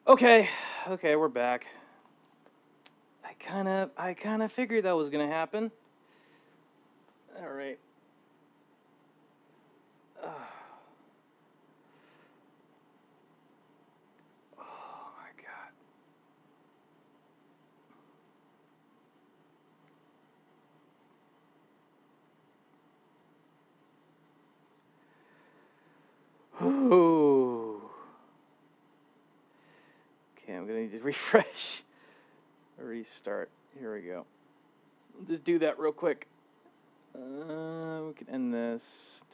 Okay, we're back. I kind of figured that was gonna happen. All right. Oh my God. Ooh. Okay, I'm gonna need to refresh. Restart. Here we go. I'll just do that real quick. We can end this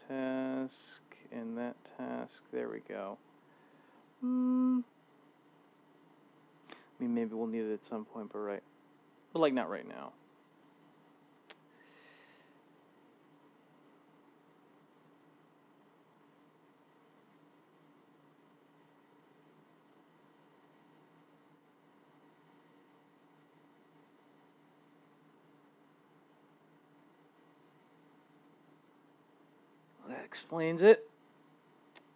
task and that task. There we go. I mean, maybe we'll need it at some point, but like not right now. That explains it.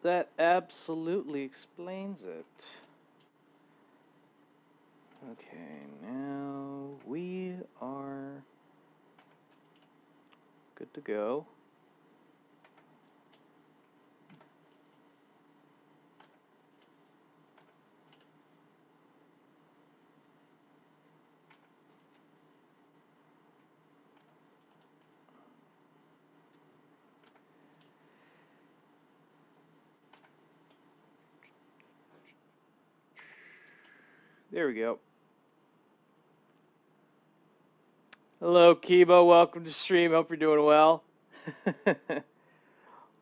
That absolutely explains it. Okay, now we are good to go. There we go. Hello, Kibo. Welcome to stream. Hope you're doing well.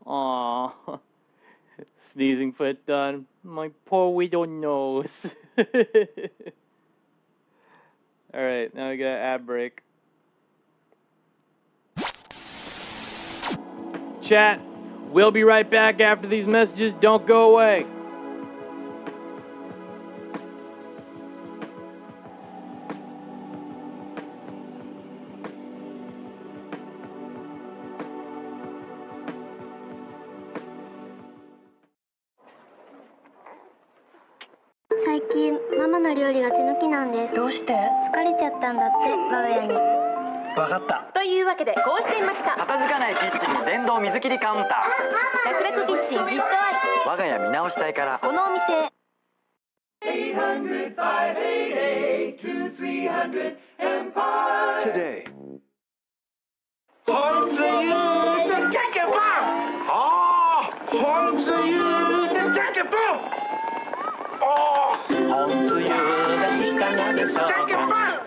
Aww. Sneezing foot done. My poor widow nose. Alright, now we got an ad break. Chat, we'll be right back after these messages. Don't go away.最近ママの料理が手抜きなんです。どうして？疲れちゃったんだって我が家に。わかった。というわけでこうしてみました。片付かないキッチンに電動水切りカウンター。楽々キッチンフィットアイ。我が家見直したいから。このお店。800-588-2300 Empire Today. Home to you, the jacket bomb! Oh! Home to you, the jacket bomb! Oh! Home to you がいかがでしょうか。 Jacket bomb!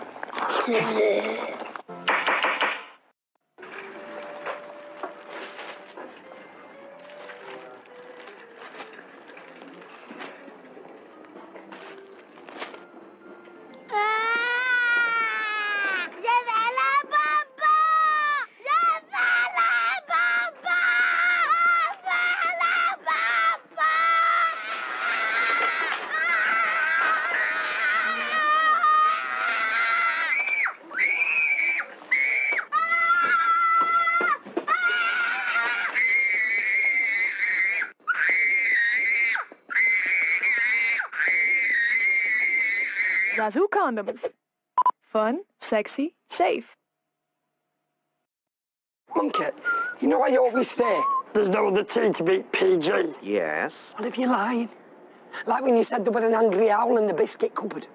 Zazu condoms. Fun, sexy, safe. Monkey, you know I always say there's no other teen to beat PG. Yes? Well, if you're lying. Like when you said there was an angry owl in the biscuit cupboard.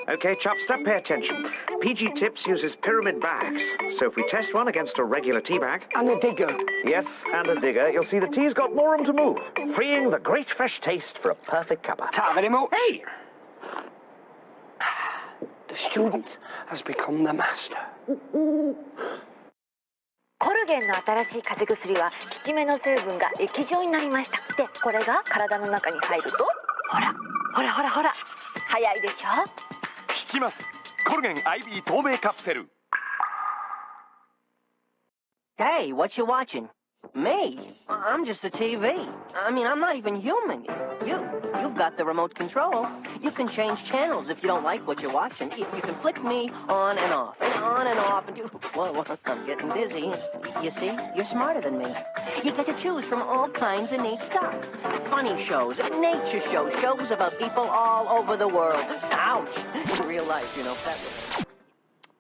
Okay, Chopster, pay attention. PG Tips uses pyramid bags. So if we test one against a regular tea bag... And a digger. Yes, and a digger, you'll see the tea's got more room to move, freeing the great fresh taste for a perfect cuppa. Ta very much. Hey! The student has become the master. コルゲンの新しい風邪薬は効き目の成分が液状になりました。で、これが体の中に入ると、ほら、ほらほらほら、早いでしょ？効きます。コルゲン IB 透明カプセル。 Hey, what you watching? Me? I'm just a TV. I mean, I'm not even human. You've got the remote control. You can change channels if you don't like what you're watching. You can flick me on and off, and you... Whoa, I'm getting dizzy. You see, you're smarter than me. You get to choose from all kinds of neat stuff. Funny shows, nature shows, shows about people all over the world. Ouch! In real life, you know, that...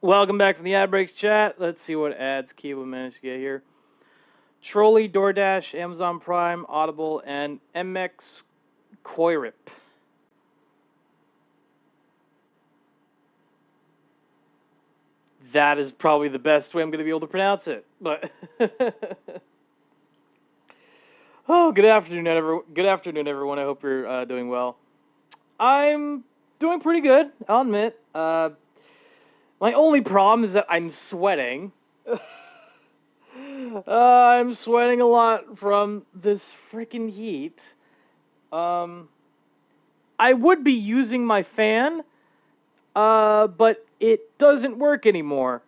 Welcome back from the ad breaks chat. Let's see what ads Kibo managed to get here. Trolley, DoorDash, Amazon Prime, Audible, and MX Koirip. That is probably the best way I'm going to be able to pronounce it. But oh, good afternoon, everyone. I hope you're doing well. I'm doing pretty good, I'll admit. My only problem is that I'm sweating. I'm sweating a lot from this freaking heat. I would be using my fan, but it doesn't work anymore.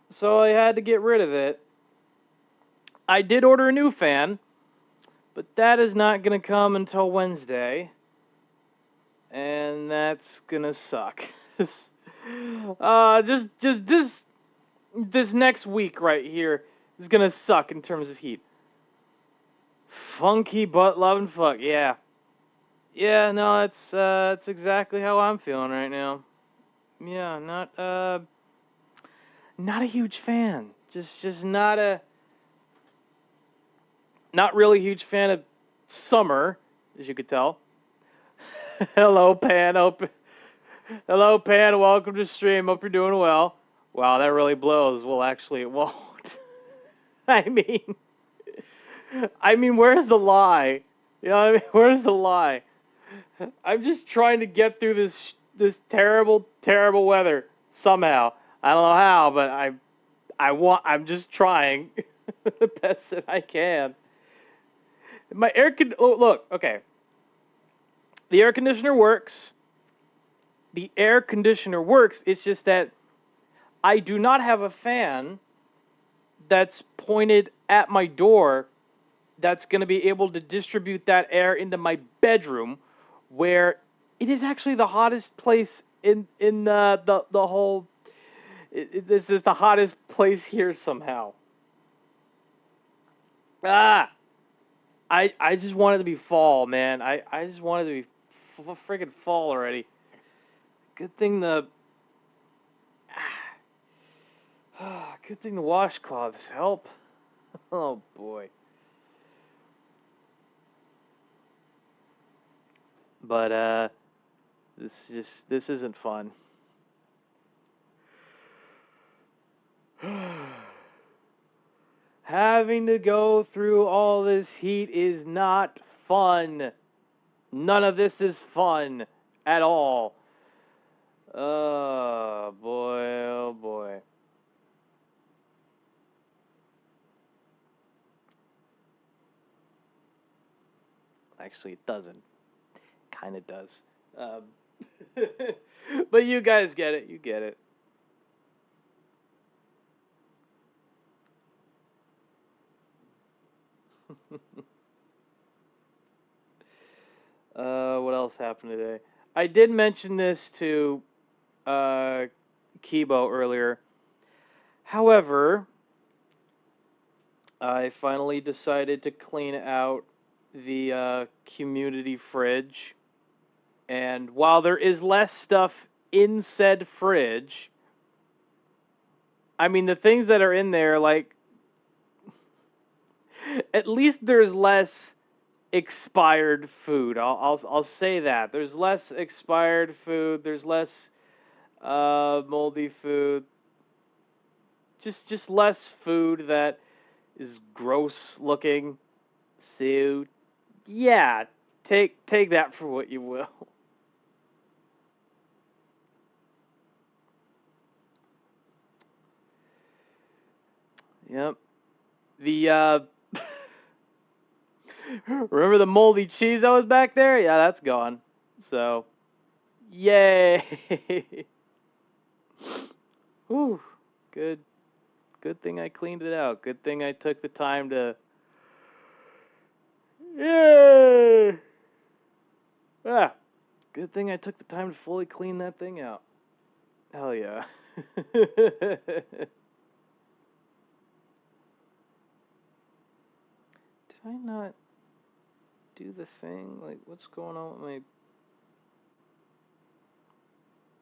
So I had to get rid of it. I did order a new fan, but that is not going to come until Wednesday. And that's going to suck. Just this next week right here is gonna suck in terms of heat. Funky butt loving fuck, yeah. Yeah, no, that's exactly how I'm feeling right now. Yeah, not a huge fan. Just not really a huge fan of summer, as you could tell. Hello, Pan. Hello, Pan. Welcome to stream. Hope you're doing well. Wow, that really blows. Well, actually, it won't. I mean, where's the lie? You know what I mean? Where's the lie? I'm just trying to get through this terrible, terrible weather somehow. I don't know how, but I'm just trying the best that I can. My look, okay. The air conditioner works. It's just that I do not have a fan that's pointed at my door that's going to be able to distribute that air into my bedroom, where it is actually the hottest place in the whole... This is the hottest place here somehow. I just want it to be fall, man. I just want it to be friggin' fall already. Good thing the washcloths help. Oh boy. But this isn't fun. Having to go through all this heat is not fun. None of this is fun at all. Oh boy, oh boy. Actually, it doesn't. Kind of does. But you guys get it. You get it. What else happened today? I did mention this to Kibo earlier. However, I finally decided to clean out the community fridge. And while there is less stuff in said fridge, I mean, the things that are in there, like, at least there's less expired food. I'll say that. There's less expired food. There's less moldy food. Just less food that is gross looking. So, yeah, take that for what you will. Yep. The remember the moldy cheese that was back there? Yeah, that's gone. So, yay. Whew. Good Good thing I cleaned it out. Good thing I took the time to... Yeah. Ah. Good thing I took the time to fully clean that thing out. Hell yeah. Did I not do the thing? Like, what's going on with my...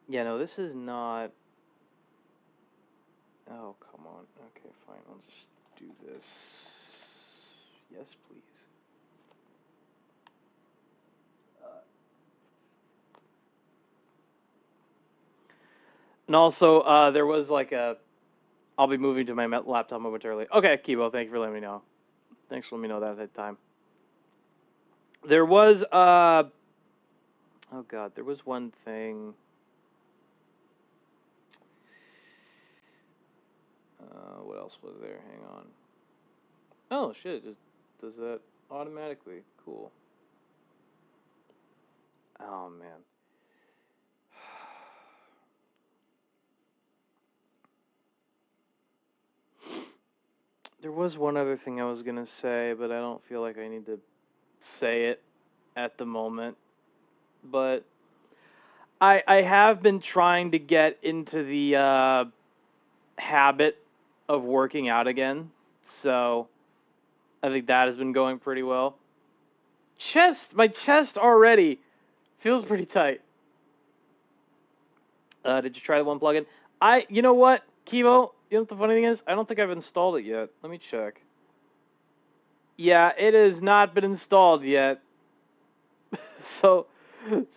Yeah, no, this is not... Oh, come on. Okay, fine. I'll just do this. Yes, please. And also, there was like a... I'll be moving to my laptop momentarily. Okay, Kibo, thank you for letting me know. Thanks for letting me know that at that time. There was, oh god, there was one thing. What else was there? Hang on. Oh, shit, it just does that automatically. Cool. Oh, man. There was one other thing I was going to say, but I don't feel like I need to say it at the moment. But I have been trying to get into the habit of working out again. So I think that has been going pretty well. My chest already feels pretty tight. Did you try the one plugin? You know what, Kivo? You know what the funny thing is? I don't think I've installed it yet. Let me check. Yeah, it has not been installed yet. so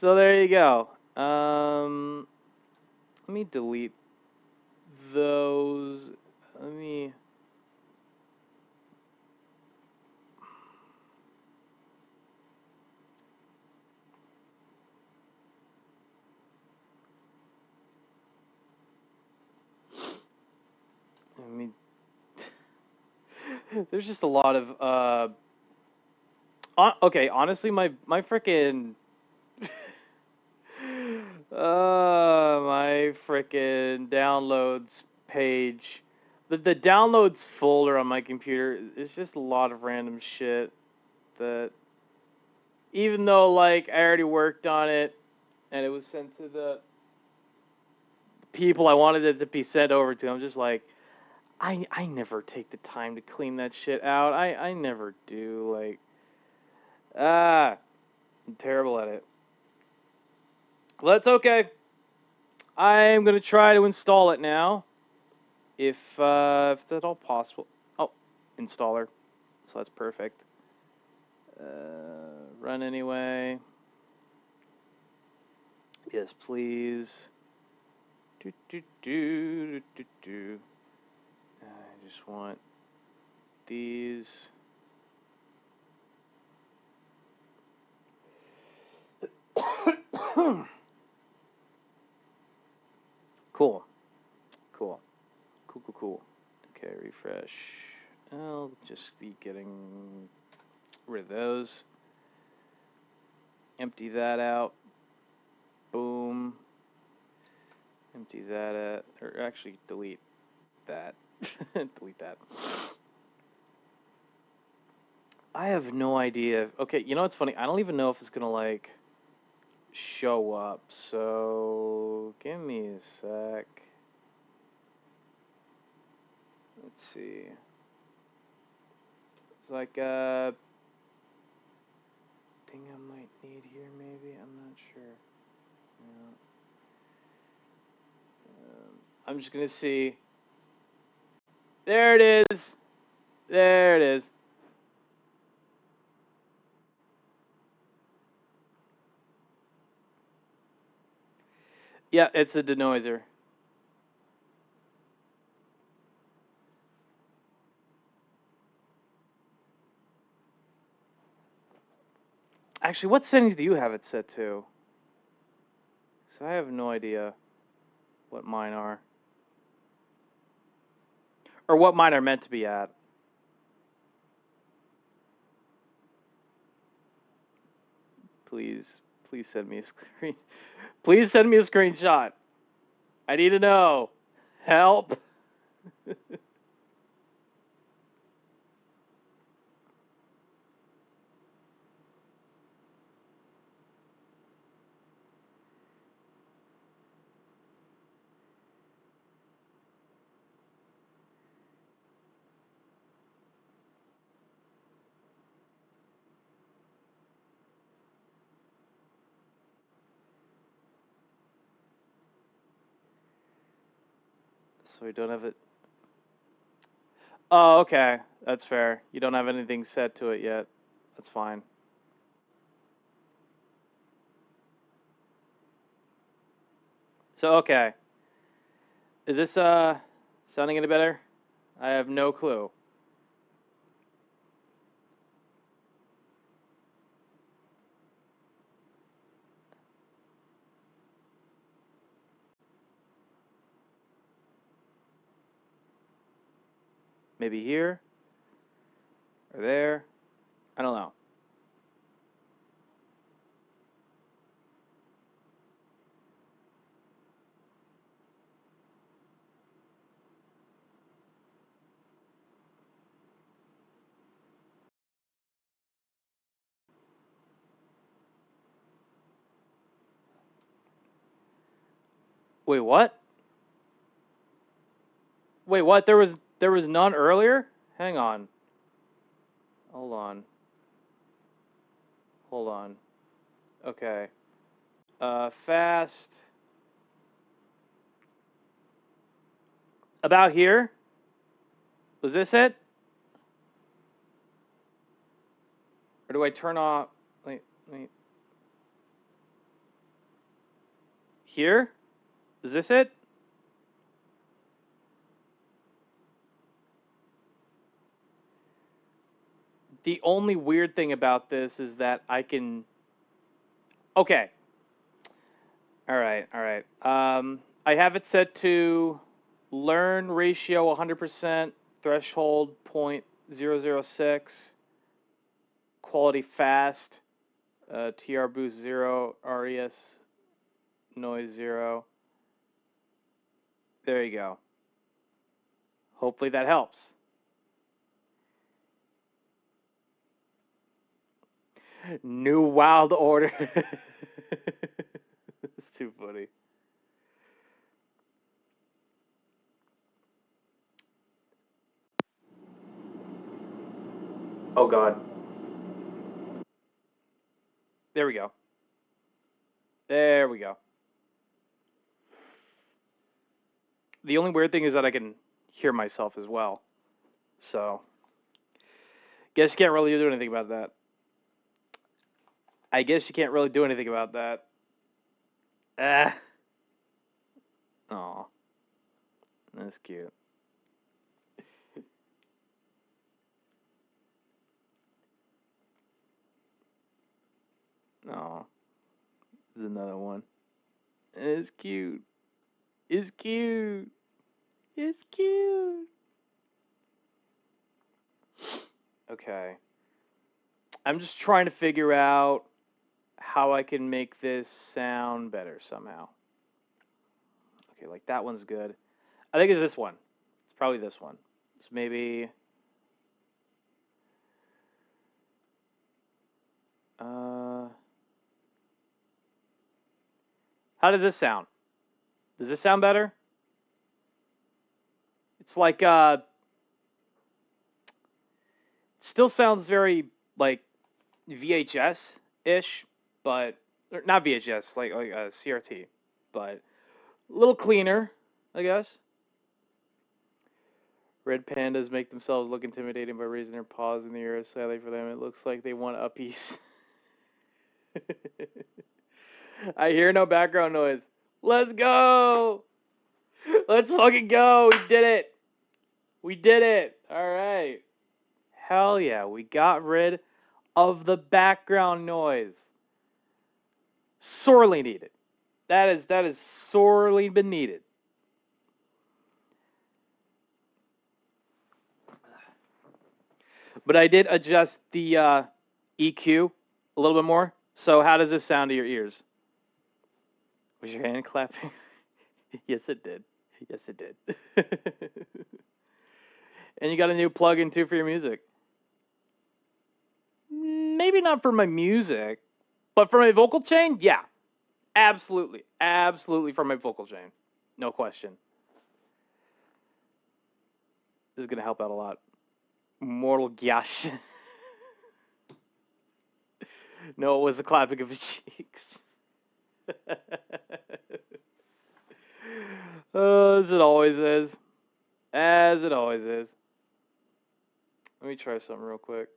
there you go. Let me delete those. Let me... There's just a lot of okay, honestly, my frickin' my frickin' downloads page, the downloads folder on my computer is just a lot of random shit that, even though like I already worked on it and it was sent to the people I wanted it to be sent over to, I'm just like, I never take the time to clean that shit out. I never do. Like, I'm terrible at it. Well, that's okay. I'm gonna try to install it now, if it's at all possible. Oh, installer. So that's perfect. Run anyway. Yes, please. I just want these. Cool. Okay, refresh. I'll just be getting rid of those. Empty that out. Boom. Empty that out. Or actually, delete that. Delete that. I have no idea. Okay, you know what's funny? I don't even know if it's gonna, like, show up. So, give me a sec. Let's see. It's like a thing I might need here, maybe. I'm not sure. I'm just gonna see. There it is. There it is. Yeah, it's the denoiser. Actually, what settings do you have it set to? So I have no idea what mine are. Or what mine are meant to be at. Please send me a screen. Please send me a screenshot. I need to know. Help. So we don't have it. Oh, okay. That's fair. You don't have anything set to it yet. That's fine. So, okay. Is this sounding any better? I have no clue. Maybe here or there. I don't know. Wait, what? Wait, what? There was none earlier? Hang on. Hold on. Hold on. Okay. Fast. About here? Was this it? Or do I turn off? Wait. Here? Is this it? The only weird thing about this is that I can... Okay. Alright. I have it set to learn ratio 100%, threshold 0.006, quality fast, TR boost 0, RES noise 0. There you go. Hopefully that helps. New Wild Order. It's too funny. Oh God. There we go. There we go. The only weird thing is that I can hear myself as well. So, guess you can't really do anything about that. I guess you can't really do anything about that. Aw. That's cute. Aw. There's another one. It's cute. It's cute. It's cute. Okay. I'm just trying to figure out how I can make this sound better somehow. Okay, like that one's good. I think it's this one. It's probably this one. So maybe... how does this sound? Does this sound better? It's like, it still sounds very, like, VHS-ish, but, or not VHS, like CRT, but a little cleaner, I guess. Red pandas make themselves look intimidating by raising their paws in the air. Sadly for them, it looks like they want a piece. I hear no background noise. Let's go! Let's fucking go! We did it! We did it! Alright. Hell yeah, we got rid of the background noise. Sorely needed. That is sorely been needed. But I did adjust the EQ a little bit more. So how does this sound to your ears? Was your hand clapping? Yes, it did. Yes, it did. And you got a new plugin too for your music. Maybe not for my music, but for my vocal chain, yeah. Absolutely. Absolutely for my vocal chain. No question. This is going to help out a lot. Mortal Gash. No, it was the clapping of his cheeks. As it always is. As it always is. Let me try something real quick.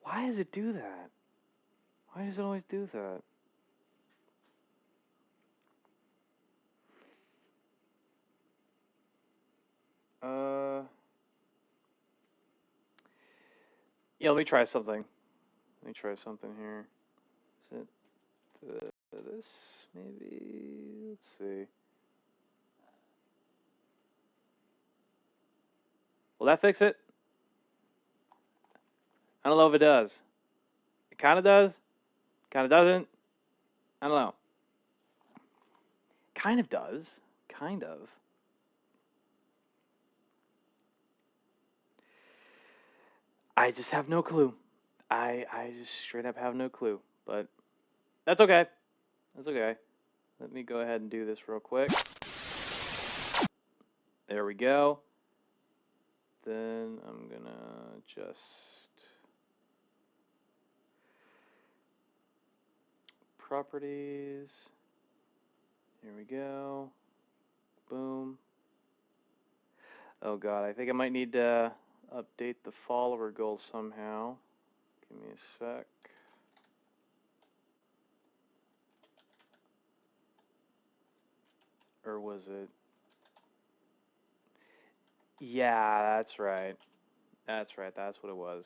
Why does it do that? Why does it always do that? Yeah, let me try something. Let me try something here. Is it this? Maybe? Let's see. Will that fix it? I don't know if it does. It kind of does. Kind of doesn't. I don't know. Kind of does. Kind of. I just have no clue. I just straight up have no clue. But that's okay. That's okay. Let me go ahead and do this real quick. There we go. Then I'm gonna just properties. Here we go. Boom. Oh god, I think I might need to update the follower goal somehow. Give me a sec. Or was it? Yeah, that's right. That's right, that's what it was.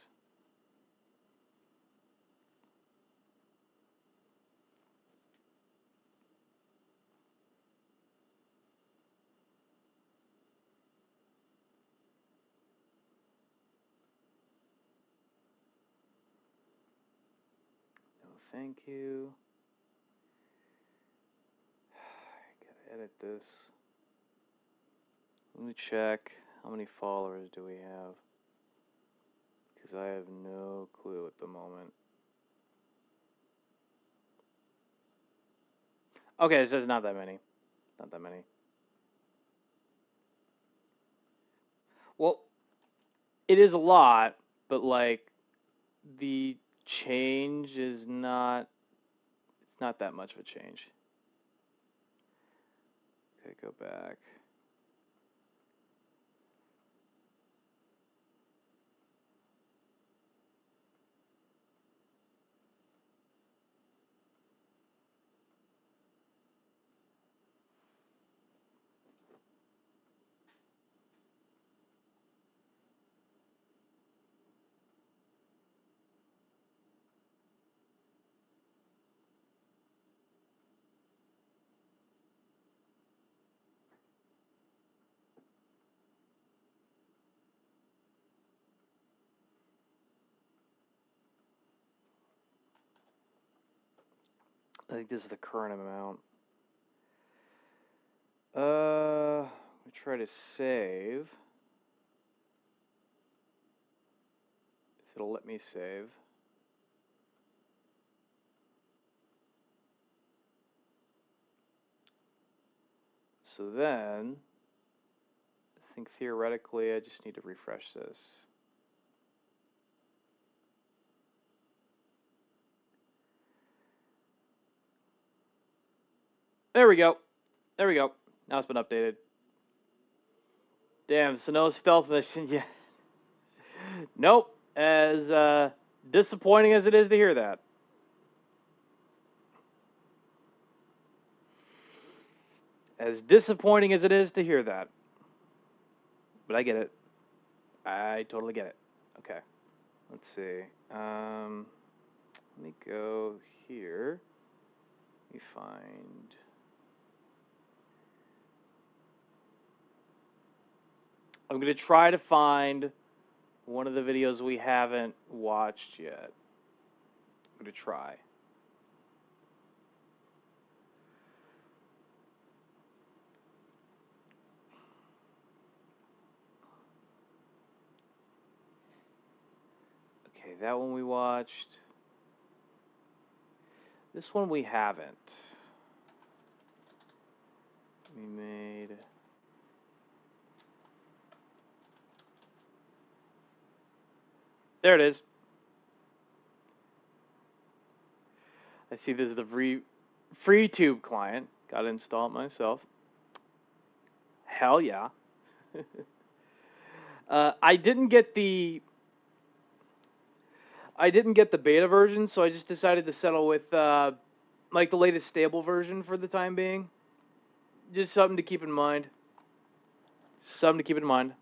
No, thank you. I gotta edit this. Let me check. How many followers do we have? Because I have no clue at the moment. Okay, it says not that many. Not that many. Well, it is a lot, but like the change is not, it's not that much of a change. Okay, go back. I think this is the current amount. We try to save. If it'll let me save. So then, I think theoretically I just need to refresh this. There we go. There we go. Now it's been updated. Damn, so no stealth mission yet. Nope. As disappointing as it is to hear that. As disappointing as it is to hear that. But I get it. I totally get it. Okay. Let's see. Let me go here. Let me find. I'm going to try to find one of the videos we haven't watched yet. I'm going to try. Okay, that one we watched. This one we haven't. We made. There it is. I see this is the free tube client. Got to install it myself. Hell yeah. I didn't get the beta version, so I just decided to settle with like the latest stable version for the time being. Just something to keep in mind. Something to keep in mind.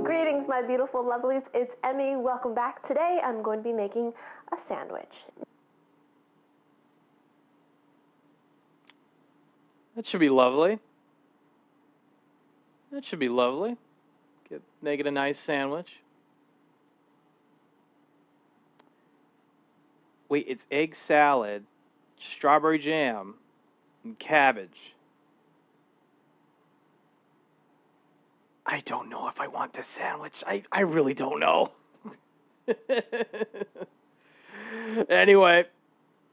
Greetings, my beautiful lovelies. It's Emmy. Welcome back. Today I'm going to be making a sandwich. That should be lovely. That should be lovely. Make it a nice sandwich. Wait, it's egg salad, strawberry jam, and cabbage. I don't know if I want this sandwich. I really don't know. Anyway,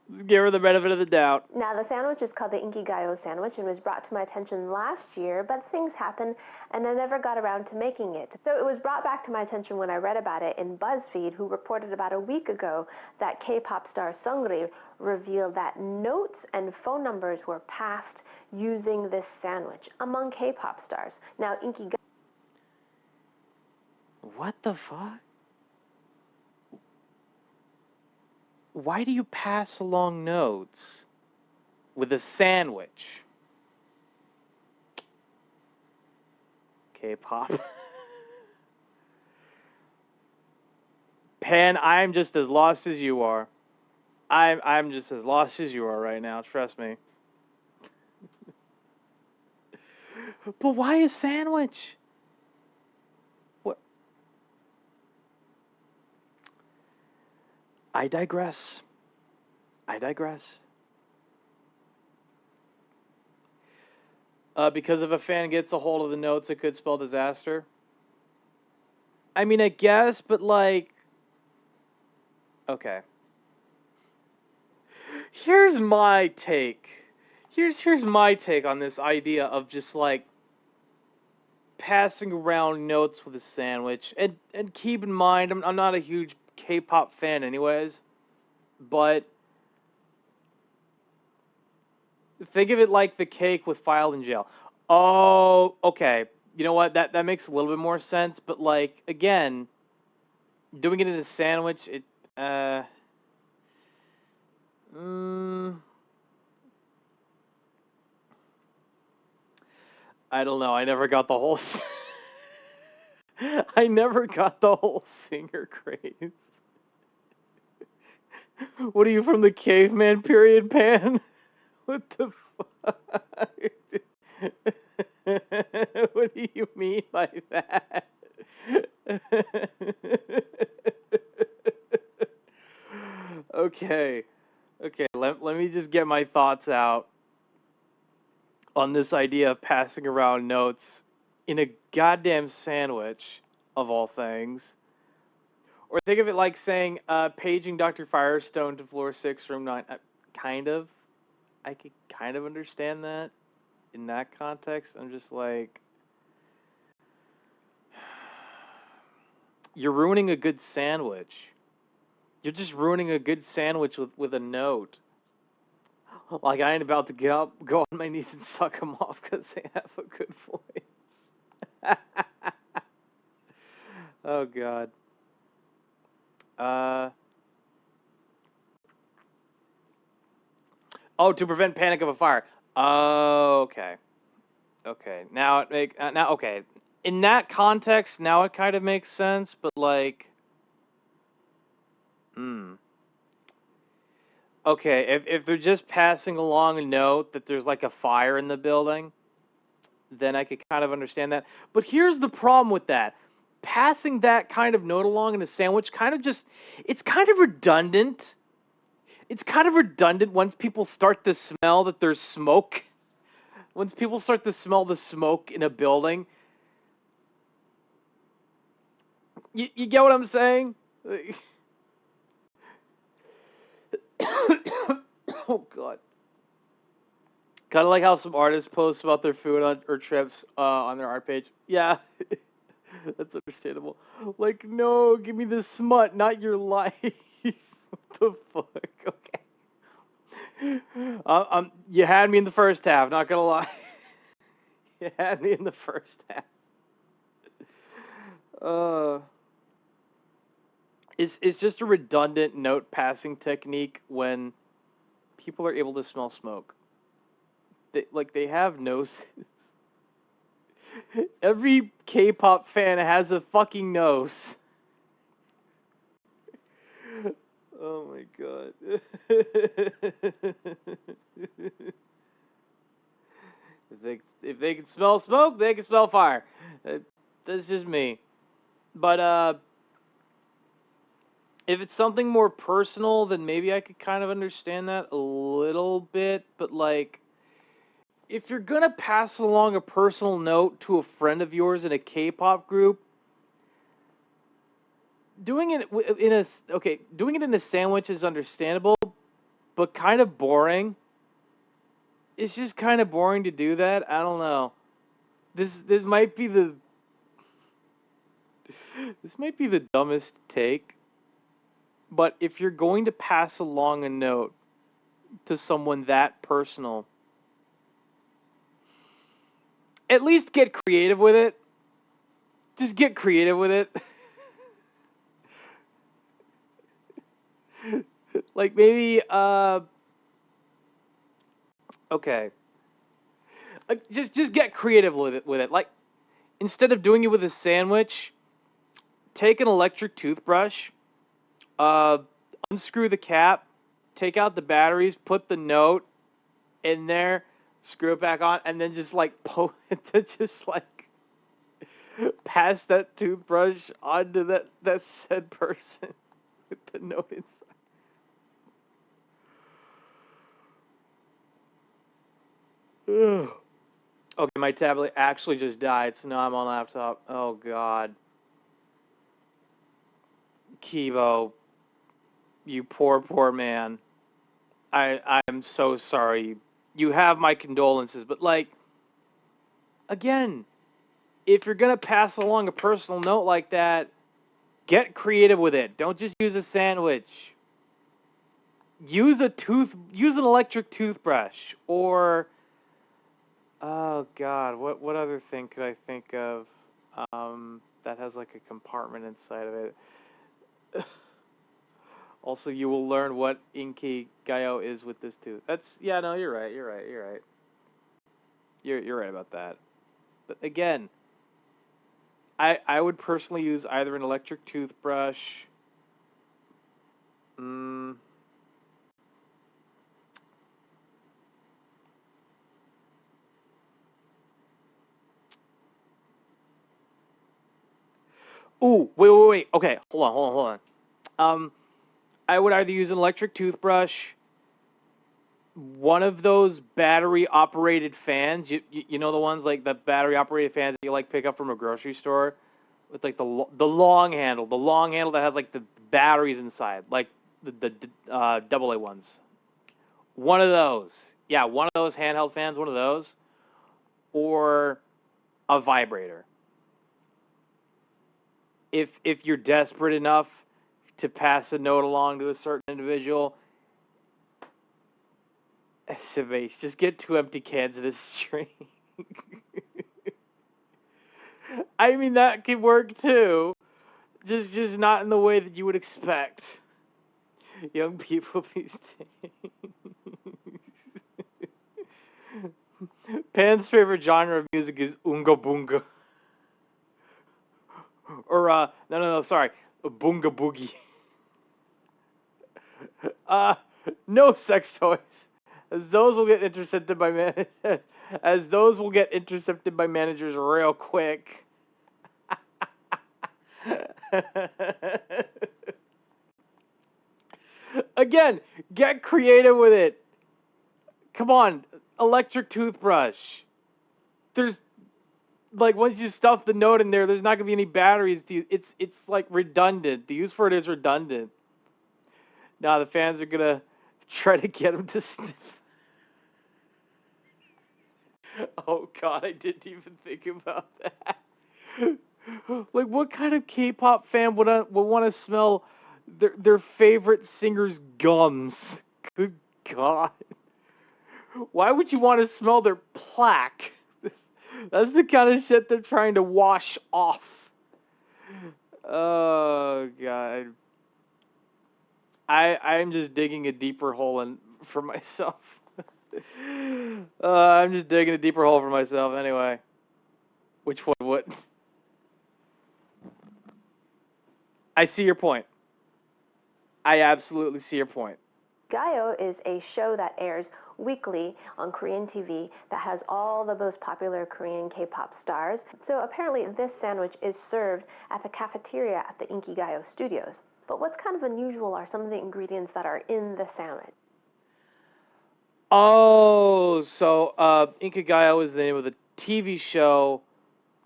let's give her the benefit of the doubt. Now, the sandwich is called the Inkigayo sandwich and was brought to my attention last year, but things happened and I never got around to making it. So it was brought back to my attention when I read about it in BuzzFeed, who reported about a week ago that K-pop star Seungri revealed that notes and phone numbers were passed using this sandwich among K-pop stars. Now, Inkigayo... What the fuck? Why do you pass along notes with a sandwich? K-pop. Pan, I'm just as lost as you are. I'm just as lost as you are right now, trust me. But why a sandwich? What? I digress. Because if a fan gets a hold of the notes, it could spell disaster. I mean, I guess, but like... Okay. Here's my take. Here's my take on this idea of just like passing around notes with a sandwich. And keep in mind, I'm not a huge K-pop fan anyways, but think of it like the cake with Filed in Jail. Oh, okay. You know what? That makes a little bit more sense, but like again, doing it in a sandwich, it I don't know. I never got the whole I never got the whole singer craze. What are you, from the caveman period, Pan? What the fuck? What do you mean by that? Okay. Let me just get my thoughts out on this idea of passing around notes in a goddamn sandwich, of all things. Or think of it like saying, paging Dr. Firestone to floor 6, room 9. Kind of. I could kind of understand that in that context. I'm just like... You're ruining a good sandwich. You're just ruining a good sandwich with a note. Like, I ain't about to go on my knees and suck them off because they have a good voice. Oh, God. Oh, to prevent panic of a fire. Oh, okay. Okay. Now okay. In that context, now it kind of makes sense, but like... Okay, if they're just passing along a note that there's like a fire in the building, then I could kind of understand that. But here's the problem with that. Passing that kind of note along in a sandwich kind of just... It's kind of redundant. It's kind of redundant once people start to smell that there's smoke. Once people start to smell the smoke in a building. You get what I'm saying? Oh, God. Kind of like how some artists post about their food or trips on their art page. Yeah, that's understandable. Like, no, give me the smut, not your life. What the fuck? Okay. You had me in the first half. Not gonna lie. You had me in the first half. It's just a redundant note passing technique when people are able to smell smoke. They have noses. Every K-pop fan has a fucking nose. Oh my god. If they can smell smoke, they can smell fire. That's just me. But if it's something more personal, then maybe I could kind of understand that a little bit. But like, if you're gonna pass along a personal note to a friend of yours in a K-pop group, doing it in a sandwich is understandable, but kind of boring. It's just kind of boring to do that. I don't know. This might be the dumbest take, but if you're going to pass along a note to someone that personal, at least get creative with it. Just get creative with it. Like maybe okay. Just get creative with it. Like instead of doing it with a sandwich, take an electric toothbrush, unscrew the cap, take out the batteries, put the note in there, screw it back on, and then just like pass that toothbrush onto that said person with the note inside. Okay, my tablet actually just died, so now I'm on laptop. Oh god. Kibo, you poor man. I'm so sorry. You have my condolences, but like again, if you're gonna pass along a personal note like that, get creative with it. Don't just use a sandwich. Use an electric toothbrush, or oh god, what other thing could I think of that has like a compartment inside of it? Also, you will learn what Inki Gaio is with this tooth. No, you're right. You're right about that. But again, I would personally use either an electric toothbrush. Ooh, wait. Okay, hold on. I would either use an electric toothbrush, one of those battery-operated fans. You know the ones like the battery-operated fans that you like pick up from a grocery store, with like the long handle that has like the batteries inside, like the AA ones. One of those, yeah, one of those handheld fans, one of those, or a vibrator. If you're desperate enough to pass a note along to a certain individual, Sybase, just get 2 empty cans of this string. I mean, that could work too. Just not in the way that you would expect. Young people these days. Pan's favorite genre of music is Oonga Boonga. Or, no, sorry. Boonga Boogie. No sex toys. As those will get intercepted by managers real quick. Again, get creative with it. Come on, electric toothbrush. There's like once you stuff the note in there, there's not gonna be any batteries. It's like redundant. The use for it is redundant. Now the fans are gonna try to get him to sniff. Oh God, I didn't even think about that. Like, what kind of K-pop fan would want to smell their favorite singer's gums? Good God. Why would you want to smell their plaque? That's the kind of shit they're trying to wash off. Oh God. I'm just digging a deeper hole for myself. I'm just digging a deeper hole for myself anyway. Which one would? I see your point. I absolutely see your point. Gayo is a show that airs weekly on Korean TV that has all the most popular Korean K-pop stars. So apparently this sandwich is served at the cafeteria at the Inkigayo studios. But what's kind of unusual are some of the ingredients that are in the sandwich. Oh, so Inkigayo is the name of the TV show,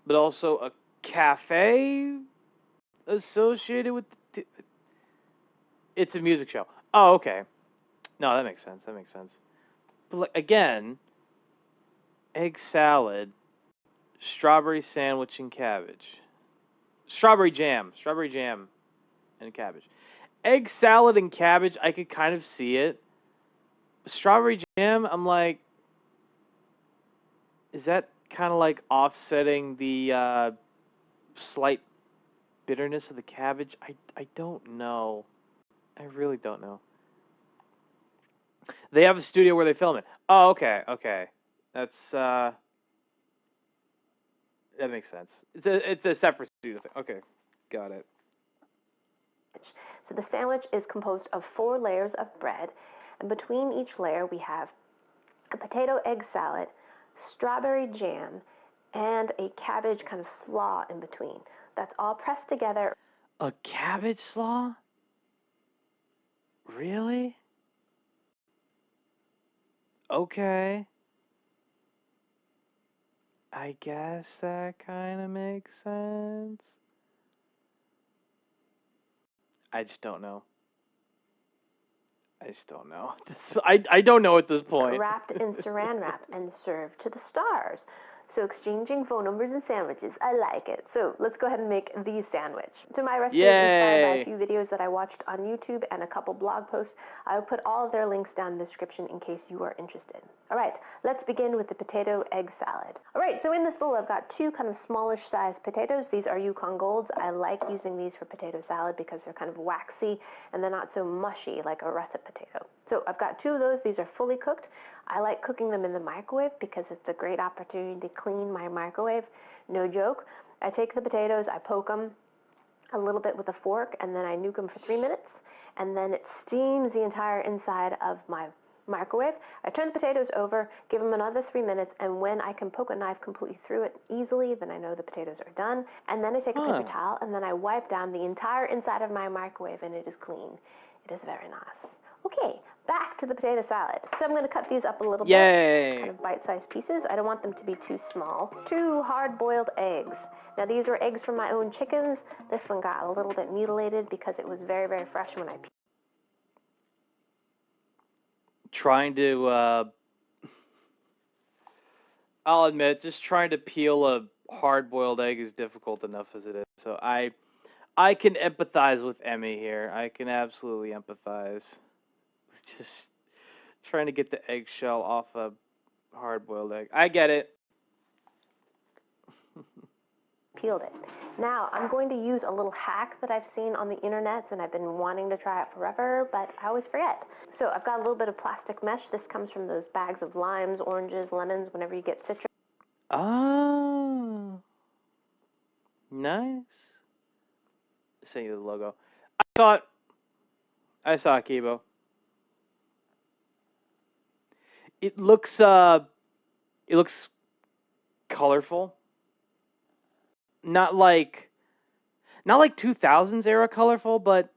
but also a cafe associated with it's a music show. Oh, okay. No, that makes sense. That makes sense. But like, again, egg salad, strawberry sandwich, and cabbage. Strawberry jam, and cabbage. Egg salad and cabbage, I could kind of see it. Strawberry jam, I'm like, is that kind of like offsetting the slight bitterness of the cabbage? I don't know. I really don't know. They have a studio where they film it. Oh, okay, okay. That's that makes sense. It's a separate studio thing. Okay, got it. So the sandwich is composed of 4 layers of bread, and between each layer we have a potato egg salad, strawberry jam, and a cabbage kind of slaw in between. That's all pressed together. A cabbage slaw? Really? Okay. I guess that kind of makes sense. I just don't know. I just don't know. I don't know at this point. Wrapped in saran wrap and served to the stars. So exchanging phone numbers and sandwiches, I like it. So let's go ahead and make the sandwich. So my recipe is inspired by a few videos that I watched on YouTube and a couple blog posts. I will put all of their links down in the description in case you are interested. All right, let's begin with the potato egg salad. All right, so in this bowl I've got 2 kind of smallish sized potatoes. These are Yukon Golds. I like using these for potato salad because they're kind of waxy and they're not so mushy like a russet potato. So I've got 2 of those. These are fully cooked. I like cooking them in the microwave because it's a great opportunity to clean my microwave. No joke. I take the potatoes, I poke them a little bit with a fork, and then I nuke them for 3 minutes, and then it steams the entire inside of my microwave. I turn the potatoes over, give them another 3 minutes, and when I can poke a knife completely through it easily, then I know the potatoes are done. And then I take a paper towel, and then I wipe down the entire inside of my microwave, and it is clean. It is very nice. Okay, back to the potato salad. So I'm going to cut these up a little bit, kind of bite-sized pieces. I don't want them to be too small. 2 hard-boiled eggs. Now these were eggs from my own chickens. This one got a little bit mutilated because it was very, very fresh when I peeled. Trying to, I'll admit, just trying to peel a hard-boiled egg is difficult enough as it is. So I can empathize with Emmy here. I can absolutely empathize. Just trying to get the eggshell off a hard-boiled egg. I get it. Peeled it. Now I'm going to use a little hack that I've seen on the internet, and I've been wanting to try it forever, but I always forget. So I've got a little bit of plastic mesh. This comes from those bags of limes, oranges, lemons, whenever you get citrus. Oh. Nice. Send you the logo. I saw it, Kibo. It looks colorful. Not like 2000s era colorful, but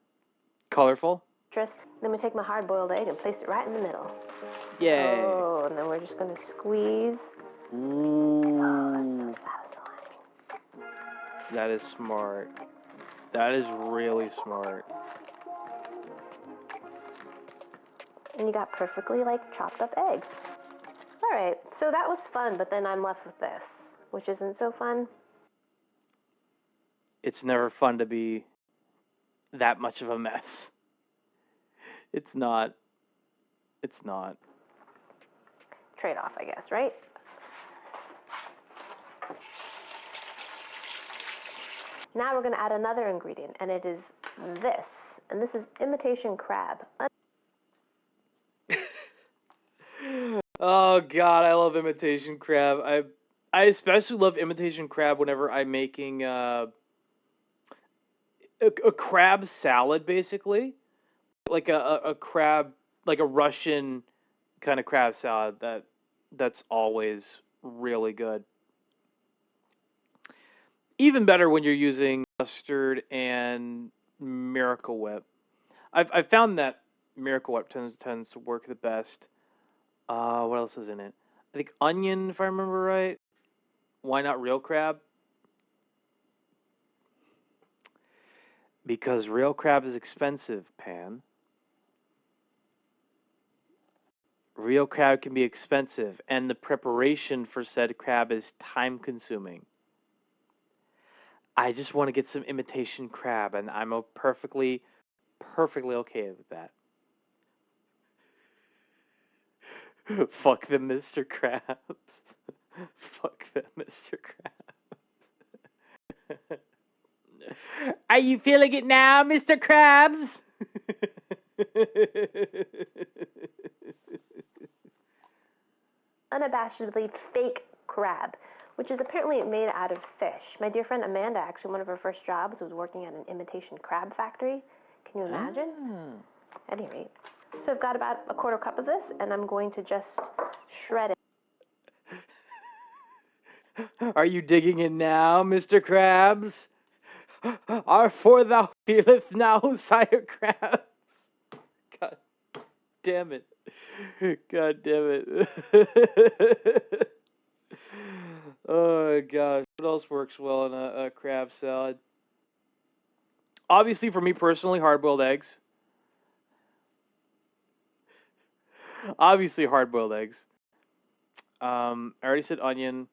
colorful. Then we take my hard-boiled egg and place it right in the middle. Yay. Oh, and then we're just going to squeeze. Ooh. Oh, that's so satisfying. That is smart. That is really smart. And you got perfectly, chopped up egg. All right, so that was fun, but then I'm left with this, which isn't so fun. It's never fun to be that much of a mess. It's not. It's not. Trade-off, I guess, right? Now we're going to add another ingredient, and it is this. And this is imitation crab. Oh God, I love imitation crab. I especially love imitation crab whenever I'm making a crab salad, basically, like a crab, like a Russian kind of crab salad. That's always really good. Even better when you're using mustard and Miracle Whip. I've found that Miracle Whip tends to work the best. What else is in it? I think onion, if I remember right. Why not real crab? Because real crab is expensive, Pan. Real crab can be expensive, and the preparation for said crab is time consuming. I just want to get some imitation crab, and I'm perfectly okay with that. Fuck them, Mr. Krabs. Fuck them, Mr. Krabs. Are you feeling it now, Mr. Krabs? Unabashedly fake crab, which is apparently made out of fish. My dear friend Amanda, actually, one of her first jobs was working at an imitation crab factory. Can you imagine? At any rate. So I've got about a quarter cup of this, and I'm going to just shred it. Are you digging in now, Mr. Krabs? For thou feeleth now, Sire Krabs. God damn it. God damn it. Oh, gosh. What else works well in a crab salad? Obviously, for me personally, hard-boiled eggs. Obviously, hard-boiled eggs. I already said onion.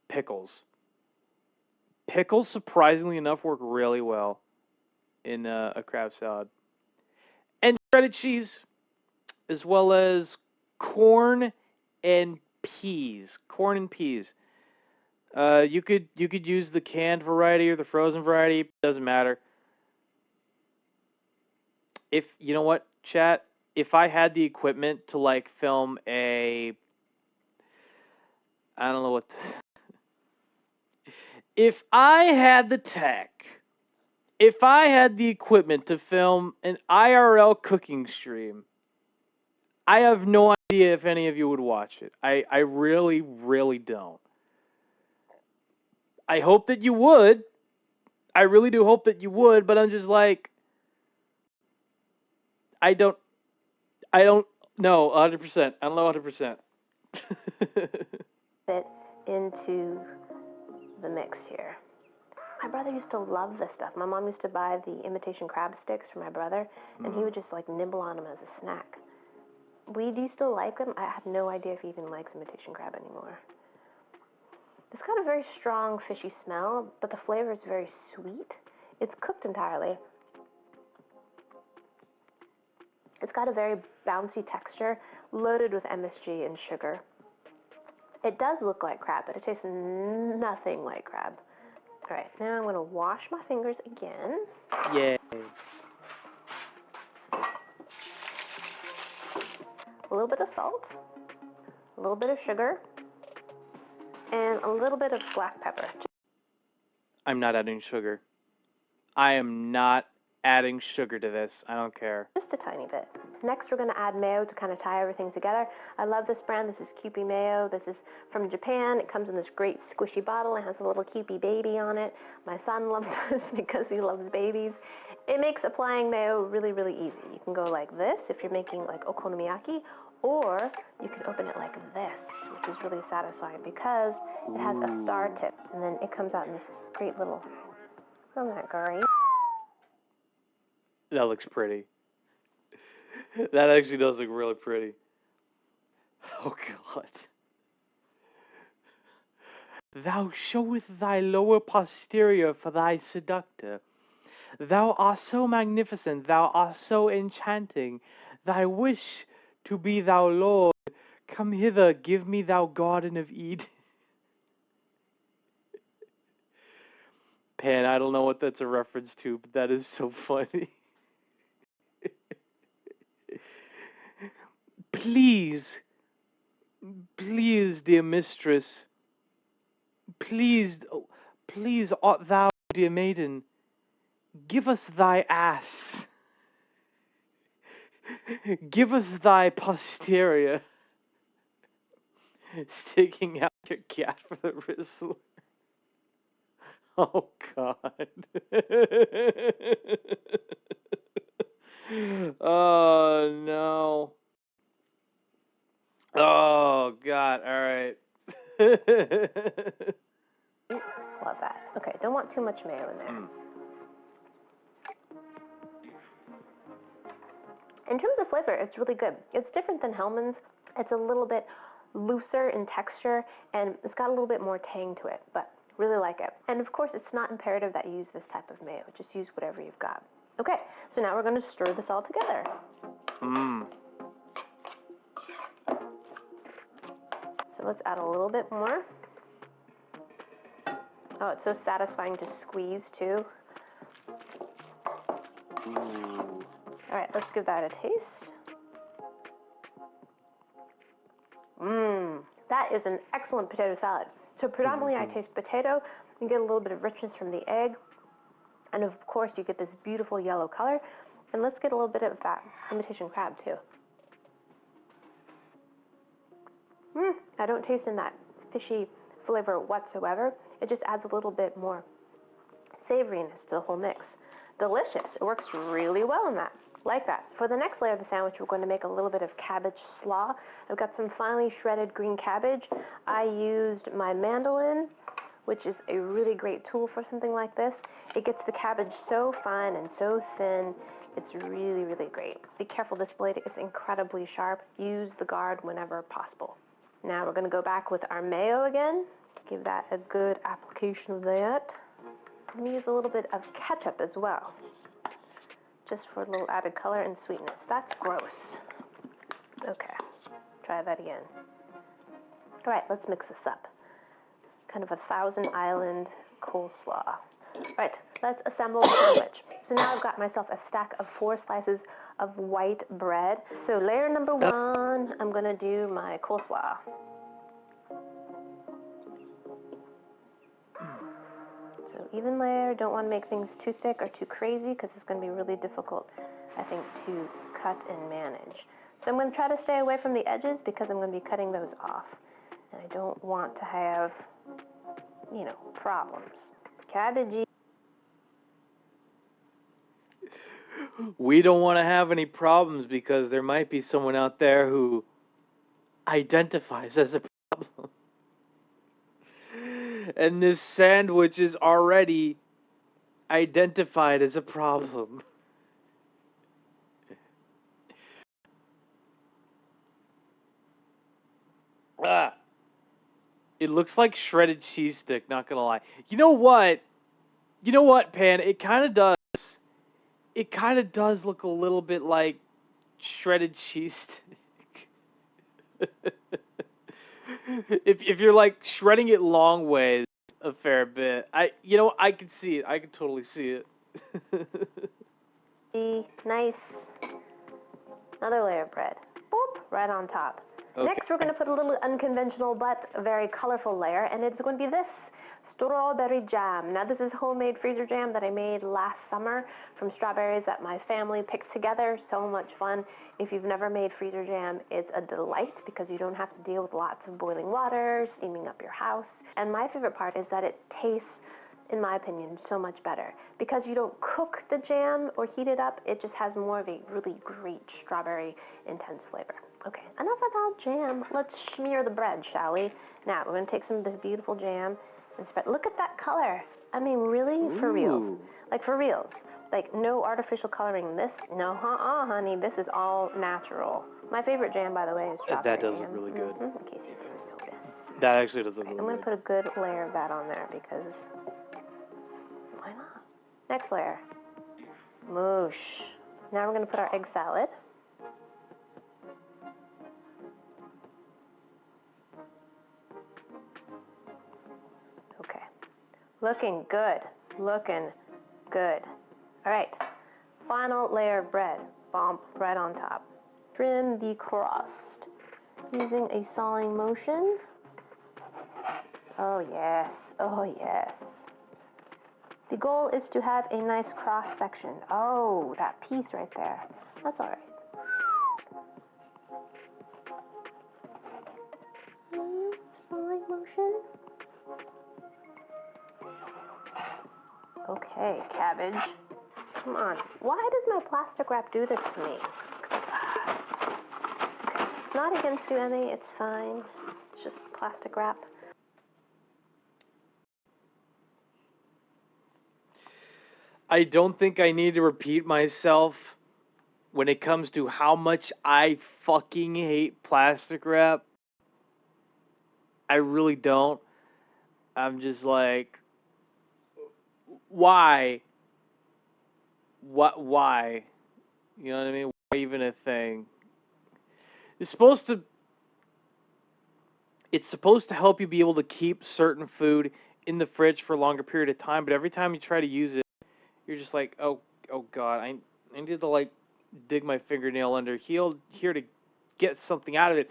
Pickles. Pickles, surprisingly enough, work really well in a crab salad. And shredded cheese, as well as corn and peas. Corn and peas. You could use the canned variety or the frozen variety. Doesn't matter. If you know what, chat, if I had the equipment to like film a, I don't know what. If I had the tech, if I had the equipment to film an IRL cooking stream, I have no idea if any of you would watch it. I really, really don't. I hope that you would. I really do hope that you would, but I'm just like, I don't know 100%. I don't know 100%. It into the mix here. My brother used to love this stuff. My mom used to buy the imitation crab sticks for my brother, and he would just like nibble on them as a snack. Do you still like them? I have no idea if he even likes imitation crab anymore. It's got a very strong fishy smell, but the flavor is very sweet. It's cooked entirely. It's got a very bouncy texture, loaded with MSG and sugar. It does look like crab, but it tastes nothing like crab. All right, now I'm going to wash my fingers again. Yay. A little bit of salt, a little bit of sugar, and a little bit of black pepper. I'm not adding sugar. I am not adding sugar to this. I don't care. Just a tiny bit. Next, we're going to add mayo to kind of tie everything together. I love this brand. This is Kewpie Mayo. This is from Japan. It comes in this great squishy bottle. It has a little Kewpie baby on it. My son loves this because he loves babies. It makes applying mayo really, really easy. You can go like this if you're making like okonomiyaki, or you can open it like this, which is really satisfying because it has a star tip, and then it comes out in this great little, isn't that great? That looks pretty. That actually does look really pretty. Oh, God. Thou showest thy lower posterior for thy seductor. Thou art so magnificent, thou art so enchanting. Thy wish to be thou Lord. Come hither, give me thou Garden of Eden. Pan, I don't know what that's a reference to, but that is so funny. Please, please, dear mistress, please, art thou, dear maiden, give us thy ass. Give us thy posterior. Sticking out your cat for the Rizzler. Oh, God. Oh, no. Oh, God. All right. Love that. Okay, don't want too much mayo in there. In terms of flavor, it's really good. It's different than Hellman's. It's a little bit looser in texture, and it's got a little bit more tang to it, but really like it. And of course, it's not imperative that you use this type of mayo. Just use whatever you've got. Okay, so now we're going to stir this all together. So let's add a little bit more. Oh, it's so satisfying to squeeze, too. All right, let's give that a taste. That is an excellent potato salad. So predominantly I taste potato. You get a little bit of richness from the egg. And of course you get this beautiful yellow color. And let's get a little bit of that imitation crab too. I don't taste in that fishy flavor whatsoever. It just adds a little bit more savoriness to the whole mix. Delicious. It works really well in that. Like that. For the next layer of the sandwich, we're going to make a little bit of cabbage slaw. I've got some finely shredded green cabbage. I used my mandolin, which is a really great tool for something like this. It gets the cabbage so fine and so thin. It's really, really great. Be careful, this blade is incredibly sharp. Use the guard whenever possible. Now we're going to go back with our mayo again. Give that a good application of that. I'm going to use a little bit of ketchup as well, just for a little added color and sweetness. That's gross. Okay, try that again. All right, let's mix this up. Kind of a Thousand Island coleslaw. All right, let's assemble the sandwich. So now I've got myself a stack of 4 slices of white bread. So layer number 1, I'm gonna do my coleslaw. So even layer, don't want to make things too thick or too crazy because it's going to be really difficult, I think, to cut and manage. So I'm going to try to stay away from the edges because I'm going to be cutting those off. And I don't want to have, you know, problems. Cabbagey. We don't want to have any problems because there might be someone out there who identifies as a problem. And this sandwich is already identified as a problem. It looks like shredded cheese stick, not gonna lie. You know what? You know what, Pan? It kind of does. It kind of does look a little bit like shredded cheese stick. If you're like shredding it long ways a fair bit. I can see it. I can totally see it. Nice. Another layer of bread. Boop, right on top. Okay. Next, we're going to put a little unconventional but a very colorful layer, and it's going to be this strawberry jam. Now, this is homemade freezer jam that I made last summer from strawberries that my family picked together. So much fun. If you've never made freezer jam, it's a delight because you don't have to deal with lots of boiling water, steaming up your house. And my favorite part is that it tastes, in my opinion, so much better. Because you don't cook the jam or heat it up, it just has more of a really great strawberry intense flavor. Okay, enough about jam. Let's smear the bread, shall we? Now, we're going to take some of this beautiful jam and spread. Look at that color. I mean, really? Ooh. For reals. Like, for reals. Like, no artificial coloring in this. No, honey, this is all natural. My favorite jam, by the way, is strawberry jam. That does look really good. In case you didn't notice. That actually does look I'm really going good. to put a good layer of that on there because why not? Next layer. Moosh. Now we're going to put our egg salad. Okay. Looking good. Looking good. All right. Final layer of bread. Bump right on top. Trim the crust using a sawing motion. Oh yes. Oh yes. The goal is to have a nice cross section. Oh, that piece right there. That's all right. Sawing motion. Okay, cabbage. Come on. Why does my plastic wrap do this to me? Okay, it's not against you, Emmy. It's fine. It's just plastic wrap. I don't think I need to repeat myself when it comes to how much I fucking hate plastic wrap. I really don't. I'm just like, why? Why? You know what I mean? Why even a thing? It's supposed to help you be able to keep certain food in the fridge for a longer period of time, but every time you try to use it, you're just like, oh god, I need to like dig my fingernail under here to get something out of it.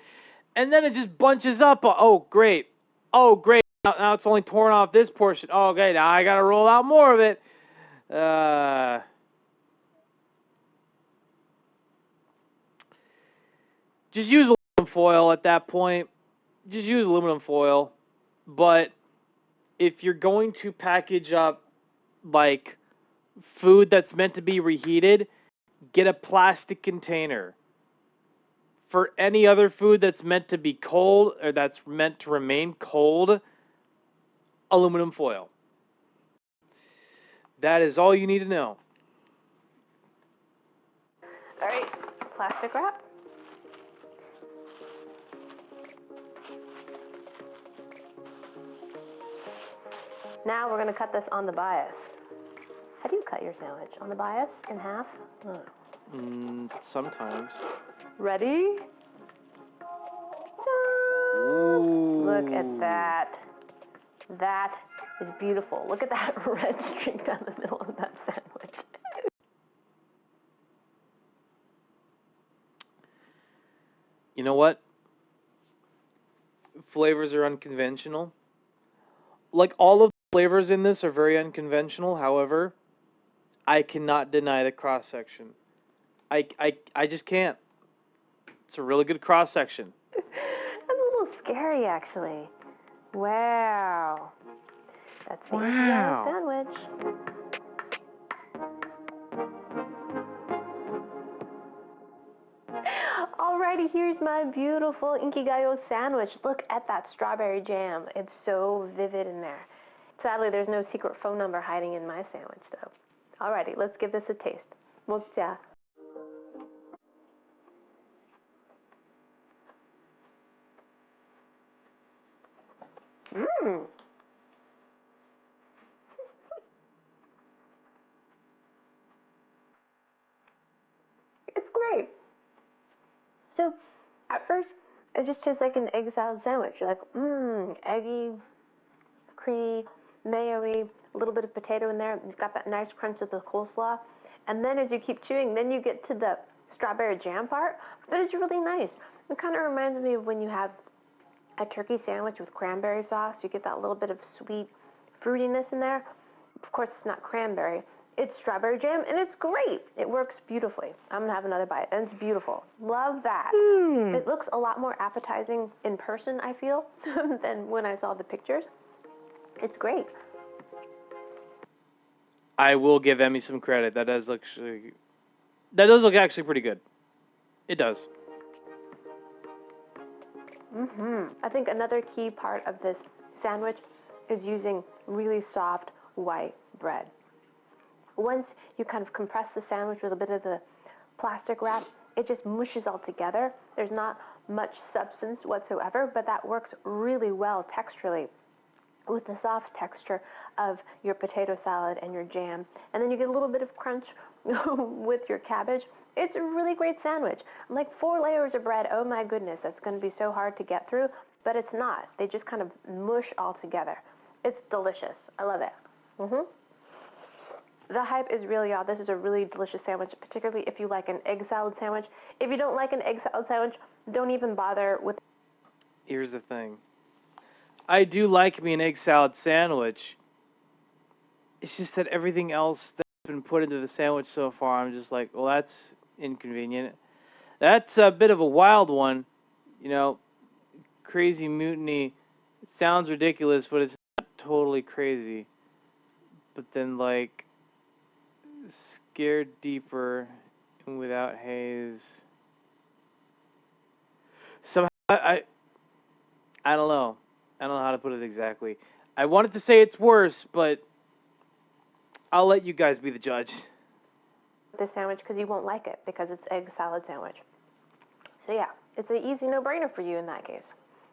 And then it just bunches up. Oh great. Now it's only torn off this portion. Oh, okay, now I gotta roll out more of it. Just use aluminum foil at that point. Just use aluminum foil. But if you're going to package up like food that's meant to be reheated, get a plastic container. For any other food that's meant to be cold or that's meant to remain cold, aluminum foil. That is all you need to know. All right, plastic wrap. Now we're going to cut this on the bias. How do you cut your sandwich? On the bias? In half? Sometimes. Ready? Ooh. Look at that. That is beautiful. Look at that red streak down the middle of that sandwich. You know what? Flavors are unconventional. Like, all of the flavors in this are very unconventional. However, I cannot deny the cross section. I just can't. It's a really good cross section. That's a little scary, actually. Wow. That's the Wow. sandwich. Alrighty, here's my beautiful Inkigayo sandwich. Look at that strawberry jam. It's so vivid in there. Sadly, there's no secret phone number hiding in my sandwich, though. Alrighty, let's give this a taste. 먹자. It's great. So, at first, it just tastes like an egg salad sandwich. You're like, eggy, creamy, mayo-y, a little bit of potato in there. You've got that nice crunch of the coleslaw. And then as you keep chewing, then you get to the strawberry jam part. But it's really nice. It kind of reminds me of when you have a turkey sandwich with cranberry sauce. You get that little bit of sweet fruitiness in there. Of course, it's not cranberry. It's strawberry jam, and it's great. It works beautifully. I'm going to have another bite, and it's beautiful. Love that. It looks a lot more appetizing in person, I feel, than when I saw the pictures. It's great. I will give Emmy some credit. That does look actually pretty good. It does. I think another key part of this sandwich is using really soft white bread. Once you kind of compress the sandwich with a bit of the plastic wrap, it just mushes all together. There's not much substance whatsoever, but that works really well texturally with the soft texture of your potato salad and your jam. And then you get a little bit of crunch with your cabbage. It's a really great sandwich. Like 4 layers of bread, oh my goodness, that's going to be so hard to get through, but it's not. They just kind of mush all together. It's delicious. I love it. The hype is real, y'all. This is a really delicious sandwich, particularly if you like an egg salad sandwich. If you don't like an egg salad sandwich, don't even bother with... Here's the thing. I do like me an egg salad sandwich. It's just that everything else that's been put into the sandwich so far, I'm just like, well, that's inconvenient. That's a bit of a wild one. You know, crazy mutiny. It sounds ridiculous, but it's not totally crazy. But then, like, scared deeper and without haze. Somehow, I don't know. I don't know how to put it exactly. I wanted to say it's worse, but I'll let you guys be the judge. this sandwich because you won't like it because it's egg salad sandwich. So yeah, it's an easy no-brainer for you in that case.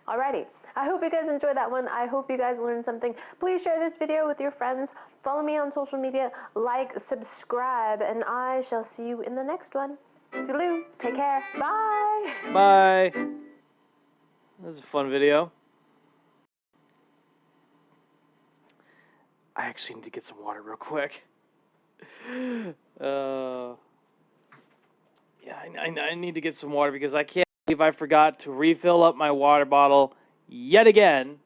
Alrighty, I hope you guys enjoyed that one. I hope you guys learned something. Please share this video with your friends. Follow me on social media, like, subscribe, and I shall see you in the next one. Toodaloo, take care, bye! Bye! That was a fun video. I actually need to get some water real quick. Yeah, I need to get some water because I can't believe I forgot to refill up my water bottle yet again.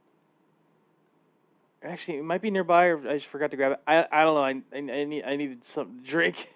Actually, it might be nearby, or I just forgot to grab it. I don't know. I needed something to drink.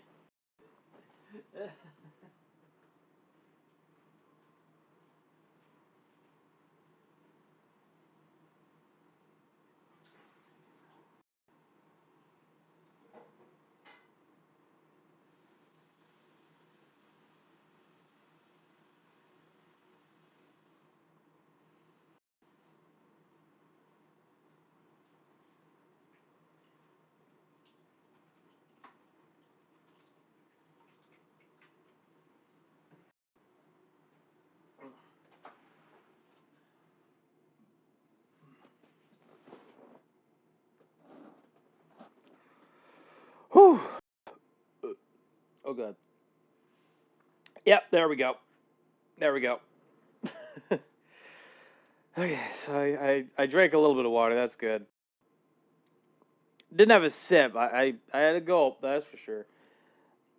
Whew. Oh, God. Yep, there we go. There we go. Okay, so I drank a little bit of water. That's good. Didn't have a sip. I had a gulp. That's for sure.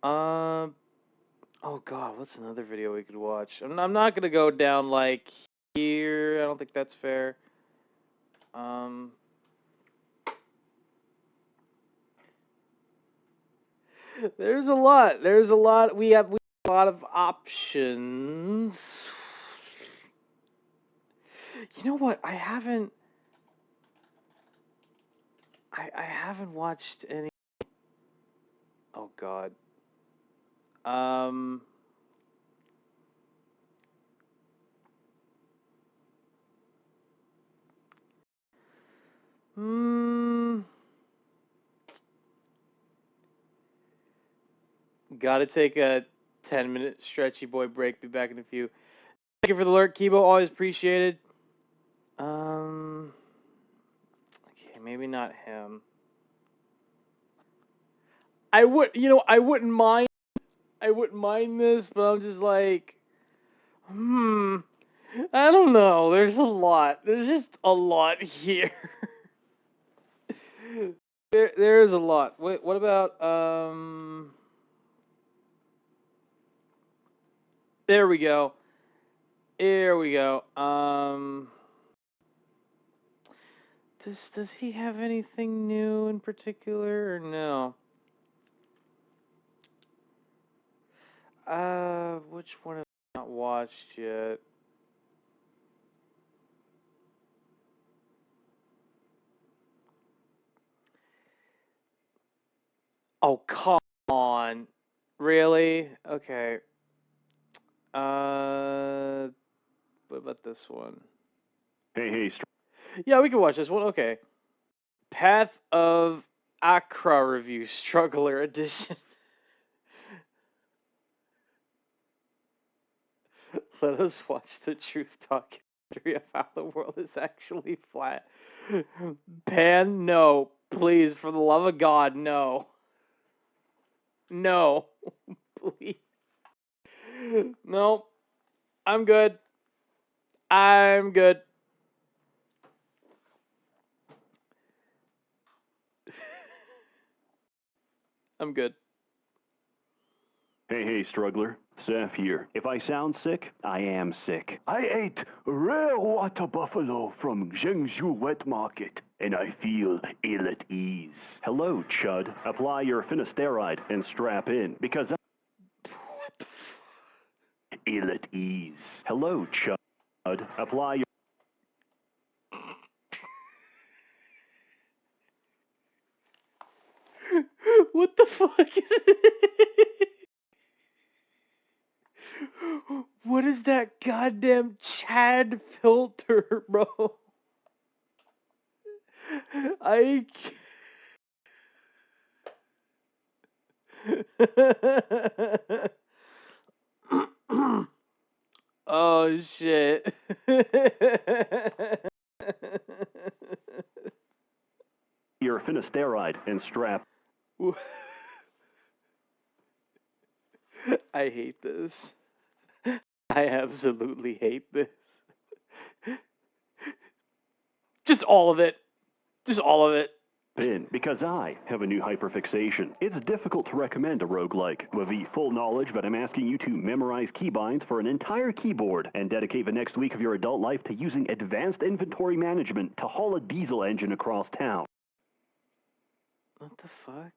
Oh God, what's another video we could watch? I'm not gonna go down like here. I don't think that's fair. There's a lot. There's a lot. We have a lot of options. You know what? I haven't watched any. Oh God. Gotta take a 10-minute stretchy boy break. Be back in a few. Thank you for the alert, Kibo. Always appreciated. Okay, maybe not him. I wouldn't mind this, but I'm just like, I don't know. There's a lot. There's just a lot here. There is a lot. Wait, what about there we go. Here we go. Does he have anything new in particular or no? Which one have I not watched yet? Oh, come on. Really? Okay. What about this one? Hey. Yeah, we can watch this one. Okay. Path of Accra Review, Struggler Edition. Let us watch the truth documentary of how the world is actually flat. Pan, no. Please, for the love of God, no. No. Please. No. I'm good. I'm good. I'm good. Hey, struggler. Seth here. If I sound sick, I am sick. I ate rare water buffalo from Zhengzhou Wet Market, and I feel ill at ease. Hello, Chud. Apply your finasteride and strap in, because Ill at ease. Hello, Chud. Apply your... What the fuck is it? What is that goddamn Chad filter, bro? Oh shit. Your finasteride and strap. I hate this. I absolutely hate this. Just all of it. Just all of it. In, because I have a new hyperfixation. It's difficult to recommend a roguelike with the full knowledge that I'm asking you to memorize keybinds for an entire keyboard and dedicate the next week of your adult life to using advanced inventory management to haul a diesel engine across town. What the fuck?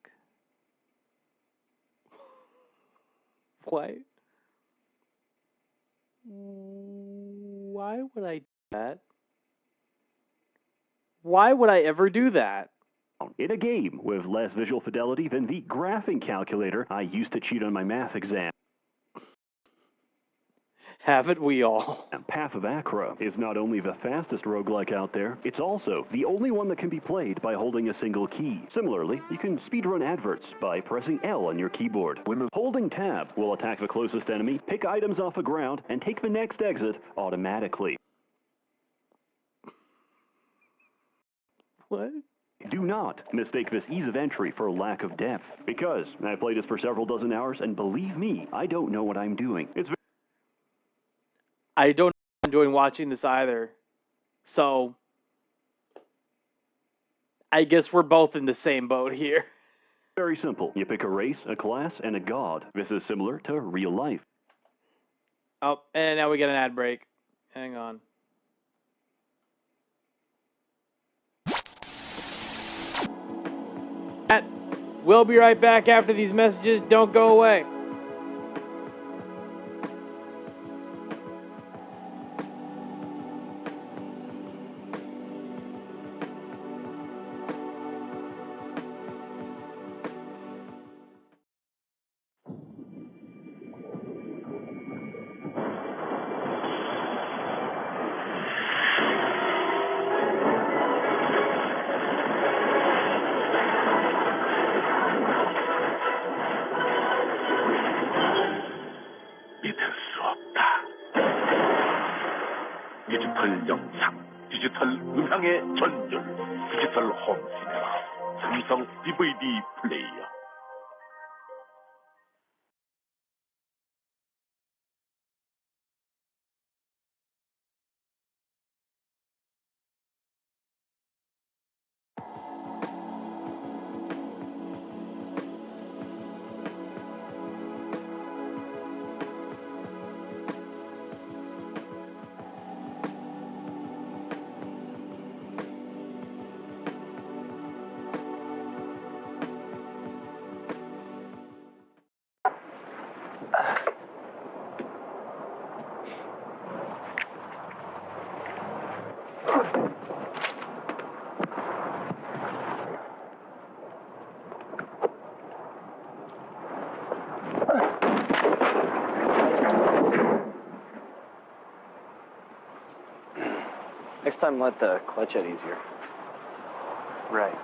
Why? Why would I do that? Why would I ever do that? In a game with less visual fidelity than the graphing calculator I used to cheat on my math exam. Haven't we all? Path of Acra is not only the fastest roguelike out there, it's also the only one that can be played by holding a single key. Similarly, you can speedrun adverts by pressing L on your keyboard. Holding tab will attack the closest enemy, pick items off the ground, and take the next exit automatically. What? Do not mistake this ease of entry for lack of depth, because I played this for several dozen hours, and believe me, I don't know what I'm doing. I don't know what I'm doing watching this either. So, I guess we're both in the same boat here. Very simple. You pick a race, a class, and a god. This is similar to real life. Oh, and now we get an ad break. Hang on. We'll be right back after these messages. Don't go away. 믿을 수 없다. 디지털 영상, 디지털 음향의 전율, 디지털 홈시네마, 삼성 DVD 플레이어. Next time, let the clutch out easier. Right.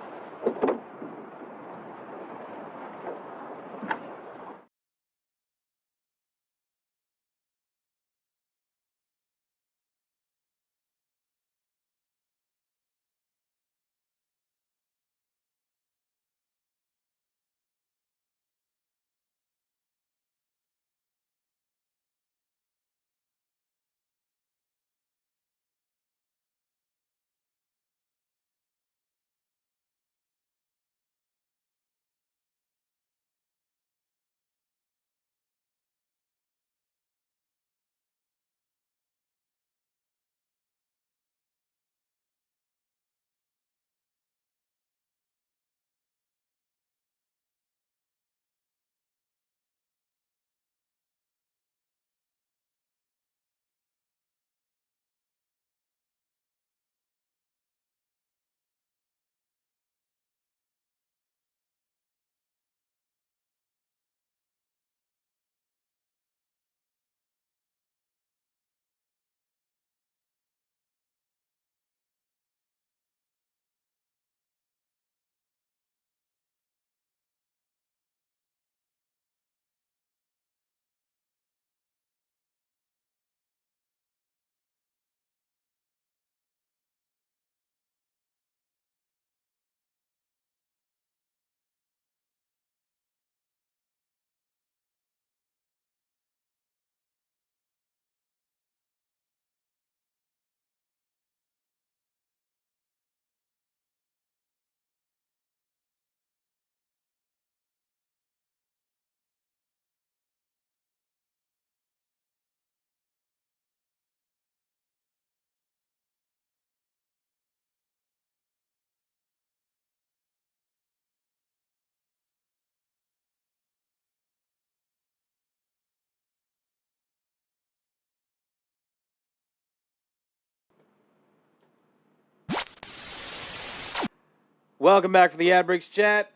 Welcome back for the ad breaks chat.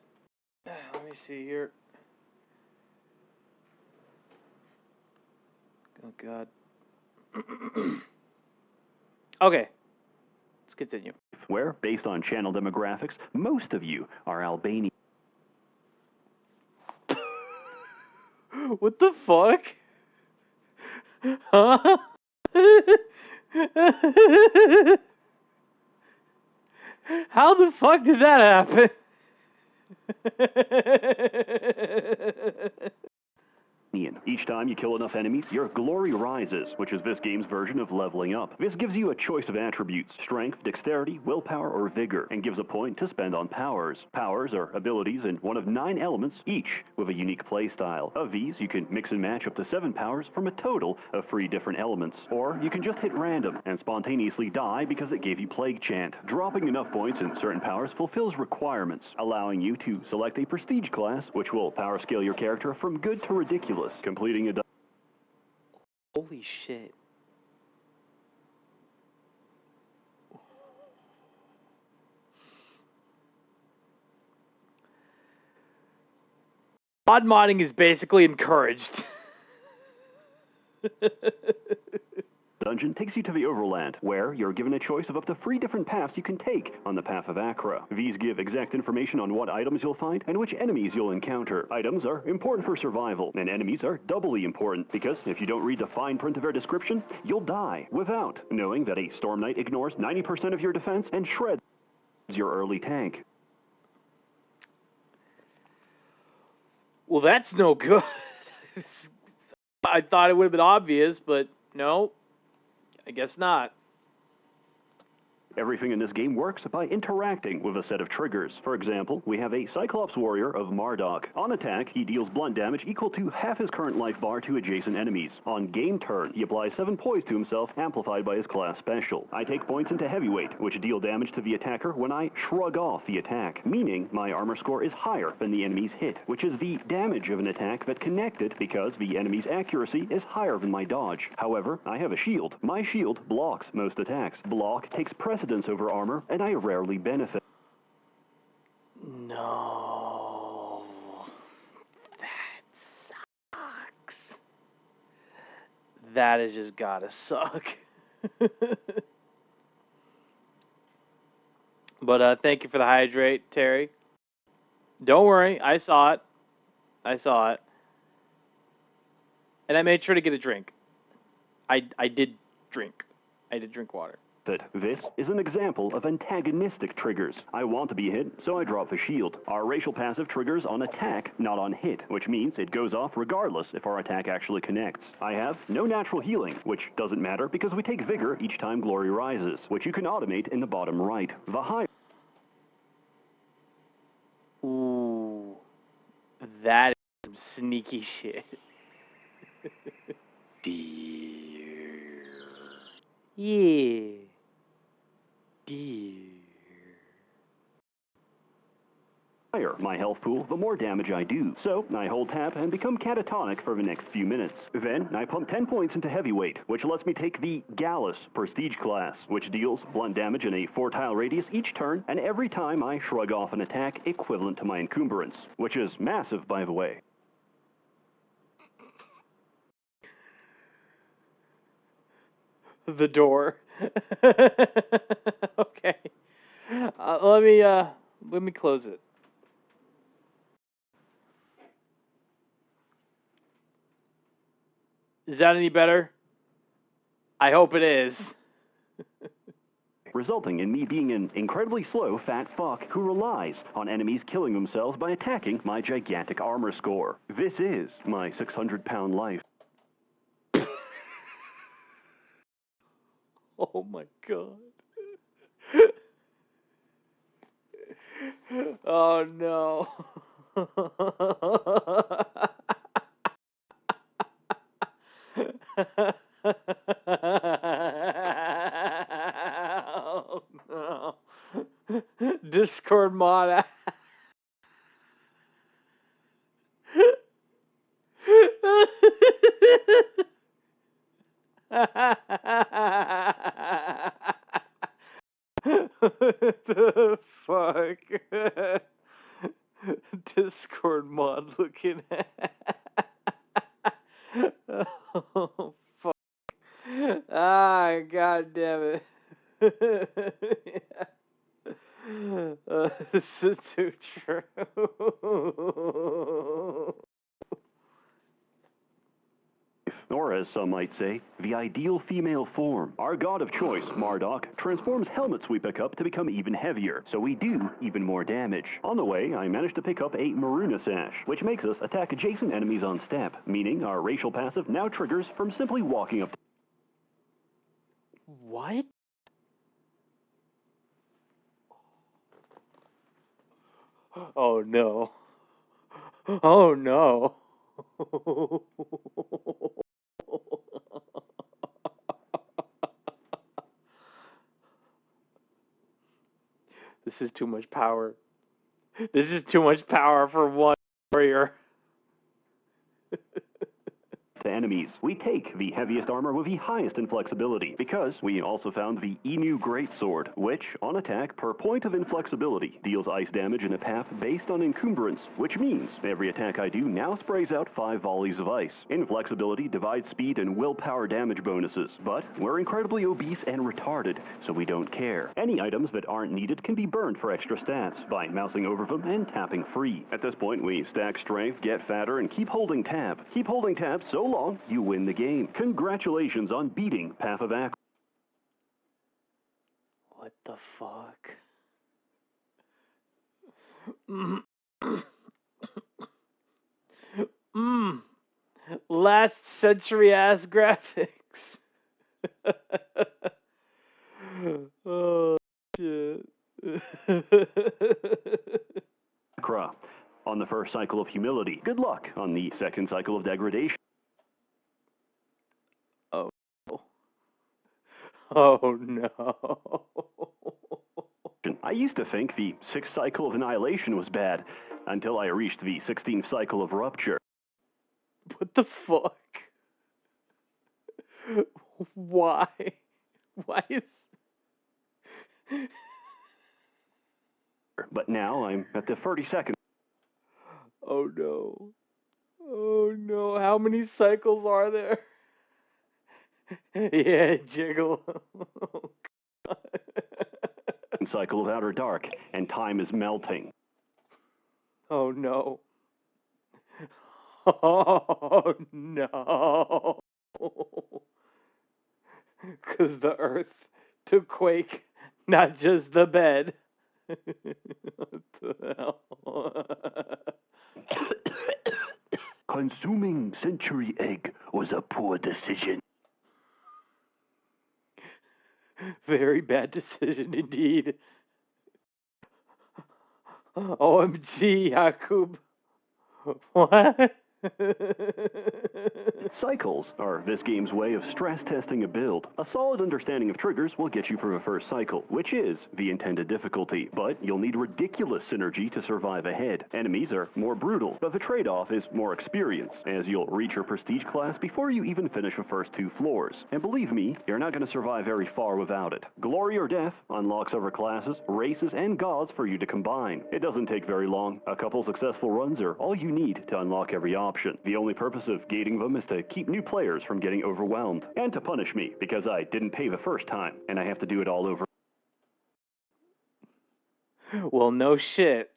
Let me see here. Oh, God. Okay. Let's continue. Where, based on channel demographics, most of you are Albanian. What the fuck? Huh? How the fuck did that happen? Each time you kill enough enemies, your glory rises, which is this game's version of leveling up. This gives you a choice of attributes: strength, dexterity, willpower, or vigor, and gives a point to spend on powers. Powers are abilities in one of 9 elements, each with a unique playstyle. Of these, you can mix and match up to 7 powers from a total of 3 different elements. Or you can just hit random and spontaneously die because it gave you Plague Chant. Dropping enough points in certain powers fulfills requirements, allowing you to select a prestige class, which will power scale your character from good to ridiculous, completing a... Holy shit. Mod modding is basically encouraged. Dungeon takes you to the Overland, where you're given a choice of up to 3 different paths you can take on the Path of Acra. These give exact information on what items you'll find and which enemies you'll encounter. Items are important for survival, and enemies are doubly important, because if you don't read the fine print of their description, you'll die without knowing that a Storm Knight ignores 90% of your defense and shreds your early tank. Well, that's no good. I thought it would have been obvious, but no. I guess not. Everything in this game works by interacting with a set of triggers. For example, we have a Cyclops warrior of Marduk. On attack, he deals blunt damage equal to half his current life bar to adjacent enemies. On game turn, he applies 7 poise to himself, amplified by his class special. I take points into heavyweight, which deal damage to the attacker when I shrug off the attack, meaning my armor score is higher than the enemy's hit, which is the damage of an attack that connected because the enemy's accuracy is higher than my dodge. However, I have a shield. My shield blocks most attacks. Block takes precedence over armor, and I rarely benefit. No. That sucks. That has just gotta suck. But thank you for the hydrate, Terry. Don't worry, I saw it. I saw it. And I made sure to get a drink. I did drink. I did drink water. This is an example of antagonistic triggers. I want to be hit, so I drop the shield. Our racial passive triggers on attack, not on hit, which means it goes off regardless if our attack actually connects. I have no natural healing, which doesn't matter because we take vigor each time glory rises, which you can automate in the bottom right. The high... Ooh. That is some sneaky shit. Dear. Yeah. Dear. Higher my health pool, the more damage I do. So I hold tab and become catatonic for the next few minutes. Then I pump 10 points into heavyweight, which lets me take the Gallus prestige class, which deals blunt damage in a 4-tile radius each turn, and every time I shrug off an attack equivalent to my encumbrance, which is massive, by the way. The door. Okay. Let me close it. Is that any better? I hope it is. Resulting in me being an incredibly slow fat fuck who relies on enemies killing themselves by attacking my gigantic armor score. This is my 600-pound life. Oh my god. Oh no. Oh no. Discord mod. the fuck? Discord mod looking at. Oh, fuck. Ah, god damn it. This is too true. Or as some might say, the ideal female form. Our god of choice, Marduk, transforms helmets we pick up to become even heavier, so we do even more damage. On the way, I managed to pick up a Maruna Sash, which makes us attack adjacent enemies on step, meaning our racial passive now triggers from simply walking up to... What? Oh no. Oh no. This is too much power. This is too much power for one warrior. To enemies. We take the heaviest armor with the highest inflexibility, because we also found the Emu Greatsword, which, on attack per point of inflexibility, deals ice damage in a path based on encumbrance, which means every attack I do now sprays out 5 volleys of ice. Inflexibility divides speed and willpower damage bonuses, but we're incredibly obese and retarded, so we don't care. Any items that aren't needed can be burned for extra stats by mousing over them and tapping free. At this point, we stack strength, get fatter, and keep holding tab. Keep holding tab so long you win the game. Congratulations on beating Path of Acro. What the fuck? Last century ass graphics. Oh shit. On the first cycle of humility. Good luck on the second cycle of degradation. Oh. Oh no. I used to think the 6th cycle of annihilation was bad, until I reached the 16th cycle of rupture. What the fuck? Why? Why is... But now I'm at the 32nd. Oh no. Oh no. How many cycles are there? Yeah, jiggle. Cycle of outer dark, and time is melting. Oh no. Oh no. Because the earth to quake, not just the bed. What the hell? Consuming Century Egg was a poor decision. Very bad decision indeed. OMG, Yakub. What? Cycles are this game's way of stress testing a build. A solid understanding of triggers will get you through the first cycle, which is the intended difficulty, but you'll need ridiculous synergy to survive ahead. Enemies are more brutal, but the trade-off is more experience, as you'll reach your prestige class before you even finish the first 2 floors. And believe me, you're not going to survive very far without it. Glory or Death unlocks other classes, races, and gods for you to combine. It doesn't take very long. A couple successful runs are all you need to unlock every option. The only purpose of gating them is to keep new players from getting overwhelmed, and to punish me because I didn't pay the first time, and I have to do it all over. Well, no shit.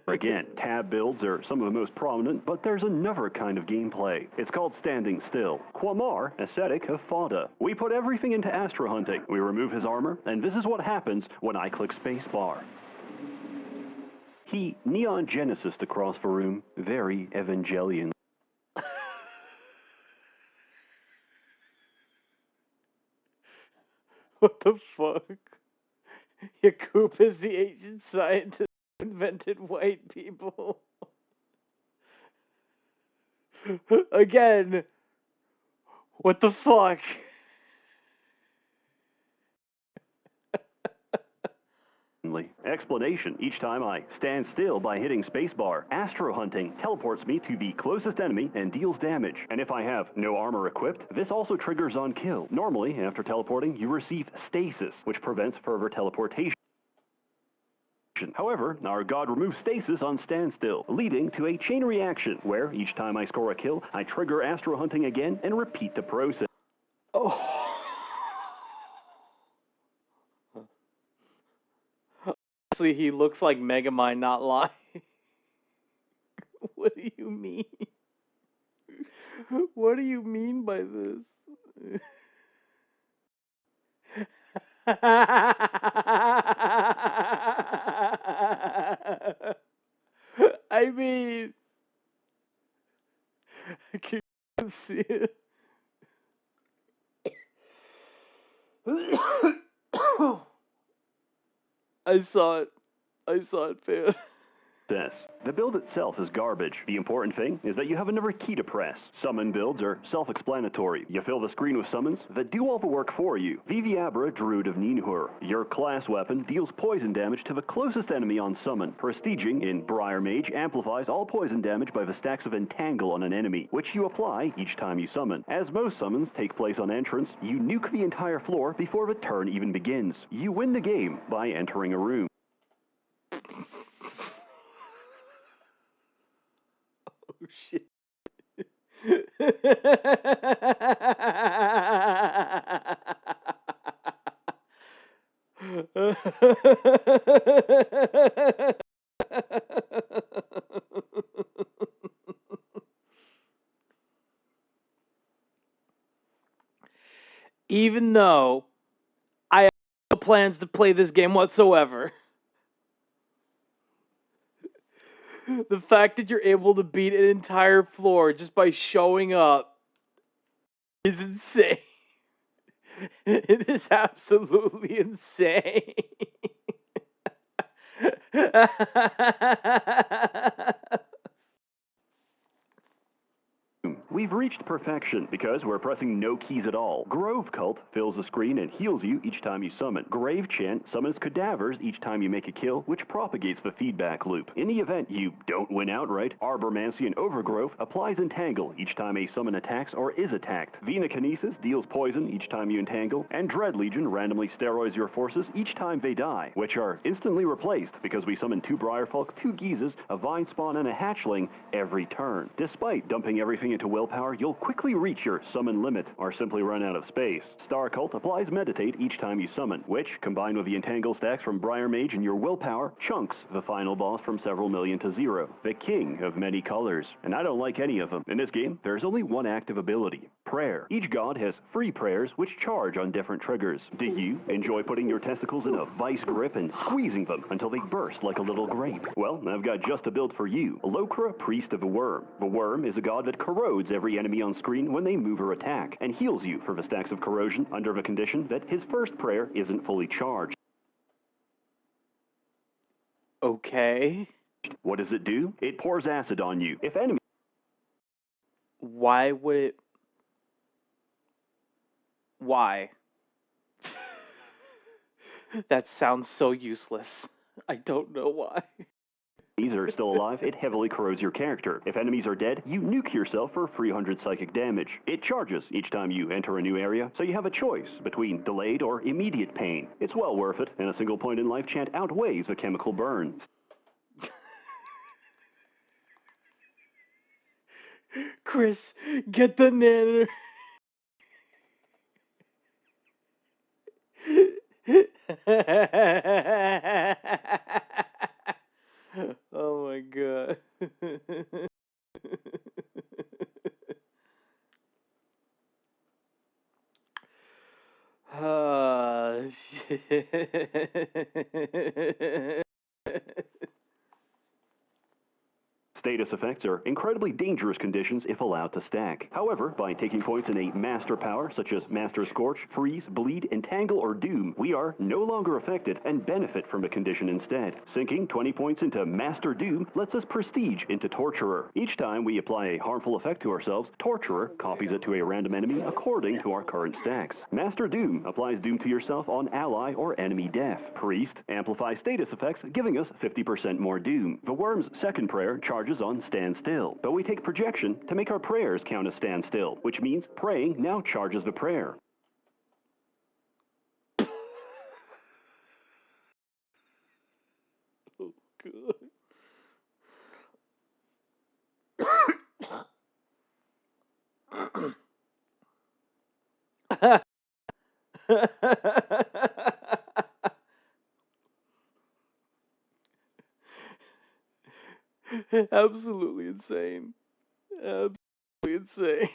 Again, tab builds are some of the most prominent, but there's another kind of gameplay. It's called standing still. Quamar, ascetic of Fada. We put everything into Astra hunting. We remove his armor, and this is what happens when I click spacebar. He Neon Genesis across the room, very Evangelion. What the fuck? Yakub is the ancient scientist who invented white people. Again. What the fuck? Explanation: each time I stand still by hitting spacebar, Astro Hunting teleports me to the closest enemy and deals damage. And if I have no armor equipped, this also triggers on kill. Normally, after teleporting, you receive stasis, which prevents further teleportation. However, our god removes stasis on standstill, leading to a chain reaction where each time I score a kill, I trigger Astro Hunting again and repeat the process. Oh. Honestly, he looks like Megamind, not lying. What do you mean? What do you mean by this? I mean, can you see it? I saw it, man. The build itself is garbage. The important thing is that you have another key to press. Summon builds are self-explanatory. You fill the screen with summons that do all the work for you. Viviabra, Druid of Ninhur. Your class weapon deals poison damage to the closest enemy on summon. Prestiging in Briar Mage amplifies all poison damage by the stacks of Entangle on an enemy, which you apply each time you summon. As most summons take place on entrance, you nuke the entire floor before the turn even begins. You win the game by entering a room. Oh shit. Even though I have no plans to play this game whatsoever. The fact that you're able to beat an entire floor just by showing up is insane. It is absolutely insane. We've reached perfection because we're pressing no keys at all. Grove Cult fills the screen and heals you each time you summon. Grave Chant summons cadavers each time you make a kill, which propagates the feedback loop. In the event you don't win outright, Arbormancy and Overgrowth applies Entangle each time a summon attacks or is attacked. Venokinesis deals poison each time you entangle, and Dread Legion randomly steroids your forces each time they die, which are instantly replaced because we summon 2 Briarfolk, 2 Geezes, a Vine Spawn, and a Hatchling every turn. Despite dumping everything into willpower, you'll quickly reach your summon limit, or simply run out of space. Star Cult applies Meditate each time you summon, which, combined with the Entangle stacks from Briar Mage and your willpower, chunks the final boss from several million to 0. The king of many colors. And I don't like any of them. In this game, there's only one active ability: Prayer. Each god has free prayers which charge on different triggers. Do you enjoy putting your testicles in a vice grip and squeezing them until they burst like a little grape? Well, I've got just a build for you. Lokra, Priest of the Worm. The Worm is a god that corrodes every enemy on screen when they move or attack, and heals you for the stacks of corrosion under the condition that his first prayer isn't fully charged. Okay. What does it do? It pours acid on you. If enemy... Why would it... Why? That sounds so useless. I don't know why. Enemies are still alive, it heavily corrodes your character. If enemies are dead, you nuke yourself for 300 psychic damage. It charges each time you enter a new area, so you have a choice between delayed or immediate pain. It's well worth it, and a single point in life chant outweighs the chemical burn. Chris, get the nanner. Oh my god. Shit. Status effects are incredibly dangerous conditions if allowed to stack. However, by taking points in a master power, such as Master Scorch, Freeze, Bleed, Entangle, or Doom, we are no longer affected and benefit from a condition instead. Sinking 20 points into Master Doom lets us prestige into Torturer. Each time we apply a harmful effect to ourselves, Torturer copies it to a random enemy according to our current stacks. Master Doom applies Doom to yourself on ally or enemy death. Priest amplifies status effects, giving us 50% more Doom. The Worm's second prayer charges on Stand Still, but we take projection to make our prayers count as Stand Still, which means praying now charges the prayer. Oh, good. Absolutely insane. Absolutely insane.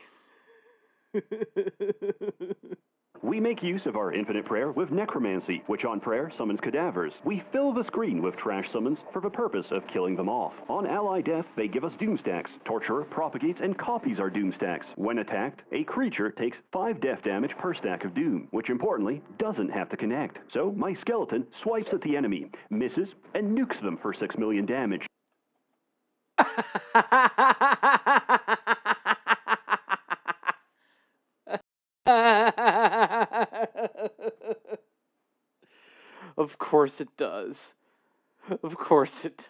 We make use of our infinite prayer with necromancy, which on prayer summons cadavers. We fill the screen with trash summons for the purpose of killing them off. On ally death, they give us doom stacks. Torturer propagates and copies our doom stacks. When attacked, a creature takes 5 death damage per stack of doom, which importantly doesn't have to connect. So my skeleton swipes at the enemy, misses, and nukes them for 6 million damage. Of course it does. Of course it does.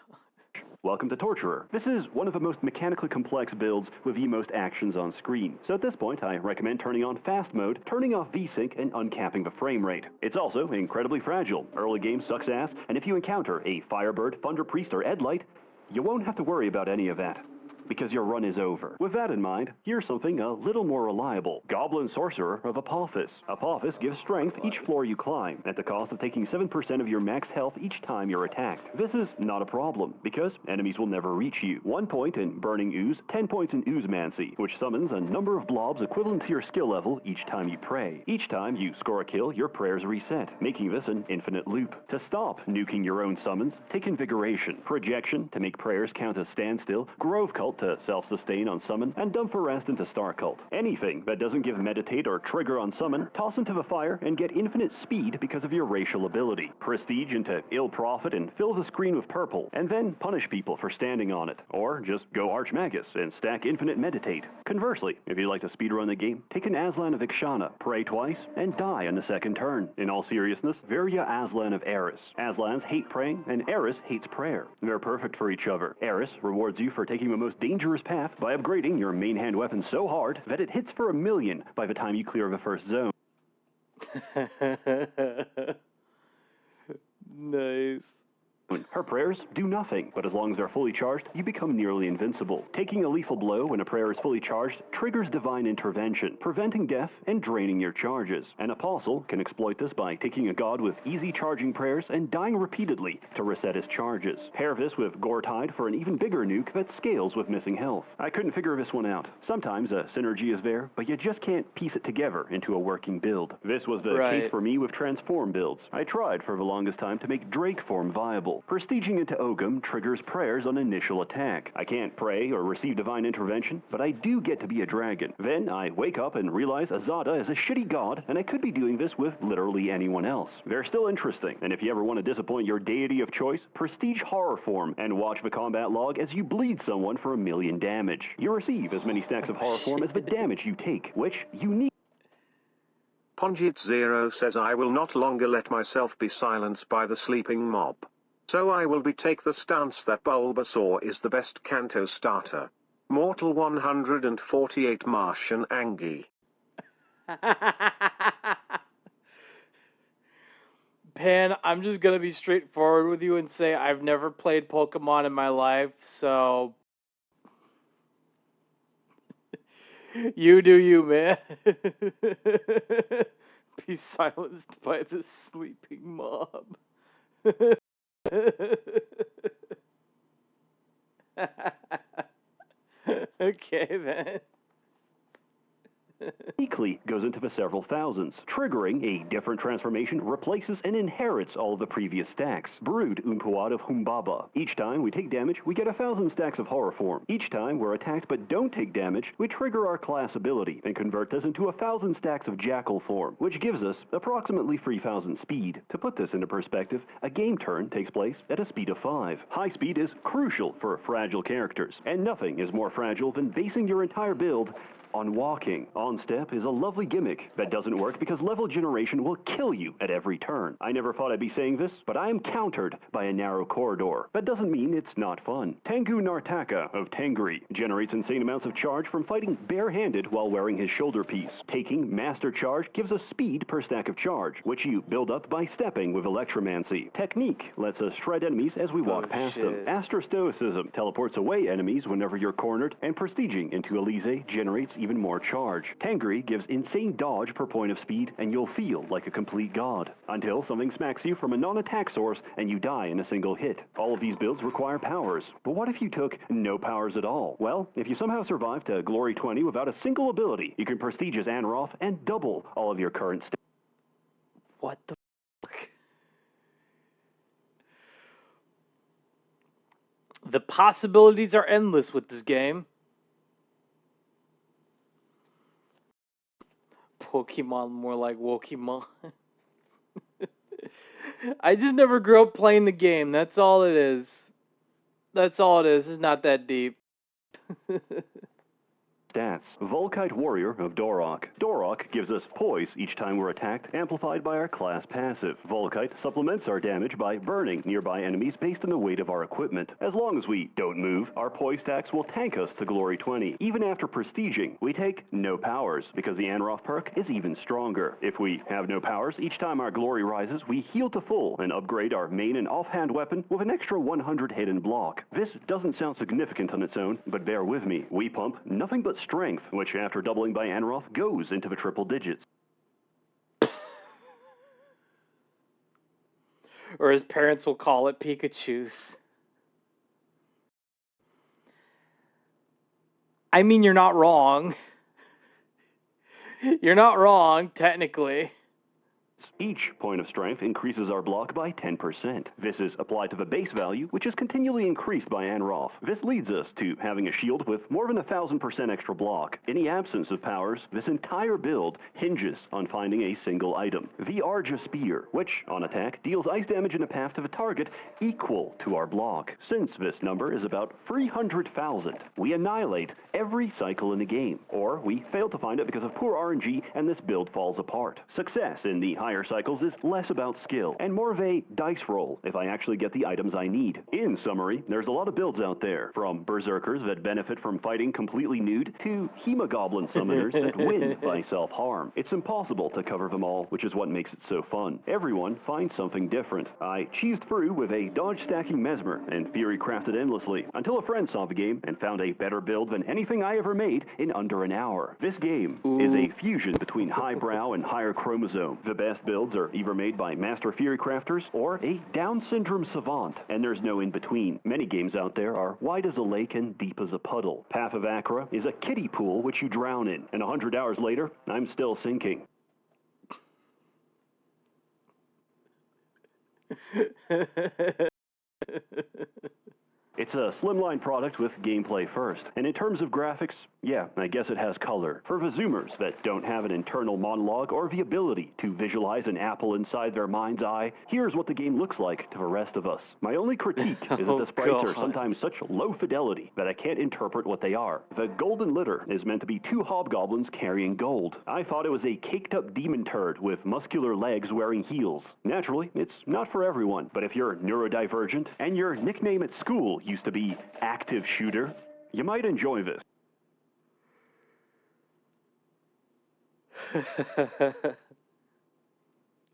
Welcome to Torturer. This is one of the most mechanically complex builds with the most actions on screen. So at this point, I recommend turning on fast mode, turning off VSync, and uncapping the frame rate. It's also incredibly fragile. Early game sucks ass, and if you encounter a Firebird, Thunder Priest, or Edlight, you won't have to worry about any of that, because your run is over. With that in mind, here's something a little more reliable. Goblin Sorcerer of Apophis. Apophis gives strength each floor you climb, at the cost of taking 7% of your max health each time you're attacked. This is not a problem, because enemies will never reach you. 1 point in Burning Ooze, 10 points in Oozemancy, which summons a number of blobs equivalent to your skill level each time you pray. Each time you score a kill, your prayers reset, making this an infinite loop. To stop nuking your own summons, take Invigoration, Projection to make prayers count as Standstill, Grove Cult to self-sustain on summon, and Dump for Rest into Star Cult. Anything that doesn't give Meditate or Trigger on summon, toss into the fire and get infinite speed because of your racial ability. Prestige into Ill Prophet and fill the screen with purple, and then punish people for standing on it. Or just go Archmagus and stack infinite Meditate. Conversely, if you'd like to speedrun the game, take an Aslan of Ixana, pray twice, and die on the second turn. In all seriousness, Virya Aslan of Eris. Aslans hate praying, and Eris hates prayer. They're perfect for each other. Eris rewards you for taking the most dangerous path by upgrading your main hand weapon so hard that it hits for 1,000,000 by the time you clear the first zone. Nice. Her prayers do nothing, but as long as they're fully charged, you become nearly invincible. Taking a lethal blow when a prayer is fully charged triggers divine intervention, preventing death and draining your charges. An apostle can exploit this by taking a god with easy charging prayers and dying repeatedly to reset his charges. Pair this with Gore-Tide for an even bigger nuke that scales with missing health. I couldn't figure this one out. Sometimes a synergy is there, but you just can't piece it together into a working build. This was the case for me with transform builds. I tried for the longest time to make Drake form viable. Prestiging into Ogum triggers prayers on initial attack. I can't pray or receive divine intervention, but I do get to be a dragon. Then I wake up and realize Azada is a shitty god, and I could be doing this with literally anyone else. They're still interesting, and if you ever want to disappoint your deity of choice, prestige horror form and watch the combat log as you bleed someone for 1,000,000 damage. You receive as many stacks of horror form as the damage you take, which you need. Ponjit Zero says, I will not longer let myself be silenced by the sleeping mob. So I will take the stance that Bulbasaur is the best Kanto starter. Mortal 148 Martian Angie. Pan, I'm just gonna be straightforward with you and say I've never played Pokemon in my life, so you do you, man. Be silenced by the sleeping mob. Okay then. Weekly goes into the several thousands. Triggering a different transformation replaces and inherits all of the previous stacks. Brood Umpuad of Humbaba. Each time we take damage, we get 1,000 stacks of horror form. Each time we're attacked but don't take damage, we trigger our class ability and convert this into 1,000 stacks of jackal form, which gives us approximately 3,000 speed. To put this into perspective, a game turn takes place at a speed of 5. High speed is crucial for fragile characters, and nothing is more fragile than basing your entire build on walking. On step is a lovely gimmick that doesn't work because level generation will kill you at every turn. I never thought I'd be saying this, but I am countered by a narrow corridor. That doesn't mean it's not fun. Tengu Nartaka of Tengri generates insane amounts of charge from fighting barehanded while wearing his shoulder piece. Taking Master Charge gives us speed per stack of charge, which you build up by stepping with Electromancy. Technique lets us shred enemies as we walk past them. Astrostoicism teleports away enemies whenever you're cornered, and prestiging into Elise generates even more charge. Tangri gives insane dodge per point of speed, and you'll feel like a complete god. Until something smacks you from a non-attack source and you die in a single hit. All of these builds require powers. But what if you took no powers at all? Well, if you somehow survive to Glory 20 without a single ability, you can prestige as Anroth and double all of your current stats. What the fuck? The possibilities are endless with this game. Pokemon, more like Wokemon. I just never grew up playing the game. That's all it is. That's all it is. It's not that deep. Stats. Volkite Warrior of Dorok. Dorok gives us poise each time we're attacked, amplified by our class passive. Volkite supplements our damage by burning nearby enemies based on the weight of our equipment. As long as we don't move, our poise stacks will tank us to Glory 20. Even after prestiging, we take no powers, because the Anroth perk is even stronger. If we have no powers, each time our glory rises, we heal to full and upgrade our main and offhand weapon with an extra 100 hidden block. This doesn't sound significant on its own, but bear with me. We pump nothing but strength, which after doubling by Anroth goes into the triple digits. Or his parents will call it Pikachu's. I mean, you're not wrong. You're not wrong, technically. Each point of strength increases our block by 10%. This is applied to the base value, which is continually increased by Anroth. This leads us to having a shield with more than 1,000% extra block. In the absence of powers, this entire build hinges on finding a single item. The Arja Spear, which, on attack, deals ice damage in a path to the target equal to our block. Since this number is about 300,000, we annihilate every cycle in the game, or we fail to find it because of poor RNG and this build falls apart. Success in the higher cycles is less about skill and more of a dice roll if I actually get the items I need. In summary, there's a lot of builds out there, from berserkers that benefit from fighting completely nude to hemogoblin summoners that win by self-harm. It's impossible to cover them all, which is what makes it so fun. Everyone finds something different. I cheesed through with a dodge stacking mesmer and theory crafted endlessly until a friend saw the game and found a better build than anything I ever made in under an hour. This game is a fusion between highbrow and higher chromosome. The best builds are either made by master theory crafters or a Down syndrome savant, and there's no in between. Many games out there are wide as a lake and deep as a puddle. Path of Acra is a kiddie pool which you drown in, and 100 hours later, I'm still sinking. It's a slimline product with gameplay first. And in terms of graphics, yeah, I guess it has color. For the Zoomers that don't have an internal monologue or the ability to visualize an apple inside their mind's eye, here's what the game looks like to the rest of us. My only critique is that the sprites are sometimes such low fidelity that I can't interpret what they are. The golden litter is meant to be 2 hobgoblins carrying gold. I thought it was a caked-up demon turd with muscular legs wearing heels. Naturally, it's not for everyone, but if you're neurodivergent and your nickname at school used to be Active Shooter, you might enjoy this.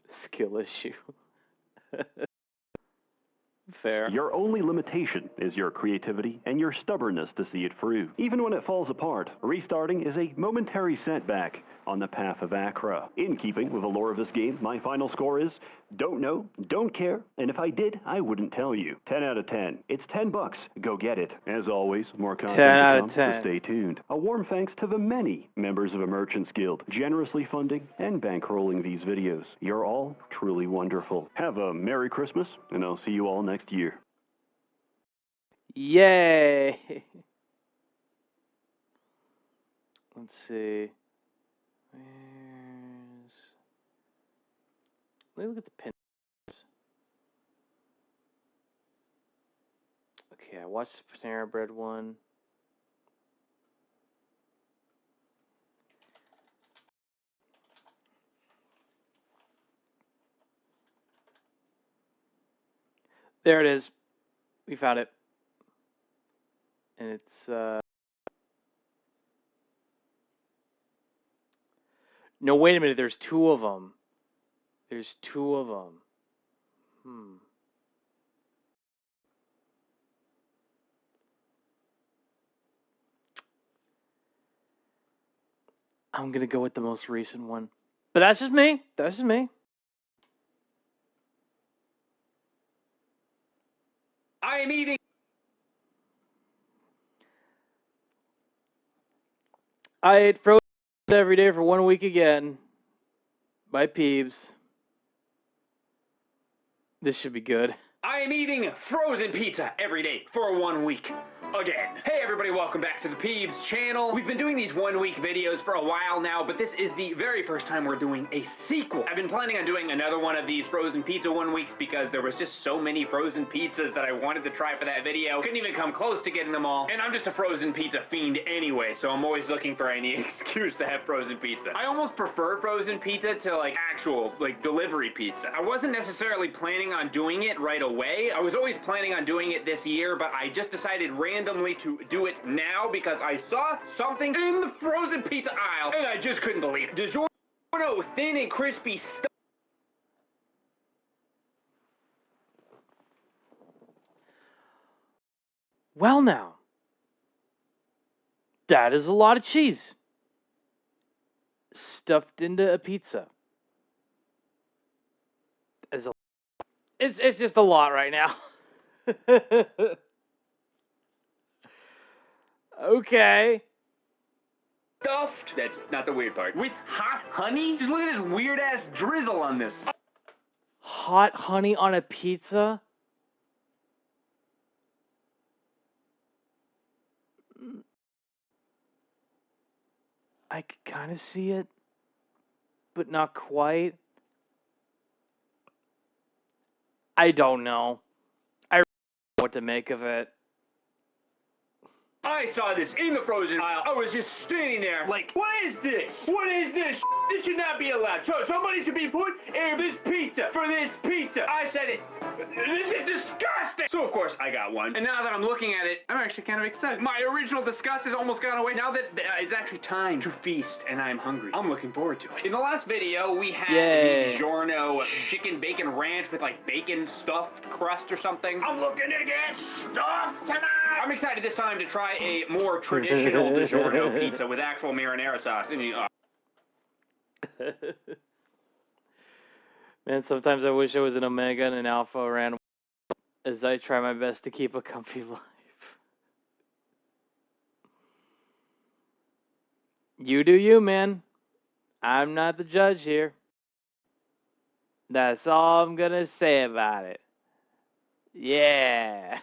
Skill issue. Fair. Your only limitation is your creativity and your stubbornness to see it through. Even when it falls apart, restarting is a momentary setback on the path of Accra. In keeping with the lore of this game, my final score is don't know, don't care, and if I did, I wouldn't tell you. 10 out of 10. It's $10. Go get it. As always, more content 10 to out come, of 10. so stay tuned. A warm thanks to the many members of a Merchants Guild generously funding and bankrolling these videos. You're all truly wonderful. Have a Merry Christmas, and I'll see you all next year. Yay! Let's see. Let me look at the pin. Okay, I watched the Panera Bread one. There it is. We found it. And it's, no, wait a minute. There's two of them. There's two of them. I'm going to go with the most recent one. But that's just me. That's just me. I am eating. I ate frozen every day for 1 week again. By Peebs. This should be good. I am eating frozen pizza every day for 1 week. Again. Hey everybody, welcome back to the Peebs channel. We've been doing these 1 week videos for a while now, but this is the very first time we're doing a sequel. I've been planning on doing another one of these frozen pizza 1 weeks because there was just so many frozen pizzas that I wanted to try for that video. Couldn't even come close to getting them all. And I'm just a frozen pizza fiend anyway, so I'm always looking for any excuse to have frozen pizza. I almost prefer frozen pizza to like actual like delivery pizza. I wasn't necessarily planning on doing it right away. I was always planning on doing it this year, but I just decided randomly to do it now because I saw something in the frozen pizza aisle and I just couldn't believe it. DiGiorno thin and crispy stuff. Well now. That is a lot of cheese. Stuffed into a pizza. It's just a lot right now. Okay. Stuffed. That's not the weird part. With hot honey? Just look at this weird ass drizzle on this. Hot honey on a pizza? I could kind of see it, but not quite. I don't know. I don't know what to make of it. I saw this in the frozen aisle. I was just standing there like, what is this? What is this? This should not be allowed. So somebody should be put in this pizza for this pizza. I said it. This is disgusting. So of course I got one. And now that I'm looking at it, I'm actually kind of excited. My original disgust has almost gone away. Now that it's actually time to feast and I'm hungry. I'm looking forward to it. In the last video, we had the DiGiorno chicken bacon ranch with like bacon stuffed crust or something. I'm looking to get stuffed tonight. I'm excited this time to try a more traditional DiGiorno pizza with actual marinara sauce. Man, sometimes I wish I was an Omega and an Alpha around as I try my best to keep a comfy life. You do you, man. I'm not the judge here. That's all I'm gonna say about it. Yeah.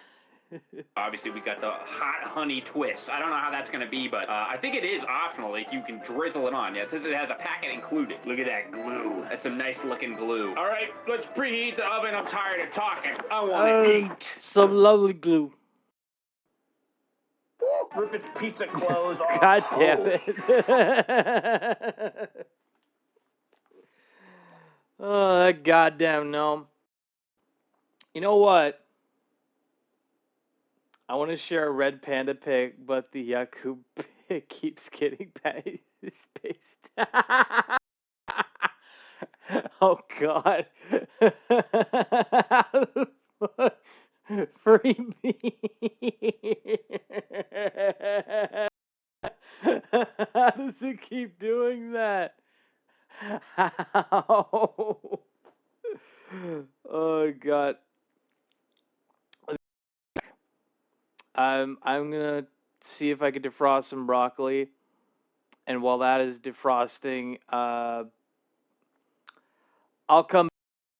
Obviously, we got the hot honey twist. I don't know how that's going to be, but I think it is optional. Like, you can drizzle it on. Yeah, it says it has a packet included. Look at that glue. That's some nice looking glue. All right, let's preheat the oven. I'm tired of talking. I want to eat. Some lovely glue. Rip its pizza clothes off. God damn it. Oh, that goddamn gnome. You know what? I want to share a red panda pic, but the Yaku pic keeps getting spaced. Oh, God. Free me. How does it keep doing that? How? Oh God. I'm gonna see if I can defrost some broccoli, and while that is defrosting, I'll come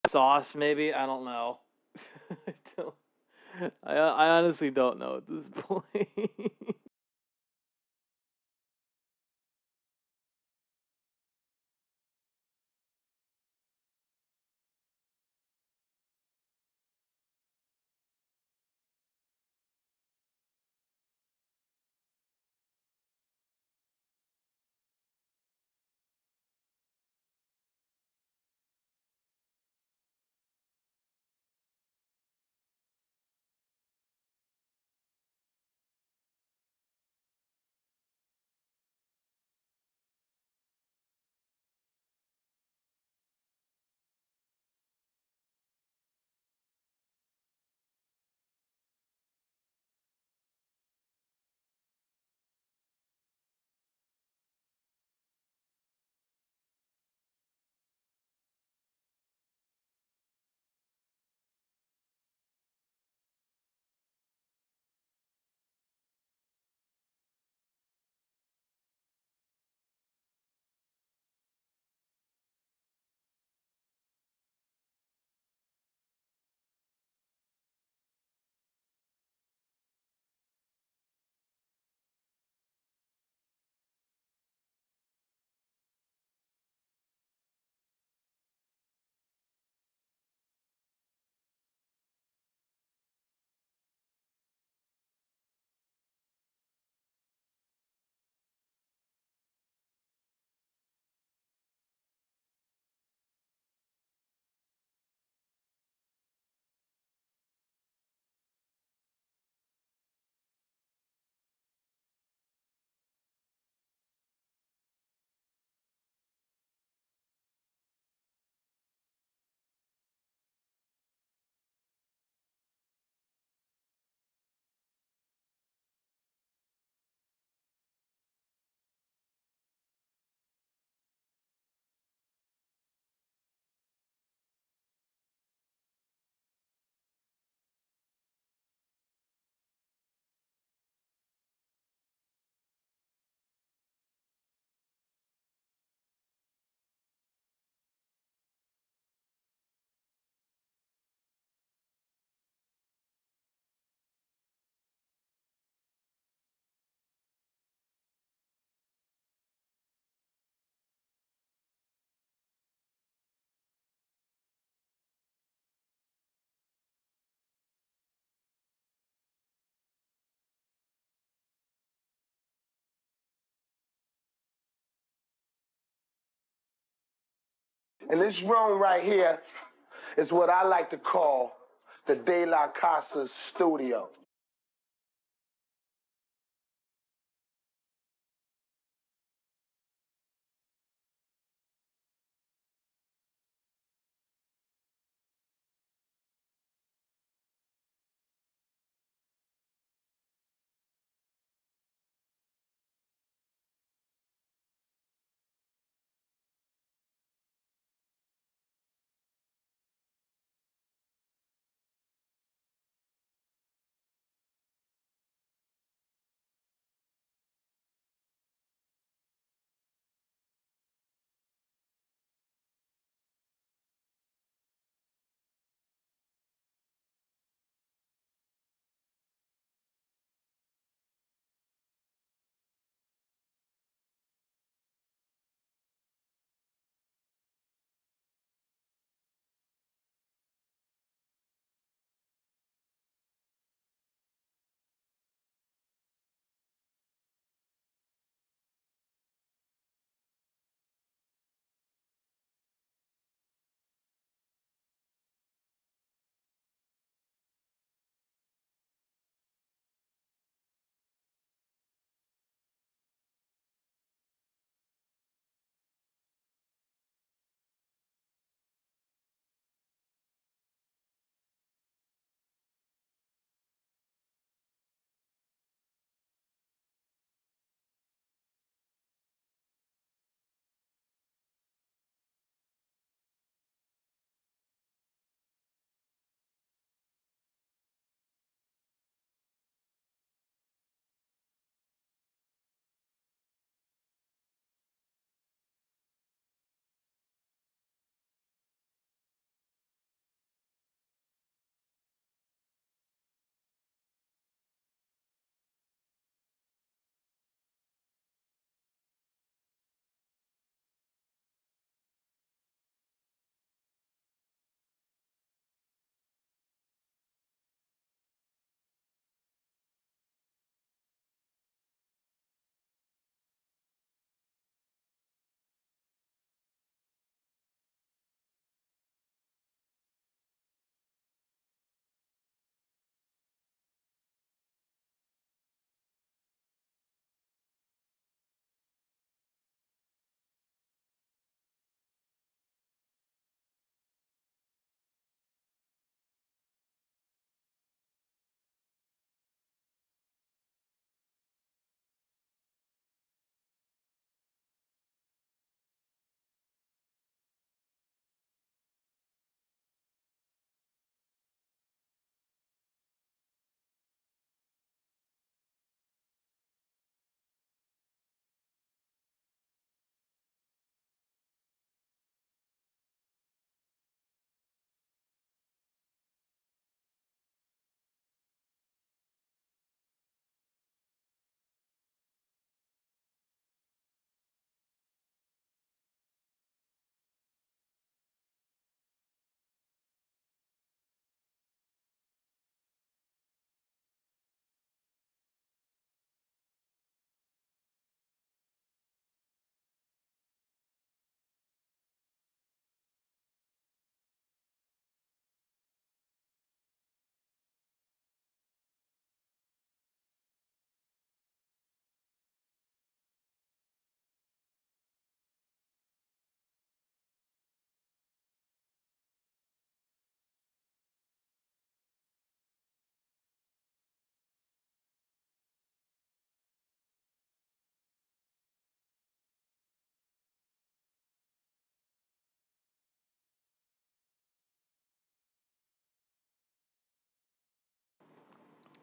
with sauce maybe. I don't know. I honestly don't know at this point. And this room right here is what I like to call the De La Casa's studio.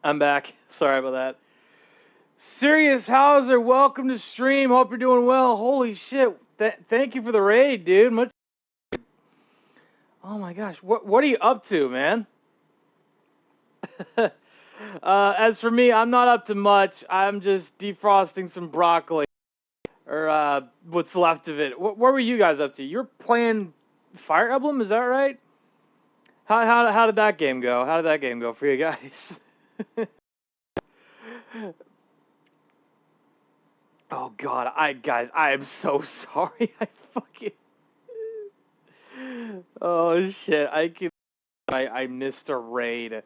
I'm back. Sorry about that. Serious Hauser, welcome to stream. Hope you're doing well. Holy shit. Thank you for the raid, dude. Much. Oh my gosh. What are you up to, man? As for me, I'm not up to much. I'm just defrosting some broccoli. Or what's left of it. What were you guys up to? You're playing Fire Emblem, is that right? How did that game go? How did that game go for you guys? Oh God, guys, I am so sorry. Oh shit, I missed a raid.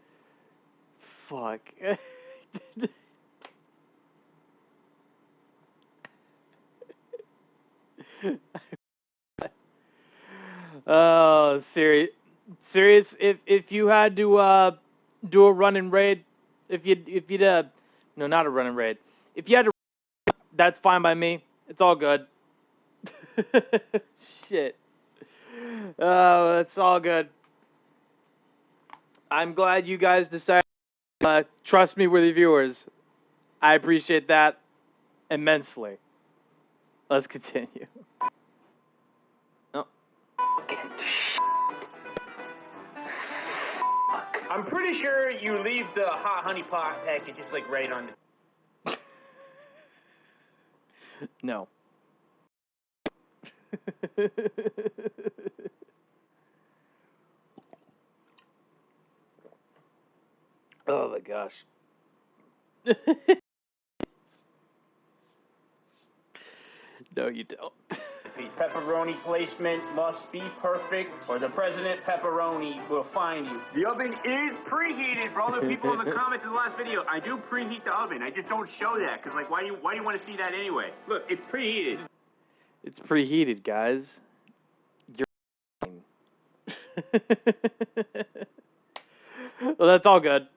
Fuck. Oh, serious. If you had to do a run and raid, if you'd no, not a run and raid. If you had to, that's fine by me. It's all good. Shit. Oh, that's all good. I'm glad you guys decided to trust me with your viewers. I appreciate that immensely. Let's continue. Oh. I'm pretty sure you leave the hot honey pot packet just like right on the... No. Oh my gosh. No, you don't. Pepperoni placement must be perfect, or the President Pepperoni will find you. The oven is preheated for all the people in the comments in the last video. I do preheat the oven. I just don't show that because, like, why do you want to see that anyway? Look, it's preheated. It's preheated, guys. You're. Well, that's all good.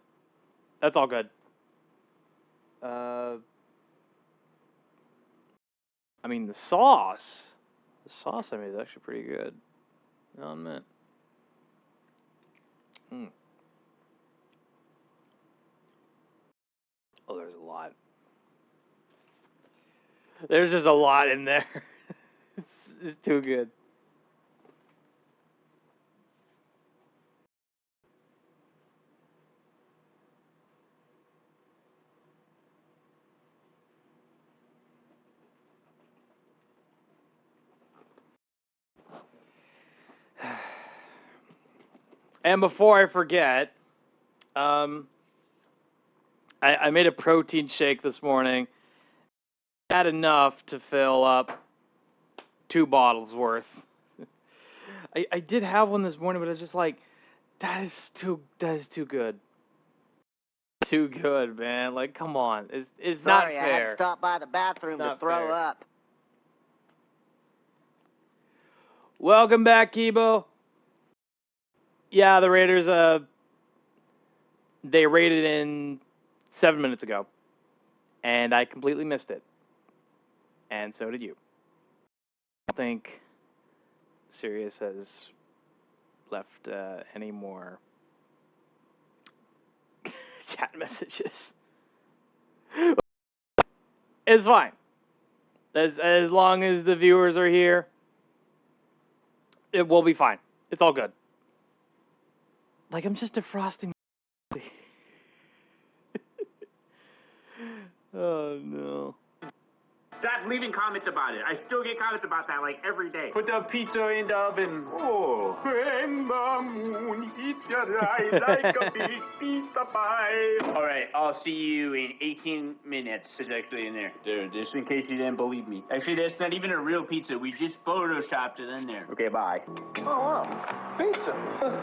That's all good. I mean, the sauce I mean is actually pretty good. Oh man. Oh, there's a lot. There's just a lot in there. It's too good. And before I forget, I made a protein shake this morning. I had enough to fill up 2 bottles worth. I did have one this morning, but I was just like, that is too good. Too good, man. Like, come on. It's not fair. Sorry, I had to stop by the bathroom to throw up. Welcome back, Kibo. Yeah, the Raiders, they raided in 7 minutes ago. And I completely missed it. And so did you. I don't think Sirius has left any more chat messages. It's fine. As long as the viewers are here, it will be fine. It's all good. Like, I'm just defrosting. Oh, no. Stop leaving comments about it. I still get comments about that, like, every day. Put the pizza in the oven. Oh. When the moon hits your eyes like a big pizza pie. All right, I'll see you in 18 minutes. It's actually in there. Dude, just in case you didn't believe me. Actually, that's not even a real pizza. We just photoshopped it in there. Okay, bye. Oh, wow. Pizza.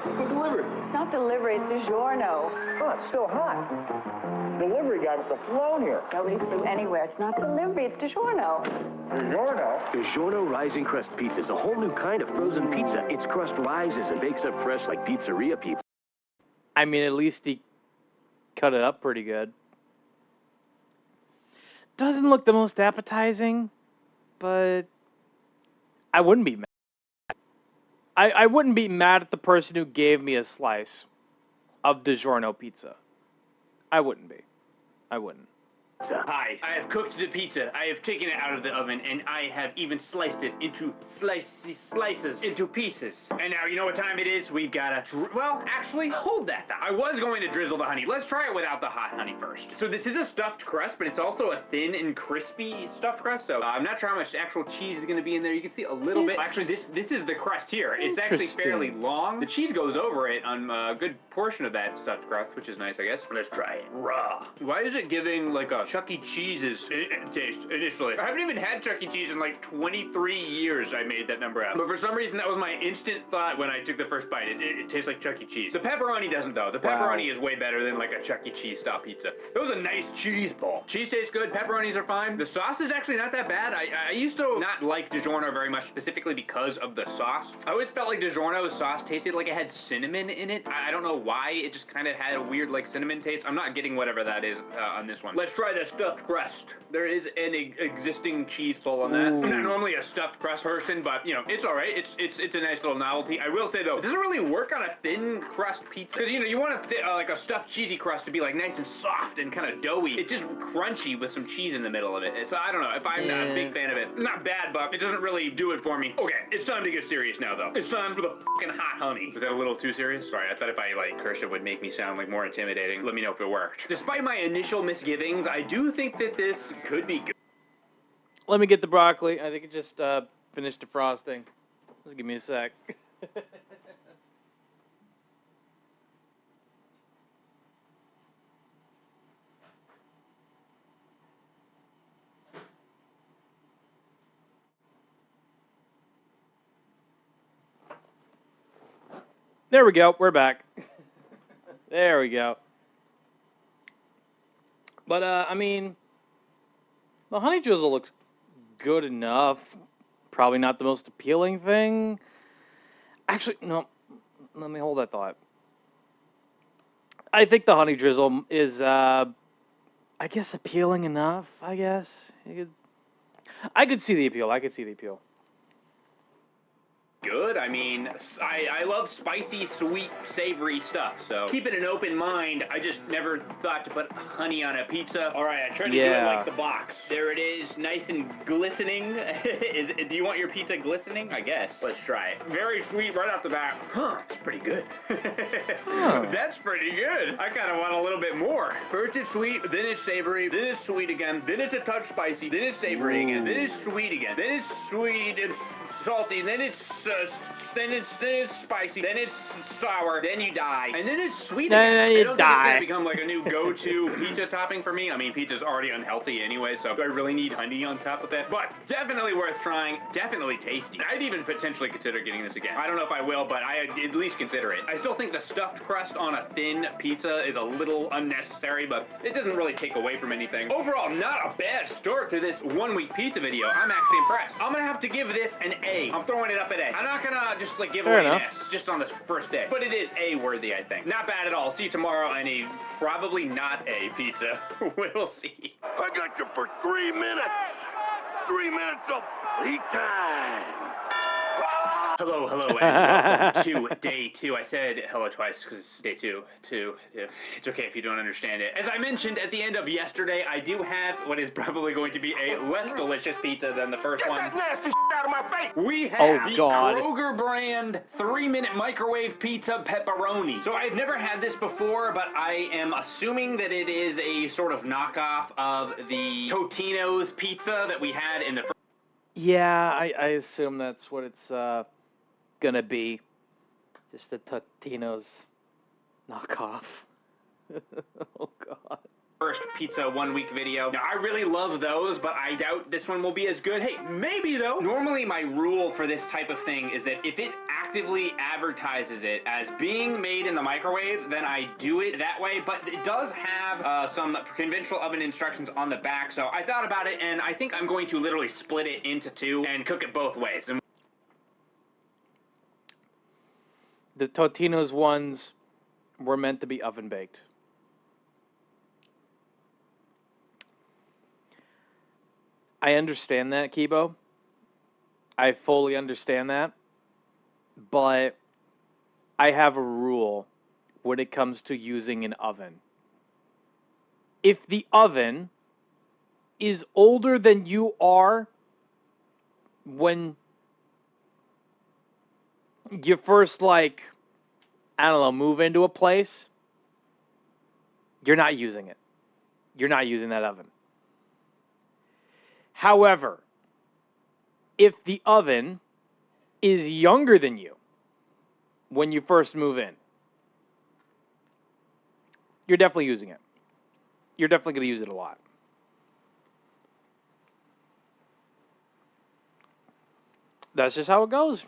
Who delivered? It's not delivery, it's DiGiorno. Oh, it's still hot. Delivery guy must have flown here. Nobody flew anywhere. It's not delivery, it's DiGiorno. DiGiorno? DiGiorno Rising Crust Pizza is a whole new kind of frozen pizza. Its crust rises and bakes up fresh like pizzeria pizza. I mean, at least he cut it up pretty good. Doesn't look the most appetizing, but I wouldn't be mad. I wouldn't be mad at the person who gave me a slice of DiGiorno pizza. I wouldn't be. I wouldn't. Hi, I have cooked the pizza. I have taken it out of the oven, and I have even sliced it into slices, into pieces. And now, you know what time it is? We've got to, well, actually, hold that thought. I was going to drizzle the honey. Let's try it without the hot honey first. So this is a stuffed crust, but it's also a thin and crispy stuffed crust, so I'm not sure how much actual cheese is going to be in there. You can see a little bit. Actually, this is the crust here. It's actually fairly long. The cheese goes over it on a good portion of that stuffed crust, which is nice, I guess. Let's try it raw. Why is it giving like a Chuck E. Cheese's taste initially? I haven't even had Chuck E. Cheese in like 23 years. I made that number up. But for some reason, that was my instant thought when I took the first bite. It tastes like Chuck E. Cheese. The pepperoni doesn't, though. The pepperoni is way better than like a Chuck E. Cheese style pizza. It was a nice cheese ball. Cheese tastes good. Pepperonis are fine. The sauce is actually not that bad. I used to not like DiGiorno very much, specifically because of the sauce. I always felt like DiGiorno's sauce tasted like it had cinnamon in it. I don't know why. It just kind of had a weird like cinnamon taste. I'm not getting whatever that is on this one. Let's try the stuffed crust. There is an existing cheese pull on that. I'm not normally a stuffed crust person, but you know, it's all right. It's a nice little novelty. I will say though, it doesn't really work on a thin crust pizza because you know you want like a stuffed cheesy crust to be like nice and soft and kind of doughy. It's just crunchy with some cheese in the middle of it. So I don't know if I'm not a big fan of it. Not bad, but it doesn't really do it for me. Okay, it's time to get serious now though. It's time for the fucking hot honey. Was that a little too serious? Sorry, I thought if I like cursed it would make me sound like more intimidating. Let me know if it worked. Despite my initial misgivings, I do think that this could be good. Let me get the broccoli. I think it just finished defrosting. Just give me a sec. There we go. We're back. There we go. But, I mean, the honey drizzle looks good enough. Probably not the most appealing thing. Actually, no. Let me hold that thought. I think the honey drizzle is, I guess, appealing enough, I guess. I could see the appeal. I could see the appeal. Good. I mean, I love spicy, sweet, savory stuff, so keeping an open mind, I just never thought to put honey on a pizza. All right, I tried to do it like the box. There it is, nice and glistening. Do you want your pizza glistening? I guess. Let's try it. Very sweet right off the bat. Huh, it's pretty good. That's pretty good. I kind of want a little bit more. First it's sweet, then it's savory, then it's sweet again, then it's a touch spicy, then it's savory again, then it's sweet again, then it's sweet and salty, then it's spicy, then it's sour, then you die, and then it's sweet again. I don't think it's gonna become like a new go-to pizza topping for me. I mean, pizza's already unhealthy anyway, so do I really need honey on top of that? But definitely worth trying, definitely tasty. I'd even potentially consider getting this again. I don't know if I will, but I'd at least consider it. I still think the stuffed crust on a thin pizza is a little unnecessary, but it doesn't really take away from anything. Overall, not a bad start to this 1 week pizza video. I'm actually impressed. I'm gonna have to give this an A. I'm throwing it up at A. I'm not gonna just like give away an S just on the first day, but it is A worthy, I think. Not bad at all. See you tomorrow on a probably not A pizza. We'll see. I got you for 3 minutes. 3 minutes of free time. Hello, and welcome to day 2. I said hello twice because it's day 2. It's okay if you don't understand it. As I mentioned at the end of yesterday, I do have what is probably going to be a less delicious pizza than the first one. Get that nasty shit out of my face! We have the Kroger brand 3-minute microwave pizza pepperoni. So I've never had this before, but I am assuming that it is a sort of knockoff of the Totino's pizza that we had in the first. Yeah, I assume that's what it's gonna be. Just a Totino's knockoff. Oh god. First pizza 1 week video. Now, I really love those, but I doubt this one will be as good. Hey, maybe though. Normally my rule for this type of thing is that if it actively advertises it as being made in the microwave, then I do it that way, but it does have some conventional oven instructions on the back, so I thought about it, and I think I'm going to literally split it into 2 and cook it both ways. And the Totino's ones were meant to be oven baked. I understand that, Kibo. I fully understand that. But I have a rule when it comes to using an oven. if the oven is older than you are when you first, like, I don't know, move into a place, you're not using it. You're not using that oven. However, if the oven is younger than you when you first move in, you're definitely using it. You're definitely going to use it a lot. That's just how it goes.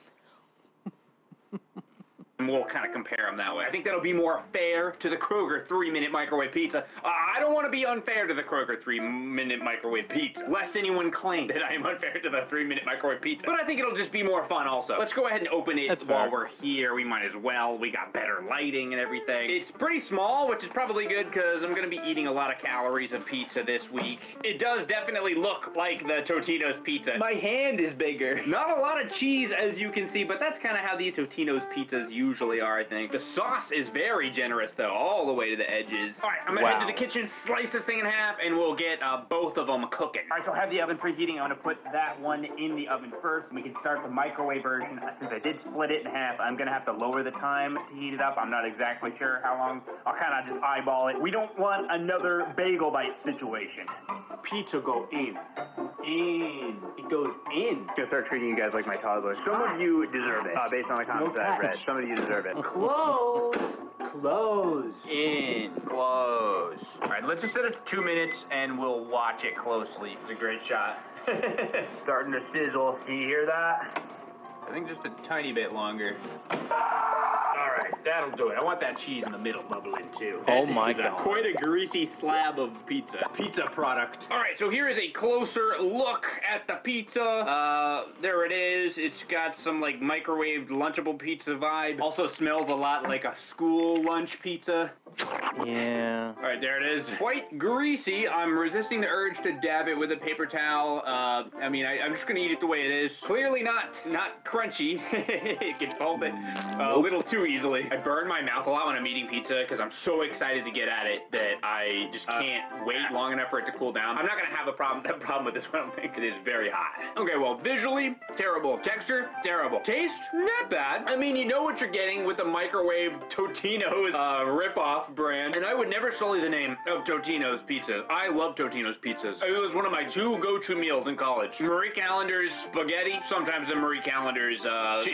And we'll kind of compare them that way. I think that'll be more fair to the Kroger 3-minute microwave pizza. I don't want to be unfair to the Kroger 3-minute microwave pizza, lest anyone claim that I am unfair to the 3-minute microwave pizza. But I think it'll just be more fun also. Let's go ahead and open it while we're here. We might as well. We got better lighting and everything. It's pretty small, which is probably good because I'm going to be eating a lot of calories of pizza this week. It does definitely look like the Totino's pizza. My hand is bigger. Not a lot of cheese, as you can see, but that's kind of how these Totino's pizzas usually are, I think. The sauce is very generous, though, all the way to the edges. All right, I'm going to head to the kitchen, slice this thing in half, and we'll get both of them cooking. All right, so I have the oven preheating. I'm going to put that one in the oven first, and we can start the microwave version. Since I did split it in half, I'm going to have to lower the time to heat it up. I'm not exactly sure how long. I'll kind of just eyeball it. We don't want another bagel bite situation. Pizza go in. It goes in. I'm gonna start treating you guys like my toddler. Some of you deserve it, based on the comments that I've read. Some of you deserve it. Close. Close. In. Close. All right, let's just set it to 2 minutes, and we'll watch it closely. It's a great shot. Starting to sizzle. Do you hear that? I think just a tiny bit longer. All right, that'll do it. I want that cheese in the middle bubbling too. Oh my God. Quite a greasy slab of pizza product. All right, so here is a closer look at the pizza. There it is. It's got some like microwaved Lunchable pizza vibe. Also smells a lot like a school lunch pizza. Yeah. All right, there it is. Quite greasy. I'm resisting the urge to dab it with a paper towel. I mean, I'm just gonna eat it the way it is. Clearly not crunchy. It can fold it a little too easily. I burn my mouth a lot when I'm eating pizza because I'm so excited to get at it that I just can't wait long enough for it to cool down. I'm not gonna have that problem with this one. I don't think it is very hot. Okay, well, visually, terrible. Texture, terrible. Taste, not bad. I mean, you know what you're getting with the microwave Totino's ripoff brand. And I would never sully the name of Totino's pizza. I love Totino's pizzas. It was one of my 2 go-to meals in college. Marie Callender's spaghetti, sometimes the Marie Callender's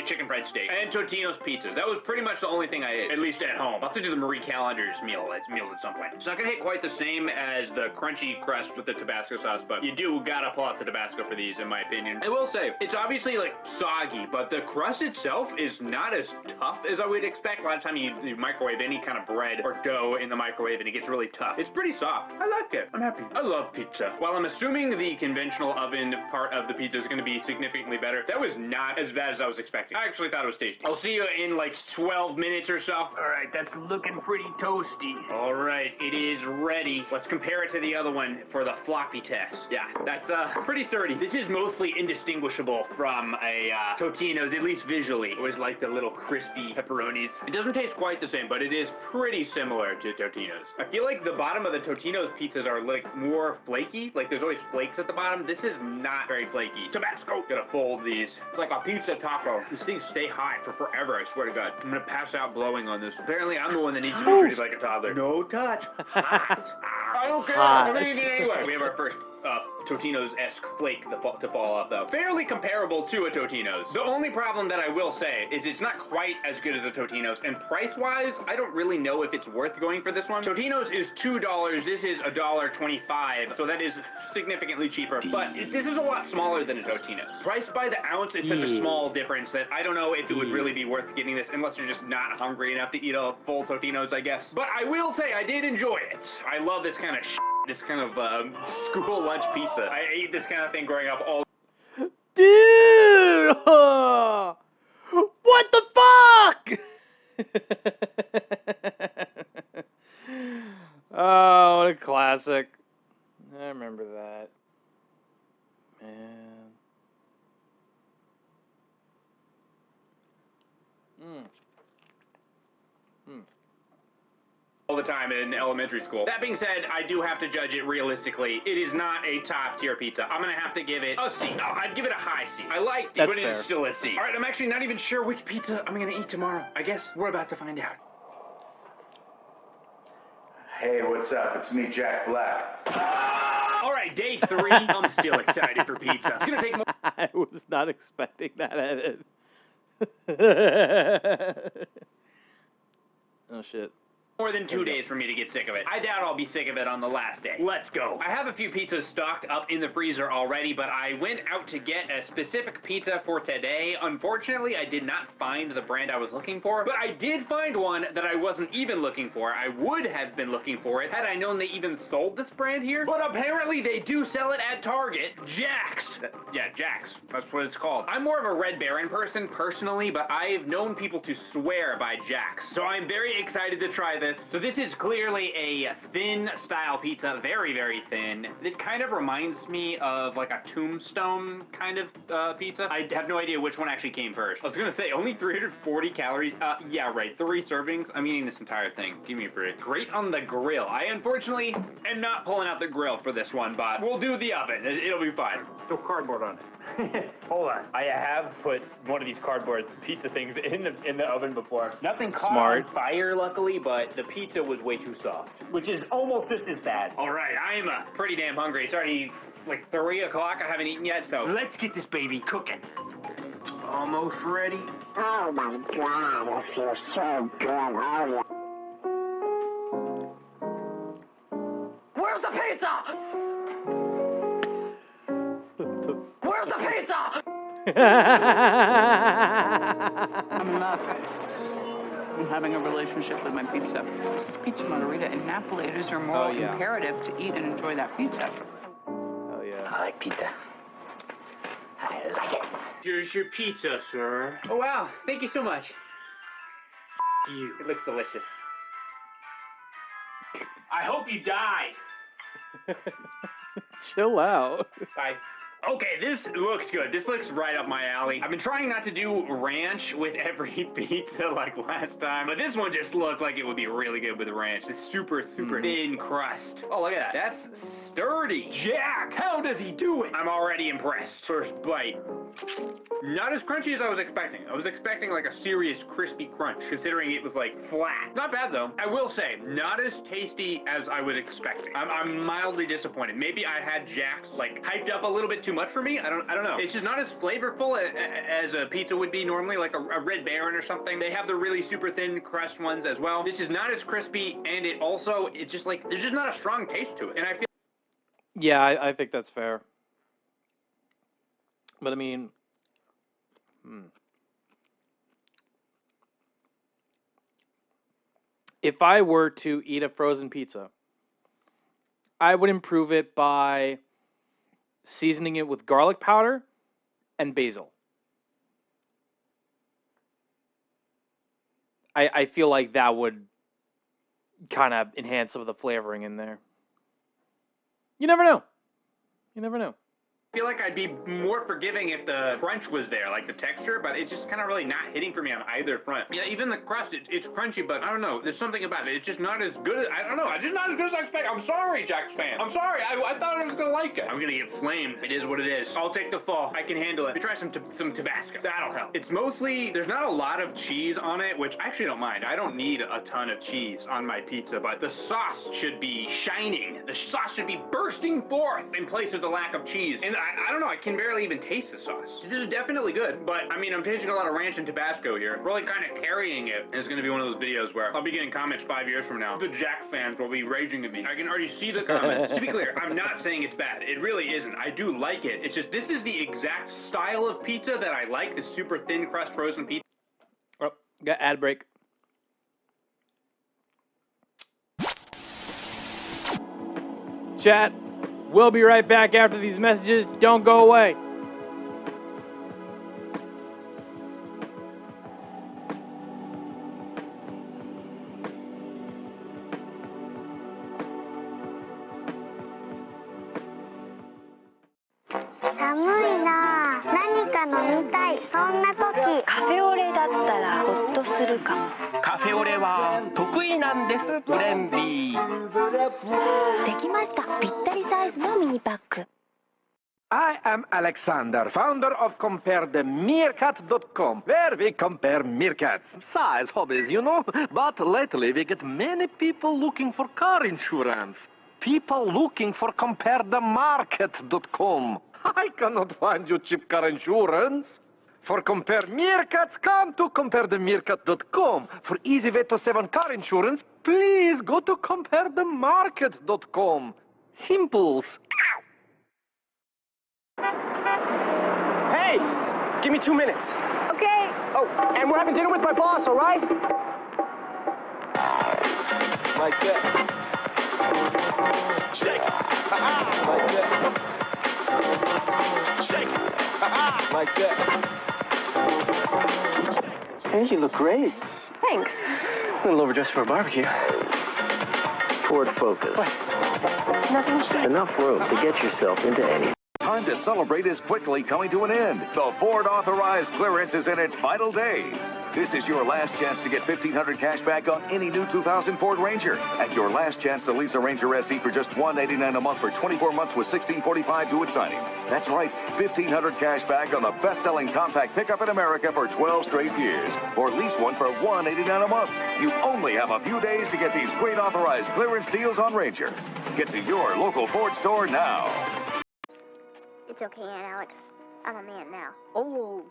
chicken fried steak, and Totino's pizzas. That was pretty much the only thing I ate, at least at home. I'll have to do the Marie Callender's meals at some point. It's not gonna hit quite the same as the crunchy crust with the Tabasco sauce, but you do gotta pull out the Tabasco for these, in my opinion. I will say, it's obviously like soggy, but the crust itself is not as tough as I would expect. A lot of time you microwave any kind of bread or dough in the microwave and it gets really tough. It's pretty soft. I like it. I'm happy. I love pizza. While I'm assuming the conventional oven part of the pizza is gonna be significantly better, that was not as bad as I was expecting. I actually thought it was tasty. I'll see you in like 12 minutes or so. All right, that's looking pretty toasty. All right, it is ready. Let's compare it to the other one for the floppy test. Yeah, that's pretty sturdy. This is mostly indistinguishable from a Totino's, at least visually. It was like the little crispy pepperonis. It doesn't taste quite the same, but it is pretty similar to Totino's. I feel like the bottom of the Totino's pizzas are like more flaky. Like there's always flakes at the bottom. This is not very flaky. Tabasco. Gotta fold these. It's like a pizza taco. These things stay hot for forever, I swear to God. I'm gonna pass out blowing on this. Apparently I'm the one that needs to be treated like a toddler. No touch. Hot. I don't care. I'm gonna eat it anyway. We have our first Totino's-esque flake to fall off, though. Fairly comparable to a Totino's. The only problem that I will say is it's not quite as good as a Totino's, and price-wise, I don't really know if it's worth going for this one. Totino's is $2, this is $1.25, so that is significantly cheaper, but this is a lot smaller than a Totino's. Priced by the ounce is such a small difference that I don't know if it would really be worth getting this unless you're just not hungry enough to eat a full Totino's, I guess. But I will say I did enjoy it. I love this kind of this kind of school lunch pizza. I ate this kind of thing growing up all. Dude! What the fuck? Oh, what a classic. I remember that. Man. all the time in elementary school. That being said, I do have to judge it realistically. It is not a top tier pizza. I'm gonna have to give it a C. No, I'd give it a high C. I liked it, but it is still a C. All right, I'm actually not even sure which pizza I'm gonna eat tomorrow. I guess we're about to find out. Hey, what's up? It's me, Jack Black. All right, day 3. I'm still excited for pizza. It's gonna take more. I was not expecting that edit. Oh shit. More than 2 days for me to get sick of it. I doubt I'll be sick of it on the last day. Let's go. I have a few pizzas stocked up in the freezer already, but I went out to get a specific pizza for today. Unfortunately, I did not find the brand I was looking for, but I did find one that I wasn't even looking for. I would have been looking for it had I known they even sold this brand here, but apparently they do sell it at Target. Jack's. Yeah, Jack's. That's what it's called. I'm more of a Red Baron person personally, but I've known people to swear by Jack's, so I'm very excited to try this. So this is clearly a thin style pizza, very, very thin. It kind of reminds me of like a Tombstone kind of pizza. I have no idea which one actually came first. I was gonna say only 340 calories. Yeah, right, 3 servings. I'm eating this entire thing. Give me a break. Great on the grill. I unfortunately am not pulling out the grill for this one, but we'll do the oven. It'll be fine. Throw cardboard on it. Hold on. I have put one of these cardboard pizza things in the oven before. Nothing caught on fire, luckily, but the pizza was way too soft, which is almost just as bad. All right, I am pretty damn hungry. It's already like 3 o'clock. I haven't eaten yet, so let's get this baby cooking. Almost ready. Oh my god, I feel so good. Where's the pizza? Where's the pizza? I'm in love. I'm having a relationship with my pizza. This is pizza margarita in Napoli. It is your moral imperative to eat and enjoy that pizza. Oh yeah. I like pizza. I like it. Here's your pizza, sir. Oh wow, thank you so much. You. It looks delicious. I hope you die. Chill out. Bye. Okay, this looks good. This looks right up my alley. I've been trying not to do ranch with every pizza like last time, but this one just looked like it would be really good with ranch. This super thin crust. Oh, look at that. That's sturdy. Jack, how does he do it? I'm already impressed. First bite. Not as crunchy as I was expecting. I was expecting like a serious crispy crunch, considering it was like flat. Not bad though. I will say, not as tasty as I was expecting. I'm mildly disappointed. Maybe I had Jack's like hyped up a little bit too much for me. I don't know. It's just not as flavorful as a pizza would be normally, like a Red Baron or something. They have the really super thin crust ones as well. This is not as crispy, and it's just like, there's just not a strong taste to it. And I feel. Yeah, I think that's fair. But I mean, if I were to eat a frozen pizza, I would improve it by seasoning it with garlic powder and basil. I feel like that would kind of enhance some of the flavoring in there. You never know. You never know. I feel like I'd be more forgiving if the crunch was there, like the texture, but it's just kind of really not hitting for me on either front. Yeah, even the crust, it's crunchy, but I don't know. There's something about it. It's just not as good. I don't know. It's just not as good as I expected. I'm sorry, Jack's fan. I'm sorry. I thought I was going to like it. I'm going to get flamed. It is what it is. I'll take the fall. I can handle it. Let me try some Tabasco. That'll help. It's mostly, there's not a lot of cheese on it, which I actually don't mind. I don't need a ton of cheese on my pizza, but the sauce should be shining. The sauce should be bursting forth in place of the lack of cheese. And I don't know. I can barely even taste the sauce. This is definitely good, but I mean, I'm tasting a lot of ranch and Tabasco here. Really kind of carrying it. And it's going to be one of those videos where I'll be getting comments 5 years from now. The Jack fans will be raging at me. I can already see the comments. To be clear, I'm not saying it's bad. It really isn't. I do like it. It's just, this is the exact style of pizza that I like. The super thin crust frozen pizza. Oh, got ad break. Chat, we'll be right back after these messages. Don't go away. 飲みたいそんな時カフェオレだったらホッとするかも。カフェオレは得意なんです、ブレンディー。できました。ぴったりサイズのミニパック。I am Alexander, founder of CompareTheMeerkat.com, where we compare meerkats. Size hobbies, you know. But lately we get many people looking for car insurance. People looking for CompareTheMarket.com. I cannot find you cheap car insurance. For Compare Meerkats, come to CompareTheMeerkat.com. For easy way to save on car insurance, please go to CompareTheMarket.com. Simples. Hey, give me 2 minutes. Okay. Oh, and we're having dinner with my boss, all right? Like that. Shake. Like that. Shake. Like that. Hey, you look great. Thanks. A little overdressed for a barbecue. Ford Focus. What? Nothing. Enough room to get yourself into anything. Time to celebrate is quickly coming to an end. The Ford authorized clearance is in its final days. This is your last chance to get $1,500 cash back on any new 2000 Ford Ranger. And your last chance to lease a Ranger SE for just $189 a month for 24 months with $1645 due at signing. That's right, $1,500 cash back on the best-selling compact pickup in America for 12 straight years. Or lease one for $189 a month. You only have a few days to get these great authorized clearance deals on Ranger. Get to your local Ford store now. It's okay, Aunt Alex. I'm a man now. Oh,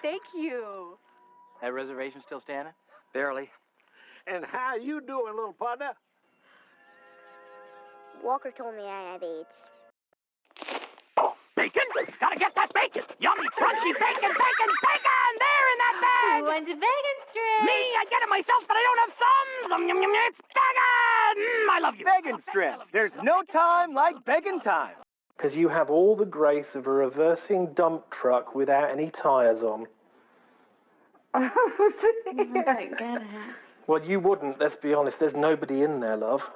thank you. That reservation still standing? Barely. And how you doing, little partner? Walker told me I have AIDS. Bacon? Gotta get that bacon! Yummy, crunchy bacon, bacon, bacon! There in that bag! Who wants a bacon strip? Me, I get it myself, but I don't have thumbs! Yum, yum, yum, it's bacon! I love you. Bacon strips. There's no time like bacon time. Because you have all the grace of a reversing dump truck without any tires on. I don't get it. Well, you wouldn't, let's be honest. There's nobody in there, love.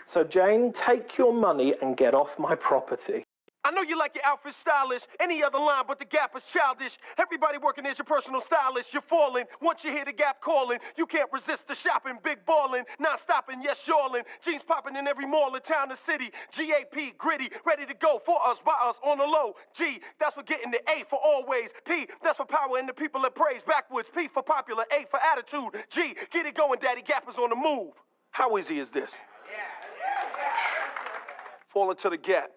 So, Jane, take your money and get off my property. I know you like your outfit stylish. Any other line but the Gap is childish. Everybody working is your personal stylist. You're falling. Once you hear the Gap calling, you can't resist the shopping. Big ballin', not stopping, yes, yawling. Jeans popping in every mall in town and city. GAP, gritty, ready to go for us, by us, on the low. G, that's for getting the A for always. P, that's for power and the people that praise. Backwards, P for popular, A for attitude. G, get it going, Daddy Gap is on the move. How easy is this? Fall into the Gap.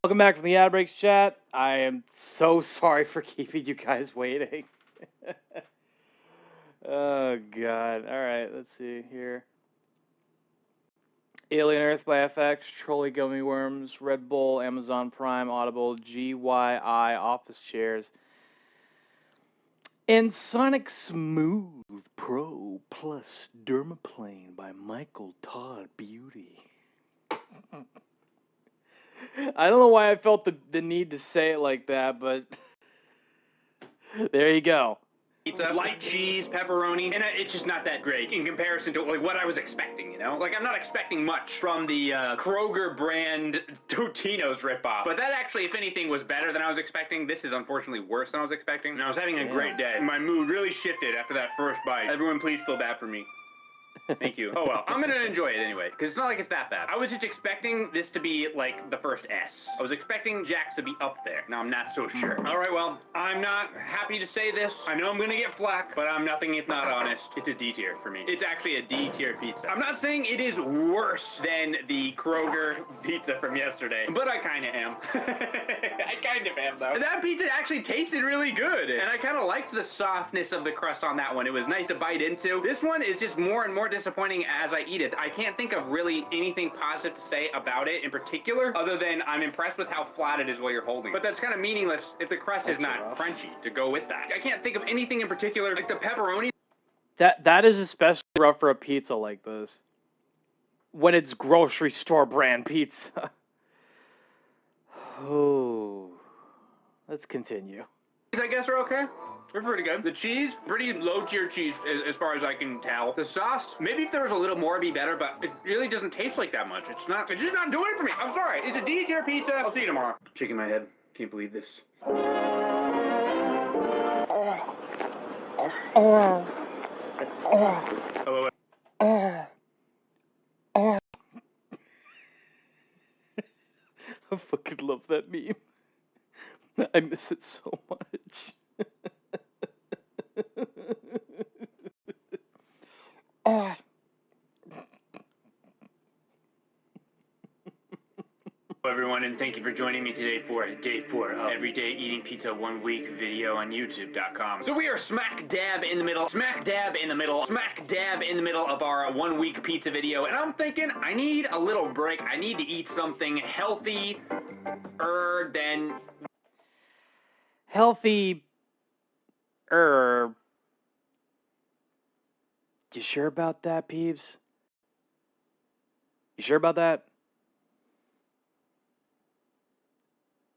Welcome back from the ad breaks chat. I am so sorry for keeping you guys waiting. Oh, God. All right, let's see here. Alien Earth by FX, Trolley Gummy Worms, Red Bull, Amazon Prime, Audible, GYI, Office Chairs, and Sonic Smooth Pro Plus Dermaplane by Michael Todd Beauty. I don't know why I felt the need to say it like that, but there you go. Pizza, light cheese, pepperoni, and it's just not that great in comparison to like what I was expecting, you know? Like, I'm not expecting much from the Kroger brand Totino's ripoff, but that actually, if anything, was better than I was expecting. This is unfortunately worse than I was expecting, and I was having a great day. My mood really shifted after that first bite. Everyone, please feel bad for me. Thank you. Oh well, I'm gonna enjoy it anyway, because it's not like it's that bad. I was just expecting this to be like the first S. I was expecting Jack's to be up there. Now I'm not so sure. All right, well, I'm not happy to say this. I know I'm gonna get flack, but I'm nothing if not honest. It's a D tier for me. It's actually a D tier pizza. I'm not saying it is worse than the Kroger pizza from yesterday, but I kind of am. I kind of am, though. That pizza actually tasted really good, and I kind of liked the softness of the crust on that one. It was nice to bite into. This one is just more and more disappointing as I eat it. I can't think of really anything positive to say about it in particular, other than I'm impressed with how flat it is while you're holding it. But that's kind of meaningless if the crust is not crunchy to go with that. I can't think of anything in particular, like the pepperoni. That is especially rough for a pizza like this. When it's grocery store brand pizza. Oh. Let's continue. I guess are okay. They're pretty good. The cheese, pretty low tier cheese as far as I can tell. The sauce, maybe if there was a little more it'd be better, but it really doesn't taste like that much. It's just not doing it for me. I'm sorry. It's a D tier pizza. I'll see you tomorrow. Shaking my head. Can't believe this. Hello. I fucking love that meme. I miss it so much. Hello everyone, and thank you for joining me today for day 4 of Everyday Eating Pizza 1 Week video on YouTube.com. So we are smack dab in the middle of our 1 week pizza video, and I'm thinking I need a little break. I need to eat something healthy than Healthy. You sure about that, Peeps? You sure about that?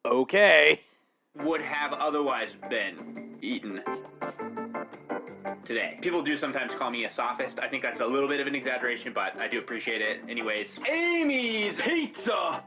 Okay. would have otherwise been eaten today. People do sometimes call me a sophist. I think that's a little bit of an exaggeration, but I do appreciate it. Anyways, Amy's Pizza!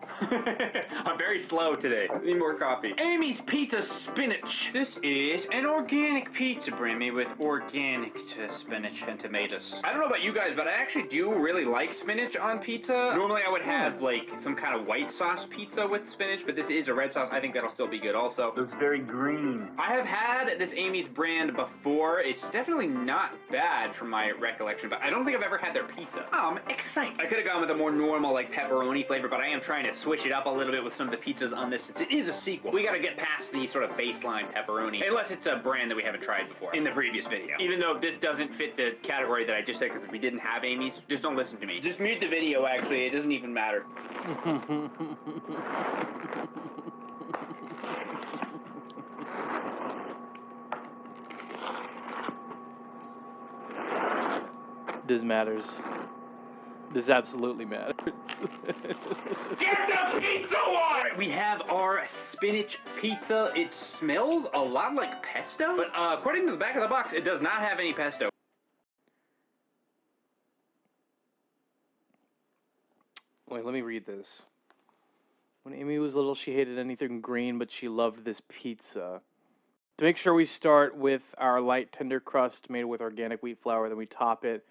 I'm very slow today. Need more coffee. Amy's Pizza Spinach. This is an organic pizza brand made with organic spinach and tomatoes. I don't know about you guys, but I actually do really like spinach on pizza. Normally I would have like some kind of white sauce pizza with spinach, but this is a red sauce. I think that'll still be good also. Looks very green. I have had this Amy's brand before. It's definitely not bad from my recollection, but I don't think I've ever had their pizza. I'm excited. I could have gone with a more normal like pepperoni flavor, but I am trying to switch it up a little bit with some of the pizzas on this since it is a sequel. We gotta get past the sort of baseline pepperoni, unless it's a brand that we haven't tried before in the previous video. Even though this doesn't fit the category that I just said, because if we didn't have Amy's, just don't listen to me. Just mute the video, actually. It doesn't even matter. This matters. This absolutely matters. Get the pizza one! Alright, we have our spinach pizza. It smells a lot like pesto, but according to the back of the box, it does not have any pesto. Wait, let me read this. When Amy was little, she hated anything green, but she loved this pizza. To make sure we start with our light tender crust made with organic wheat flour, then we top it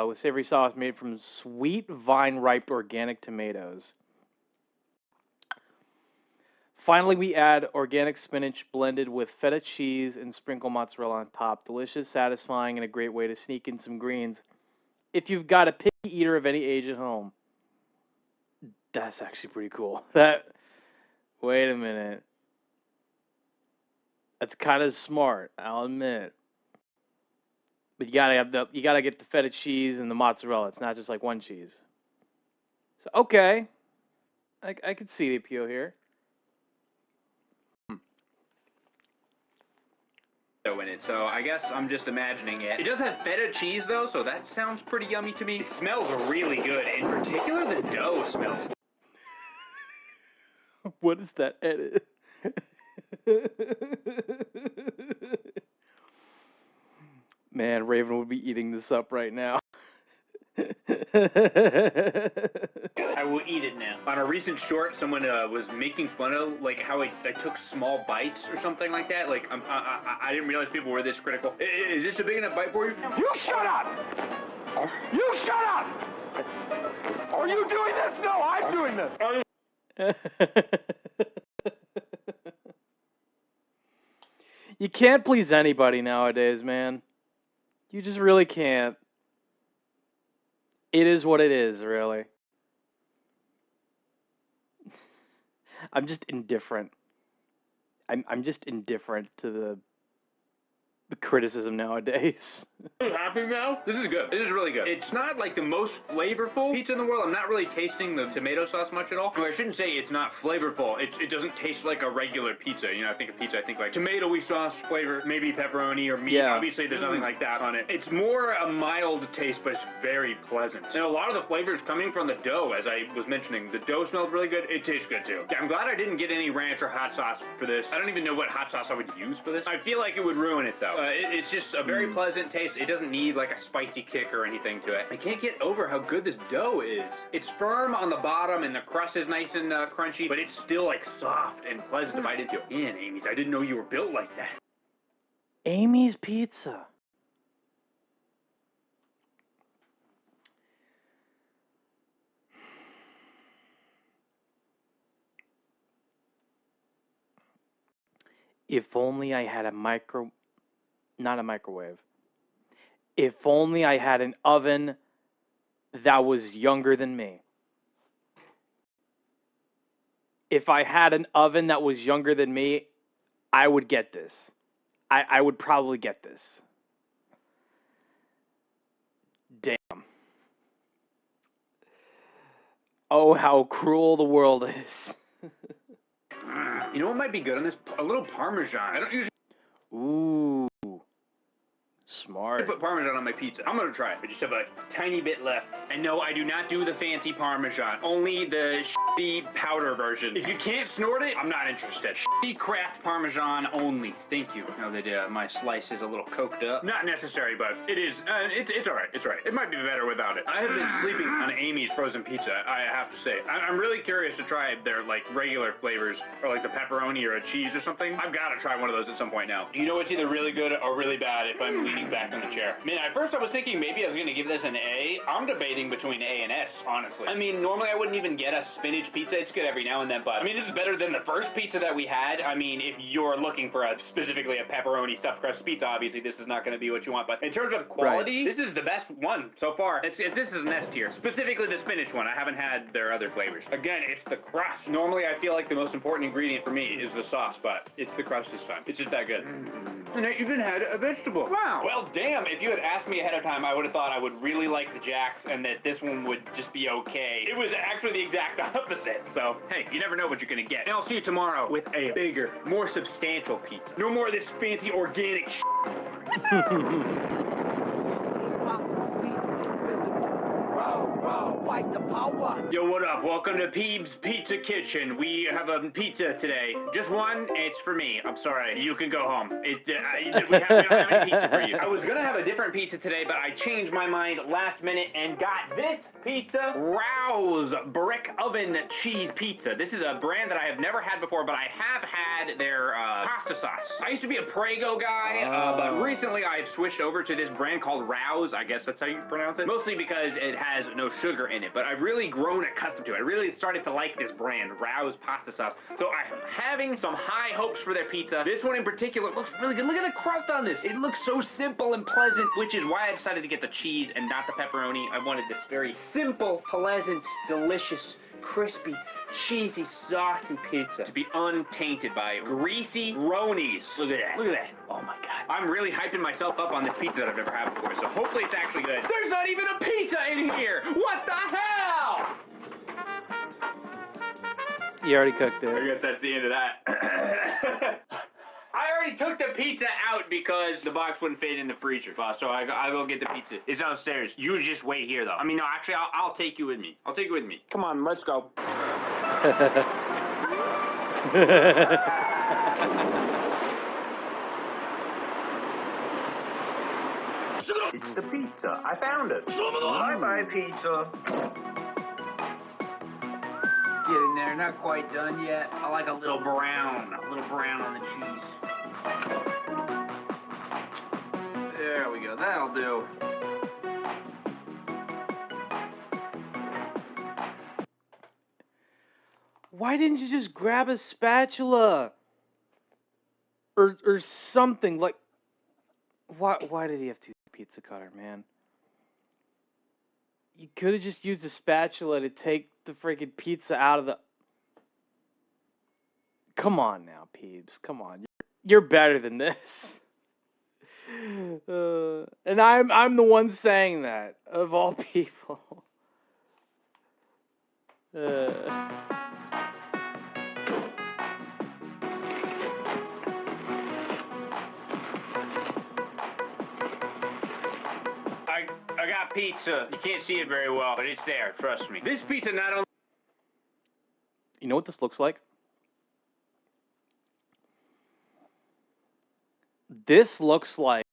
with savory sauce made from sweet vine-ripe organic tomatoes. Finally, we add organic spinach blended with feta cheese and sprinkle mozzarella on top. Delicious, satisfying, and a great way to sneak in some greens if you've got a picky eater of any age at home. That's actually pretty cool. Wait a minute. That's kind of smart, I'll admit. But you gotta get the feta cheese and the mozzarella. It's not just like one cheese. So okay, I could see the appeal here. In it, so I guess I'm just imagining it. It does have feta cheese though, so that sounds pretty yummy to me. It smells really good. In particular, the dough smells. What is that edit? Man, Raven would be eating this up right now. I will eat it now. On a recent short, someone was making fun of like how I took small bites or something like that. Like I didn't realize people were this critical. Is this a big enough bite for you? You shut up! You shut up! Are you doing this? No, I'm doing this. You can't please anybody nowadays, man. You just really can't. It is what it is, really. I'm just indifferent. I'm just indifferent to the criticism nowadays. Are you happy now? This is good. This is really good. It's not like the most flavorful pizza in the world. I'm not really tasting the tomato sauce much at all. Or I shouldn't say it's not flavorful. It doesn't taste like a regular pizza. You know, I think of pizza, I think like tomatoey sauce flavor, maybe pepperoni or meat. Yeah. Obviously, there's nothing like that on it. It's more a mild taste, but it's very pleasant. And a lot of the flavors coming from the dough, as I was mentioning. The dough smelled really good. It tastes good too. I'm glad I didn't get any ranch or hot sauce for this. I don't even know what hot sauce I would use for this. I feel like it would ruin it though. It's just a very pleasant taste. It doesn't need like a spicy kick or anything to it. I can't get over how good this dough is. It's firm on the bottom and the crust is nice and crunchy, but it's still like soft and pleasant to bite into. Man, Amy's, I didn't know you were built like that. Amy's Pizza. If only I had not a microwave. If only I had an oven that was younger than me. If I had an oven that was younger than me, I would get this. I would probably get this. Damn. Oh, how cruel the world is. You know what might be good on this? A little Parmesan. I don't usually... Ooh. Smart. I put Parmesan on my pizza. I'm gonna try it. I just have a tiny bit left. And no, I do not do the fancy Parmesan. Only the shitty powder version. If you can't snort it, I'm not interested. Shitty craft Parmesan only. Thank you. Now that my slice is a little coked up. Not necessary, but it is. It's alright. It's alright. It might be better without it. I have been sleeping on Amy's frozen pizza, I have to say. I'm really curious to try their like regular flavors or like the pepperoni or a cheese or something. I've got to try one of those at some point now. You know what's either really good or really bad if I'm leaning back in the chair. Man, at first I was thinking maybe I was gonna give this an A. I'm debating between A and S, honestly. I mean, normally I wouldn't even get a spinach pizza. It's good every now and then, but I mean, this is better than the first pizza that we had. I mean, if you're looking for specifically a pepperoni stuffed crust pizza, obviously this is not gonna be what you want, but in terms of quality, This is the best one so far. This is an S tier. Specifically the spinach one. I haven't had their other flavors. Again, it's the crust. Normally I feel like the most important ingredient for me is the sauce, but it's the crust this time. It's just that good. And I even had a vegetable. Wow. Well, damn, if you had asked me ahead of time, I would have thought I would really like the Jacks and that this one would just be okay. It was actually the exact opposite. So, hey, you never know what you're gonna get. And I'll see you tomorrow with a bigger, more substantial pizza. No more of this fancy organic Yo, what up? Welcome to Peeb's Pizza Kitchen. We have a pizza today. Just one. It's for me. I'm sorry. You can go home. We don't have any pizza for you. I was gonna have a different pizza today, but I changed my mind last minute and got this pizza. Rouse Brick Oven Cheese Pizza. This is a brand that I have never had before, but I have had their pasta sauce. I used to be a Prego guy, but recently I've switched over to this brand called Rouse. I guess that's how you pronounce it. Mostly because it has no sugar in it, but I've really grown accustomed to it. I really started to like this brand, Rouse pasta sauce. So I'm having some high hopes for their pizza. This one in particular looks really good. Look at the crust on this. It looks so simple and pleasant, which is why I decided to get the cheese and not the pepperoni. I wanted this very simple, pleasant, delicious, crispy cheesy, saucy pizza to be untainted by greasy Ronies. Look at that. Look at that. Oh my God. I'm really hyping myself up on this pizza that I've never had before, so hopefully it's actually good. There's not even a pizza in here! What the hell? You already cooked it. I guess that's the end of that. I already took the pizza out because the box wouldn't fit in the freezer. So I'll go get the pizza. It's downstairs. You just wait here, though. I mean, no, actually, I'll take you with me. I'll take you with me. Come on, let's go. It's the pizza. I found it. Bye-bye, pizza. Getting there, not quite done yet. I like a little brown on the cheese. There we go, that'll do. Why didn't you just grab a spatula? Or something, like, why did he have to use a pizza cutter, man? You could have just used a spatula to take the freaking pizza out of the... Come on now, Peebs. Come on. You're better than this. And I'm the one saying that, of all people. I got pizza. You can't see it very well, but it's there. Trust me. This pizza not only... You know what this looks like? This looks like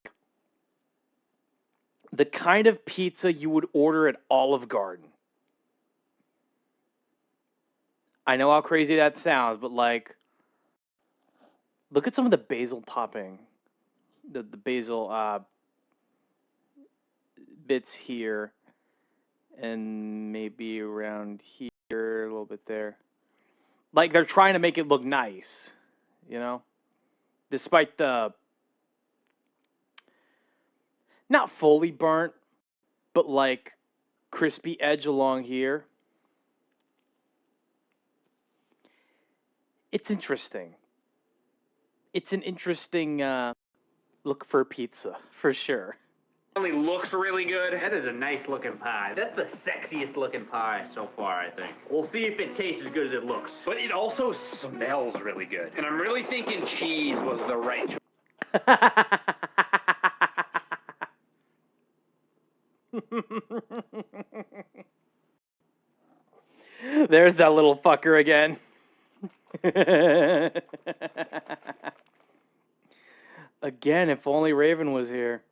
the kind of pizza you would order at Olive Garden. I know how crazy that sounds, but like, look at some of the basil topping. The basil bits here, and maybe around here, a little bit there. Like, they're trying to make it look nice, you know? Despite the... not fully burnt, but like crispy edge along here. It's interesting. It's an interesting look for pizza, for sure. only looks really good. That is a nice looking pie. That's the sexiest looking pie so far, I think. We'll see if it tastes as good as it looks. But it also smells really good. And I'm really thinking cheese was the right choice. There's that little fucker again. Again, if only Raven was here.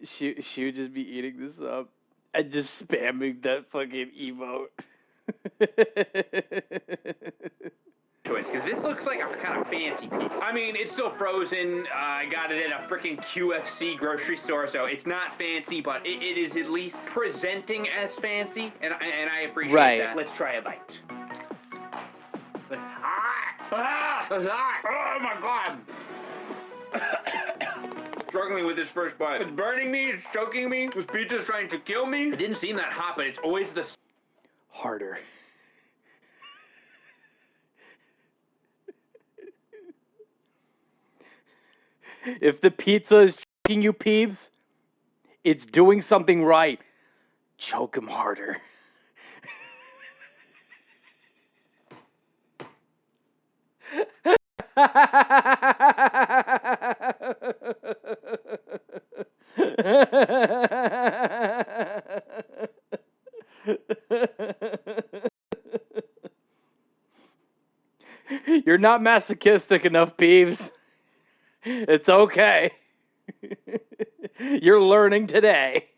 She would just be eating this up and just spamming that fucking emote. Choice, because this looks like a kind of fancy pizza. I mean, it's still frozen. I got it at a freaking QFC grocery store, so it's not fancy, but it is at least presenting as fancy, and I appreciate that. Let's try a bite. Oh my god! Struggling with this first bite. It's burning me, it's choking me. This pizza's trying to kill me. It didn't seem that hot, but it's always the... Harder. If the pizza is choking you, Peebs, it's doing something right. Choke him harder. You're not masochistic enough, Peeves. It's okay. You're learning today.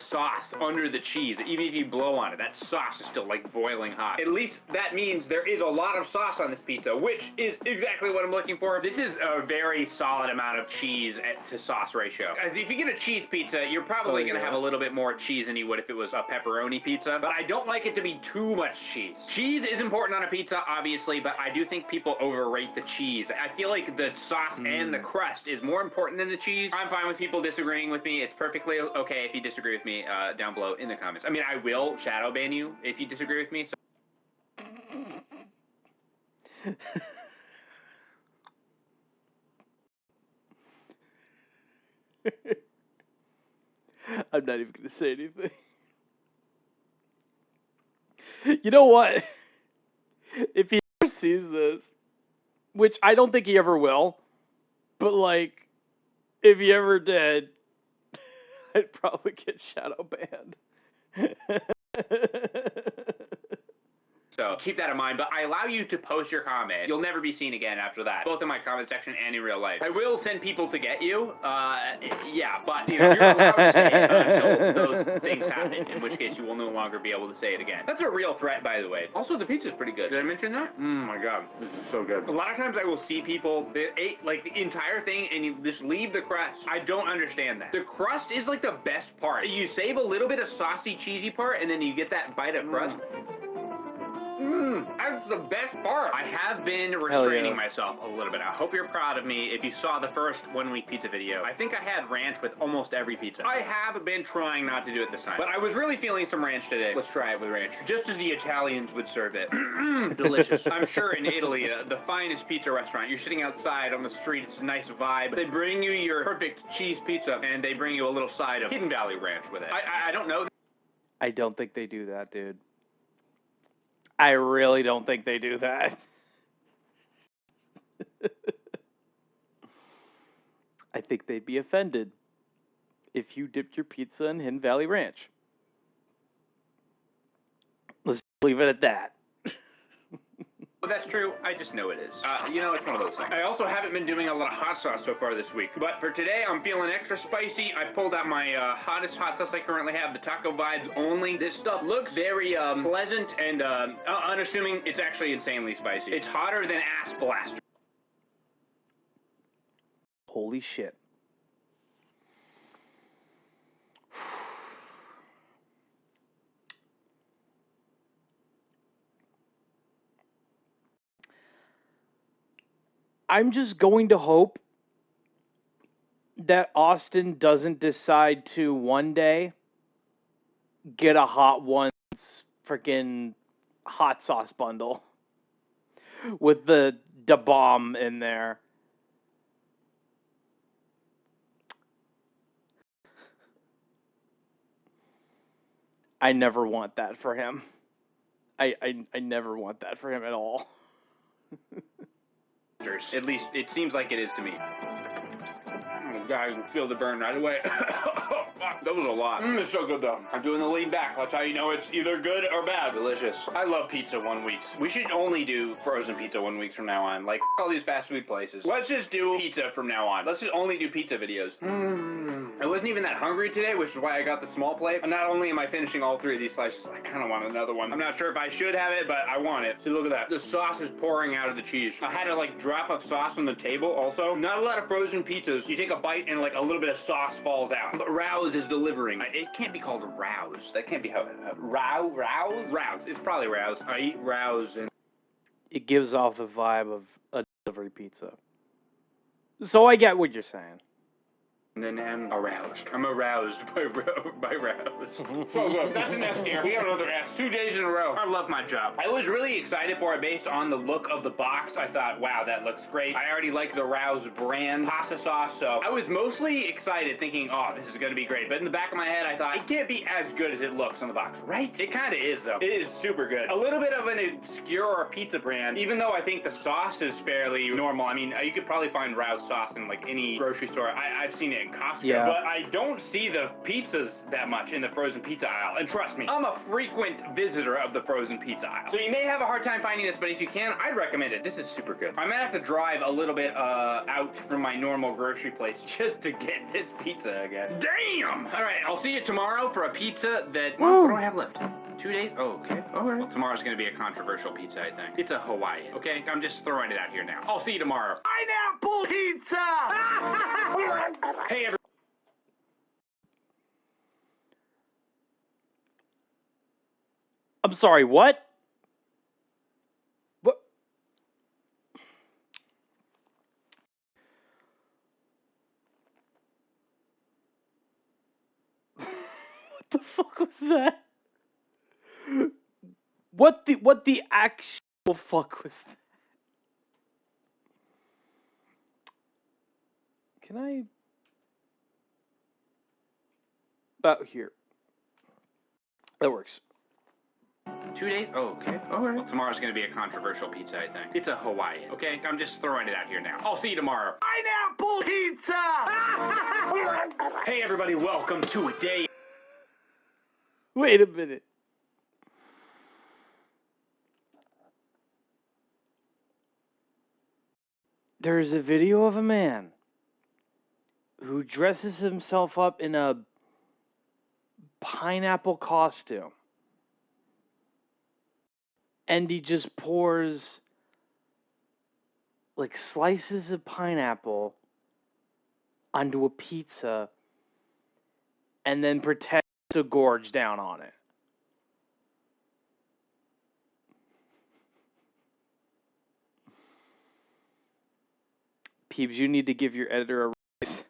Sauce under the cheese. Even if you blow on it, that sauce is still like boiling hot. At least that means there is a lot of sauce on this pizza, which is exactly what I'm looking for. This is a very solid amount of cheese to sauce ratio. As if you get a cheese pizza, you're probably gonna have a little bit more cheese than you would if it was a pepperoni pizza, but I don't like it to be too much cheese. Cheese is important on a pizza, obviously, but I do think people overrate the cheese. I feel like the sauce and the crust is more important than the cheese. I'm fine with people disagreeing with me. It's perfectly okay if you disagree with me. me down below in the comments. I mean, I will shadow ban you if you disagree with me. So. I'm not even going to say anything. You know what? If he ever sees this, which I don't think he ever will, but like, if he ever did, I'd probably get shadow banned. So keep that in mind, but I allow you to post your comment. You'll never be seen again after that, both in my comment section and in real life. I will send people to get you, yeah, but you know, you're allowed to say it until those things happen, in which case you will no longer be able to say it again. That's a real threat, by the way. Also, the pizza's pretty good. Did I mention that? Oh my god, this is so good. A lot of times I will see people that ate like the entire thing and you just leave the crust. I don't understand that. The crust is like the best part. You save a little bit of saucy, cheesy part, and then you get that bite of crust. That's the best part. I have been restraining myself a little bit. I hope you're proud of me if you saw the first 1 week pizza video. I think I had ranch with almost every pizza. I have been trying not to do it this time, but I was really feeling some ranch today. Let's try it with ranch. Just as the Italians would serve it. Delicious. I'm sure in Italy, the finest pizza restaurant, you're sitting outside on the street, it's a nice vibe. They bring you your perfect cheese pizza, and they bring you a little side of Hidden Valley Ranch with it. I don't know. I don't think they do that, dude. I really don't think they do that. I think they'd be offended if you dipped your pizza in Hidden Valley Ranch. Let's leave it at that. Well, that's true. I just know it is. You know, it's one of those things. I also haven't been doing a lot of hot sauce so far this week. But for today, I'm feeling extra spicy. I pulled out my hottest hot sauce I currently have, the Taco Vibes Only. This stuff looks very pleasant and unassuming. It's actually insanely spicy. It's hotter than Ass Blaster. Holy shit. I'm just going to hope that Austin doesn't decide to one day get a Hot Ones freaking hot sauce bundle with the Da Bomb in there. I never want that for him. I never want that for him at all. At least it seems like it is to me. Oh god, I can feel the burn right away. That was a lot. It's so good though. I'm doing the lean back. That's how you know it's either good or bad. Delicious. I love pizza 1 week. We should only do frozen pizza 1 week from now on. Like all these fast food places. Let's just do pizza from now on. Let's just only do pizza videos. I wasn't even that hungry today, which is why I got the small plate. And not only am I finishing all 3 of these slices, I kind of want another one. I'm not sure if I should have it, but I want it. See, look at that. The sauce is pouring out of the cheese. I had a like drop of sauce on the table also. Not a lot of frozen pizzas. You take a bite and like a little bit of sauce falls out. But Rouse is delivering. It can't be called Rouse. That can't be how Rouse? Rouse. It's probably Rouse. I eat Rouse and It gives off the vibe of a delivery pizza. So I get what you're saying. and then I'm aroused. I'm aroused by Rouse. So good. That's an S tier. We have another S. 2 days in a row. I love my job. I was really excited for it based on the look of the box. I thought, wow, that looks great. I already like the Rouse brand pasta sauce, so I was mostly excited thinking, oh, this is going to be great. But in the back of my head, I thought, it can't be as good as it looks on the box, right? It kind of is, though. It is super good. A little bit of an obscure pizza brand, even though I think the sauce is fairly normal. I mean, you could probably find Rouse sauce in like any grocery store. I've seen it in Costco, yeah. But I don't see the pizzas that much in the frozen pizza aisle. And trust me, I'm a frequent visitor of the frozen pizza aisle. So you may have a hard time finding this, but if you can, I'd recommend it. This is super good. I might have to drive a little bit out from my normal grocery place just to get this pizza again. Damn! All right, I'll see you tomorrow for a pizza that, well, what do I have left? 2 days? Oh, okay. All right. Well, tomorrow's going to be a controversial pizza, I think. It's a Hawaiian, okay? I'm just throwing it out here now. I'll see you tomorrow. Pineapple pizza! Hey, everyone. I'm sorry, what? What? What that? What the actual fuck was that? Can I... About here. That works. 2 days? Oh, okay. All right. Well, tomorrow's going to be a controversial pizza, I think. It's a Hawaiian, okay? I'm just throwing it out here now. I'll see you tomorrow. Pineapple pizza! Hey, everybody. Welcome to a day. Wait a minute. There's a video of a man who dresses himself up in a pineapple costume. And he just pours like slices of pineapple onto a pizza and then pretends to gorge down on it. Peebs, you need to give your editor a raise.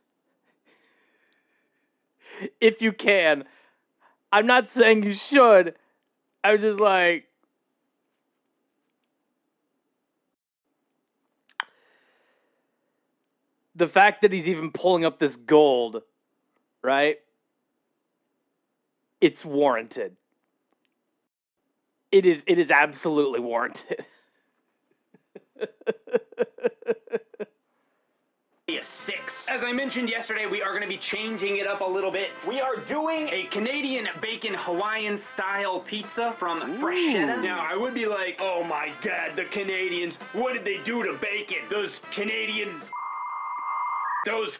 If you can. I'm not saying you should. I'm just like... The fact that he's even pulling up this gold, right? It's warranted. It is absolutely warranted. A 6. As I mentioned yesterday, we are going to be changing it up a little bit. We are doing a Canadian bacon Hawaiian style pizza from Freshetta. Now, I would be like, oh my god, the Canadians, what did they do to bacon? Those Canadian... Those...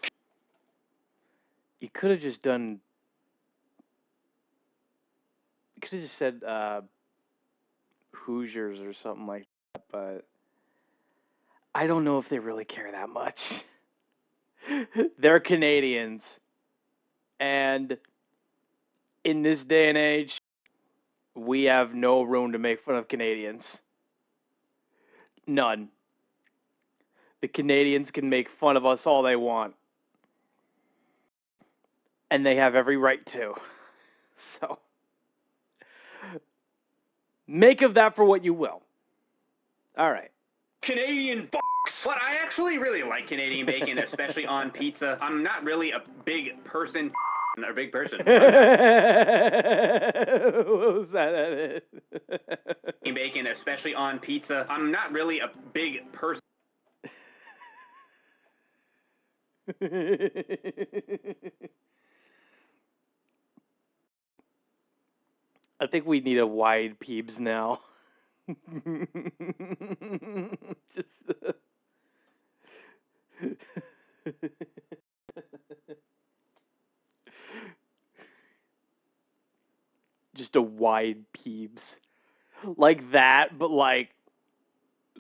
You could have just done... You could have just said, Hoosiers or something like that, but... I don't know if they really care that much. They're Canadians. And in this day and age, we have no room to make fun of Canadians. None. The Canadians can make fun of us all they want. And they have every right to. So, make of that for what you will. All right. Canadian fucks. But I actually really like Canadian bacon, especially on pizza. I'm not really a big person. Not a big person. What was that? Bacon, especially on pizza. I'm not really a big person. I think we need a wide Peebs now. Just a wide Peebs. Like that, but like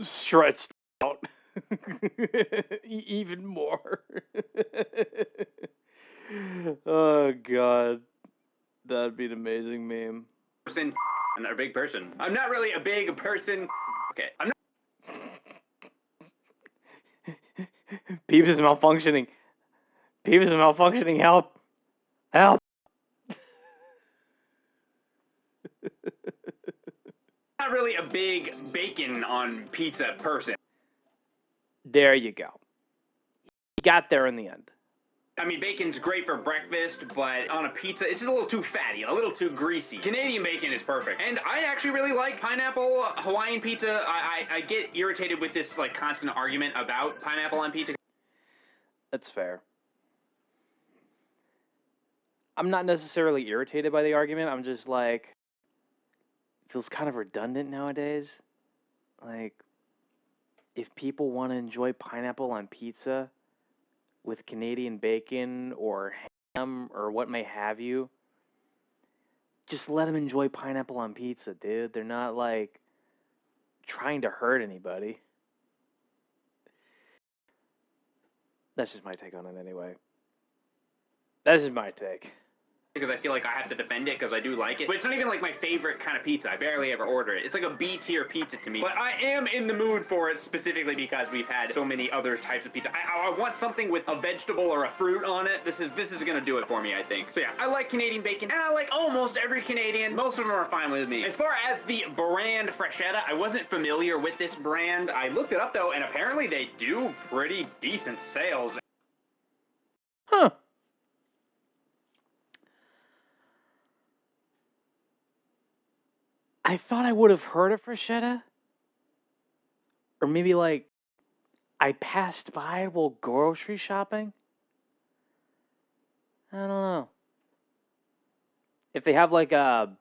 stretched out. Even more. Oh god. That'd be an amazing meme. I'm not a big person. I'm not really a big person. Okay, I'm not. Peebs is malfunctioning. Peebs is malfunctioning. Help. Help. Not really a big bacon on pizza person. There you go. He got there in the end. I mean, bacon's great for breakfast, but on a pizza, it's just a little too fatty, a little too greasy. Canadian bacon is perfect. And I actually really like pineapple Hawaiian pizza. I get irritated with this, like, constant argument about pineapple on pizza. That's fair. I'm not necessarily irritated by the argument. I'm just like, it feels kind of redundant nowadays. Like, if people want to enjoy pineapple on pizza with Canadian bacon or ham or what may have you, just let them enjoy pineapple on pizza, dude. They're not, like, trying to hurt anybody. That's just my take on it anyway. That's just my take. because I feel like I have to defend it because I do like it. But it's not even like my favorite kind of pizza. I barely ever order it. It's like a B-tier pizza to me. But I am in the mood for it specifically because we've had so many other types of pizza. I want something with a vegetable or a fruit on it. This is gonna do it for me, I think. So yeah, I like Canadian bacon, and I like almost every Canadian. Most of them are fine with me. As far as the brand Freshetta, I wasn't familiar with this brand. I looked it up though, and apparently they do pretty decent sales. Huh. I thought I would have heard of Freshetta. Or maybe like I passed by while grocery shopping. I don't know. If they have like a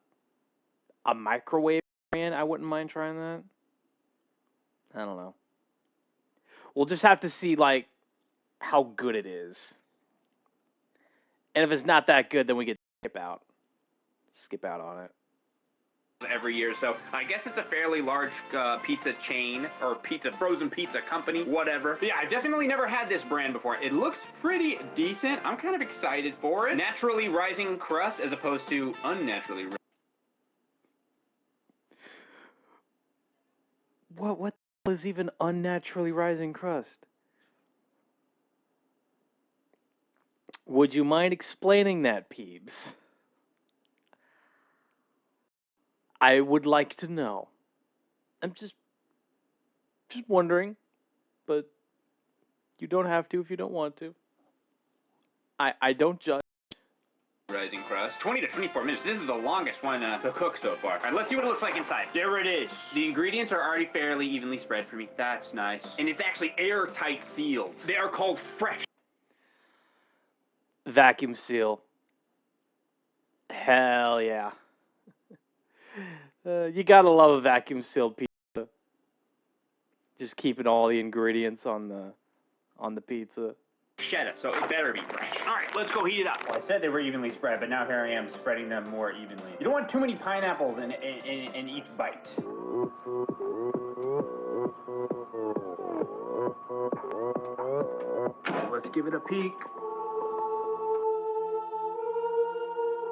microwave brand, I wouldn't mind trying that. I don't know. We'll just have to see like how good it is. And if it's not that good, then we get to skip out on it. Every year, so I guess it's a fairly large pizza chain or frozen pizza company, whatever. But yeah, I've definitely never had this brand before. It looks pretty decent. I'm kind of excited for it. Naturally rising crust as opposed to unnaturally. What the hell is even unnaturally rising crust? Would you mind explaining that, Peebs? I would like to know. I'm just wondering, but you don't have to if you don't want to. I don't judge. Rising crust. 20 to 24 minutes. This is the longest one to cook so far. All right, let's see what it looks like inside. There it is. The ingredients are already fairly evenly spread for me. That's nice. And it's actually airtight sealed. They are called fresh. Vacuum seal. Hell yeah. You gotta love a vacuum sealed pizza. Just keeping all the ingredients on the pizza. Freshetta, so it better be fresh. All right, let's go heat it up. Well, I said they were evenly spread, but now here I am spreading them more evenly. You don't want too many pineapples in each bite. Let's give it a peek.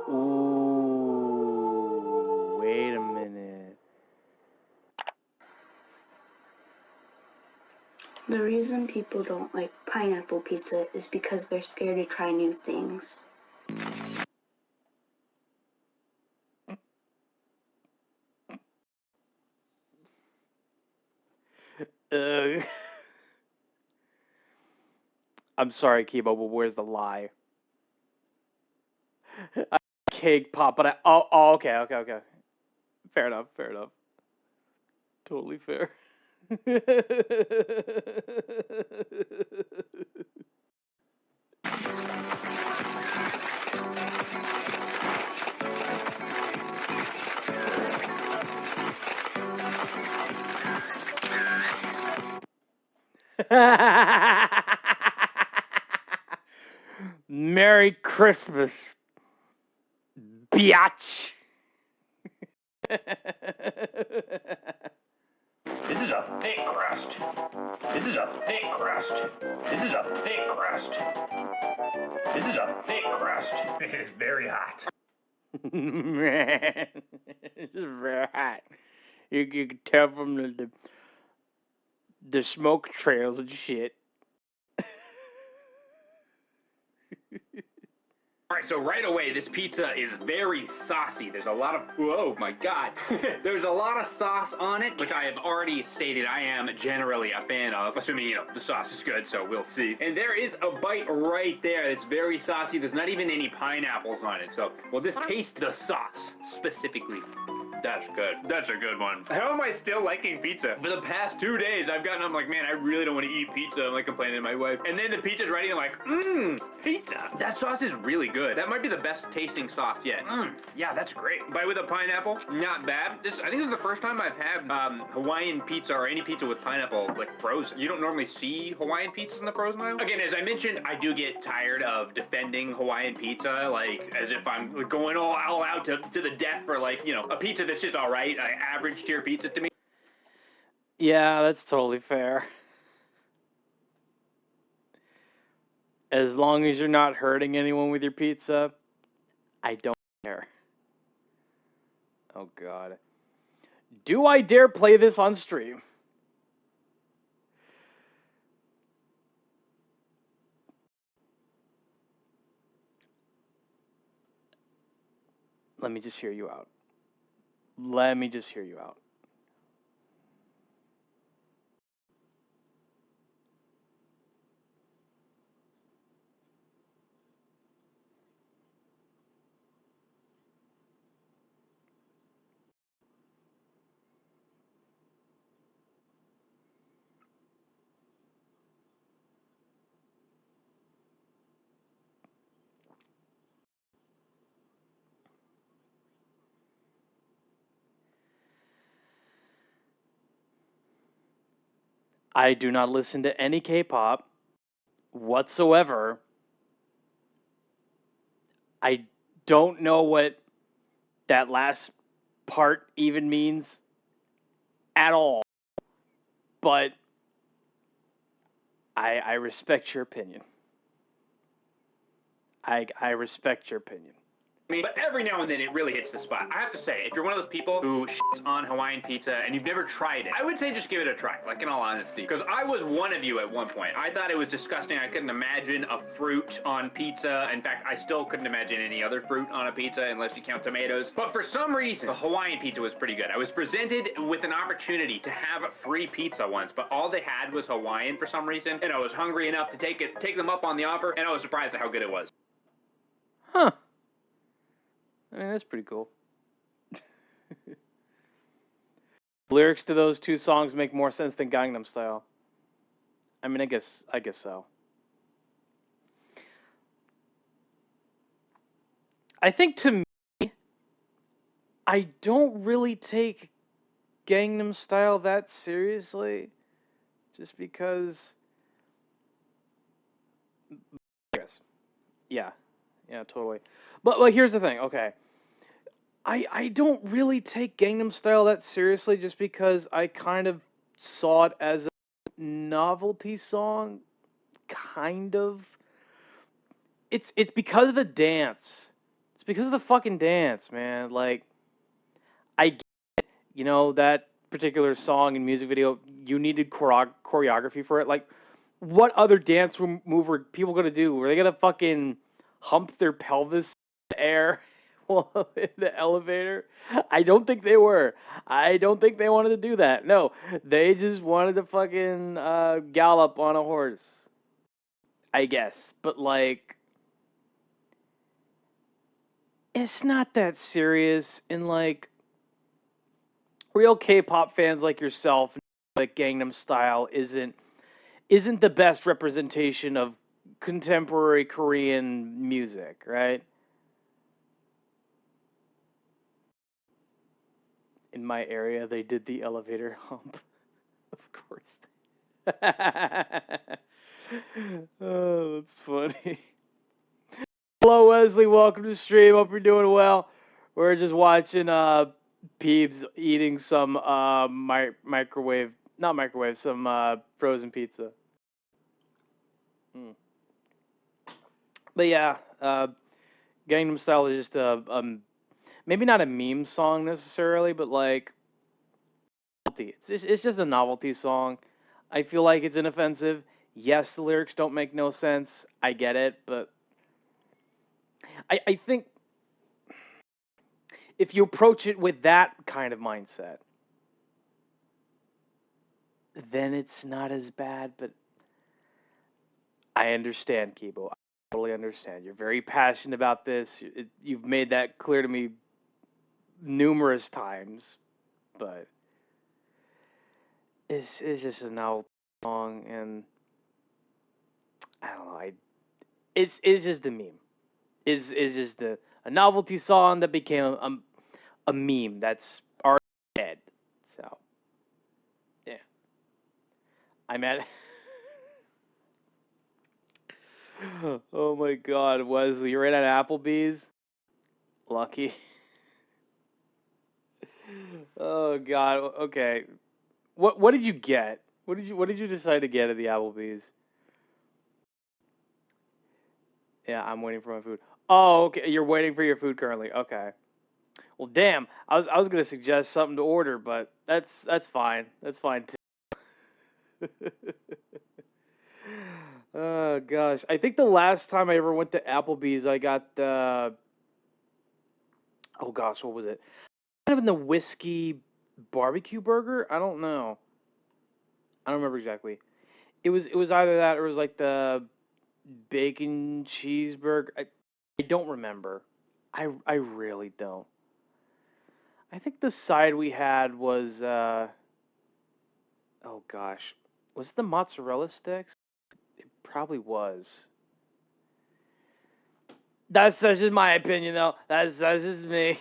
Ooh, wait a minute. The reason people don't like pineapple pizza is because they're scared to try new things. I'm sorry, Kibo, but where's the lie? Cake pop, but okay. Fair enough. Totally fair. Merry Christmas, biatch. This is a thick crust. This is a thick crust. This is a thick crust. This is a thick crust. It's very hot. Man, it's very hot. You can tell from the smoke trails and shit. All right, so right away, this pizza is very saucy. There's a lot of, whoa, my God. There's a lot of sauce on it, which I have already stated I am generally a fan of, assuming, you know, the sauce is good, so we'll see. And there is a bite right there. It's very saucy. There's not even any pineapples on it, so we'll just taste the sauce specifically. That's good. That's a good one. How am I still liking pizza? For the past 2 days, I'm like, man, I really don't want to eat pizza. I'm like complaining to my wife. And then the pizza's ready, and I'm like, pizza. That sauce is really good. That might be the best tasting sauce yet. Yeah, that's great. Bite with a pineapple, not bad. I think this is the first time I've had Hawaiian pizza or any pizza with pineapple, like, frozen. You don't normally see Hawaiian pizzas in the frozen aisle. Again, as I mentioned, I do get tired of defending Hawaiian pizza, like, as if I'm going all out to the death for, like, you know, a pizza that's just all right, average tier pizza to me. Yeah, that's totally fair. As long as you're not hurting anyone with your pizza, I don't care. Oh, God. Do I dare play this on stream? Let me just hear you out. Let me just hear you out. I do not listen to any K-pop whatsoever. I don't know what that last part even means at all. But I respect your opinion. I respect your opinion. But every now and then it really hits the spot. I have to say, if you're one of those people who shits on Hawaiian pizza and you've never tried it, I would say just give it a try, like in all honesty. Because I was one of you at one point. I thought it was disgusting. I couldn't imagine a fruit on pizza. In fact, I still couldn't imagine any other fruit on a pizza unless you count tomatoes. But for some reason, the Hawaiian pizza was pretty good. I was presented with an opportunity to have a free pizza once, but all they had was Hawaiian for some reason. And I was hungry enough to take them up on the offer, and I was surprised at how good it was. Huh. I mean, that's pretty cool. Lyrics to those two songs make more sense than Gangnam Style. I mean, I guess so. I think to me, I don't really take Gangnam Style that seriously, just because. Yeah, totally. But here's the thing. Okay, I don't really take Gangnam Style that seriously, just because I kind of saw it as a novelty song, kind of. It's because of the dance. It's because of the fucking dance, man. Like, I get it, that particular song and music video, you needed choreography for it. Like, what other dance move were people gonna do? Were they gonna fucking hump their pelvis in the air while in the elevator? I don't think they were. I don't think they wanted to do that. No, they just wanted to fucking gallop on a horse, I guess. But like, it's not that serious. And like, real K-pop fans like yourself, like Gangnam Style isn't the best representation of contemporary Korean music, right? In my area, they did the elevator hump. Of course. Oh, that's funny. Hello, Wesley. Welcome to the stream. Hope you're doing well. We're just watching Peebs eating some some frozen pizza. But yeah, Gangnam Style is just maybe not a meme song necessarily, but like, it's just a novelty song. I feel like it's inoffensive. Yes, the lyrics don't make no sense. I get it, but I think if you approach it with that kind of mindset, then it's not as bad. But I understand, Kibo. I totally understand. You're very passionate about this. You've made that clear to me numerous times, but it's just a novel song, and I don't know. It's just a meme. It's just a novelty song that became a meme that's already dead. So yeah, I'm at. Oh my God, Wesley, you're right at Applebee's. Lucky. Oh God. Okay. What did you get? What did you decide to get at the Applebee's? Yeah, I'm waiting for my food. Oh, okay. You're waiting for your food currently. Okay. Well, damn. I was gonna suggest something to order, but that's fine. That's fine too. Oh gosh. I think the last time I ever went to Applebee's, I got oh gosh, what was it? Kind of in the whiskey barbecue burger. I don't know. I don't remember exactly. It was either that or it was like the bacon cheeseburger. I don't remember. I really don't. I think the side we had was oh gosh. Was it the mozzarella sticks? It probably was. That's just my opinion though. That's just me.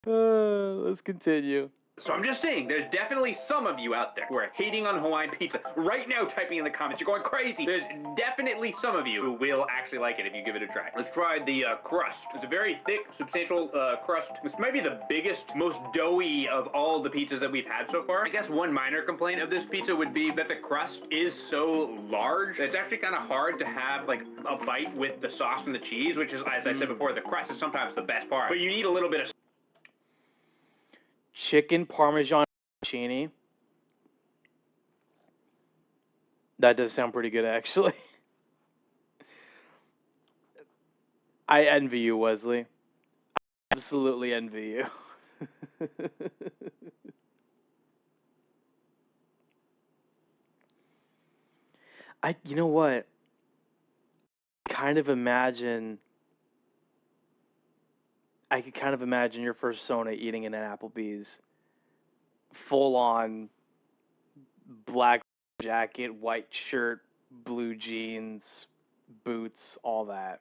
Let's continue. So I'm just saying, there's definitely some of you out there who are hating on Hawaiian pizza. Right now, typing in the comments, you're going crazy. There's definitely some of you who will actually like it if you give it a try. Let's try the crust. It's a very thick, substantial crust. This might be the biggest, most doughy of all the pizzas that we've had so far. I guess one minor complaint of this pizza would be that the crust is so large. It's actually kind of hard to have like a bite with the sauce and the cheese, which is, as I said before, the crust is sometimes the best part. But you need a little bit of Chicken Parmesan Chini. That does sound pretty good, actually. I envy you, Wesley. I absolutely envy you. You know what? I could kind of imagine your persona eating in an Applebee's. Full on black jacket, white shirt, blue jeans, boots, all that.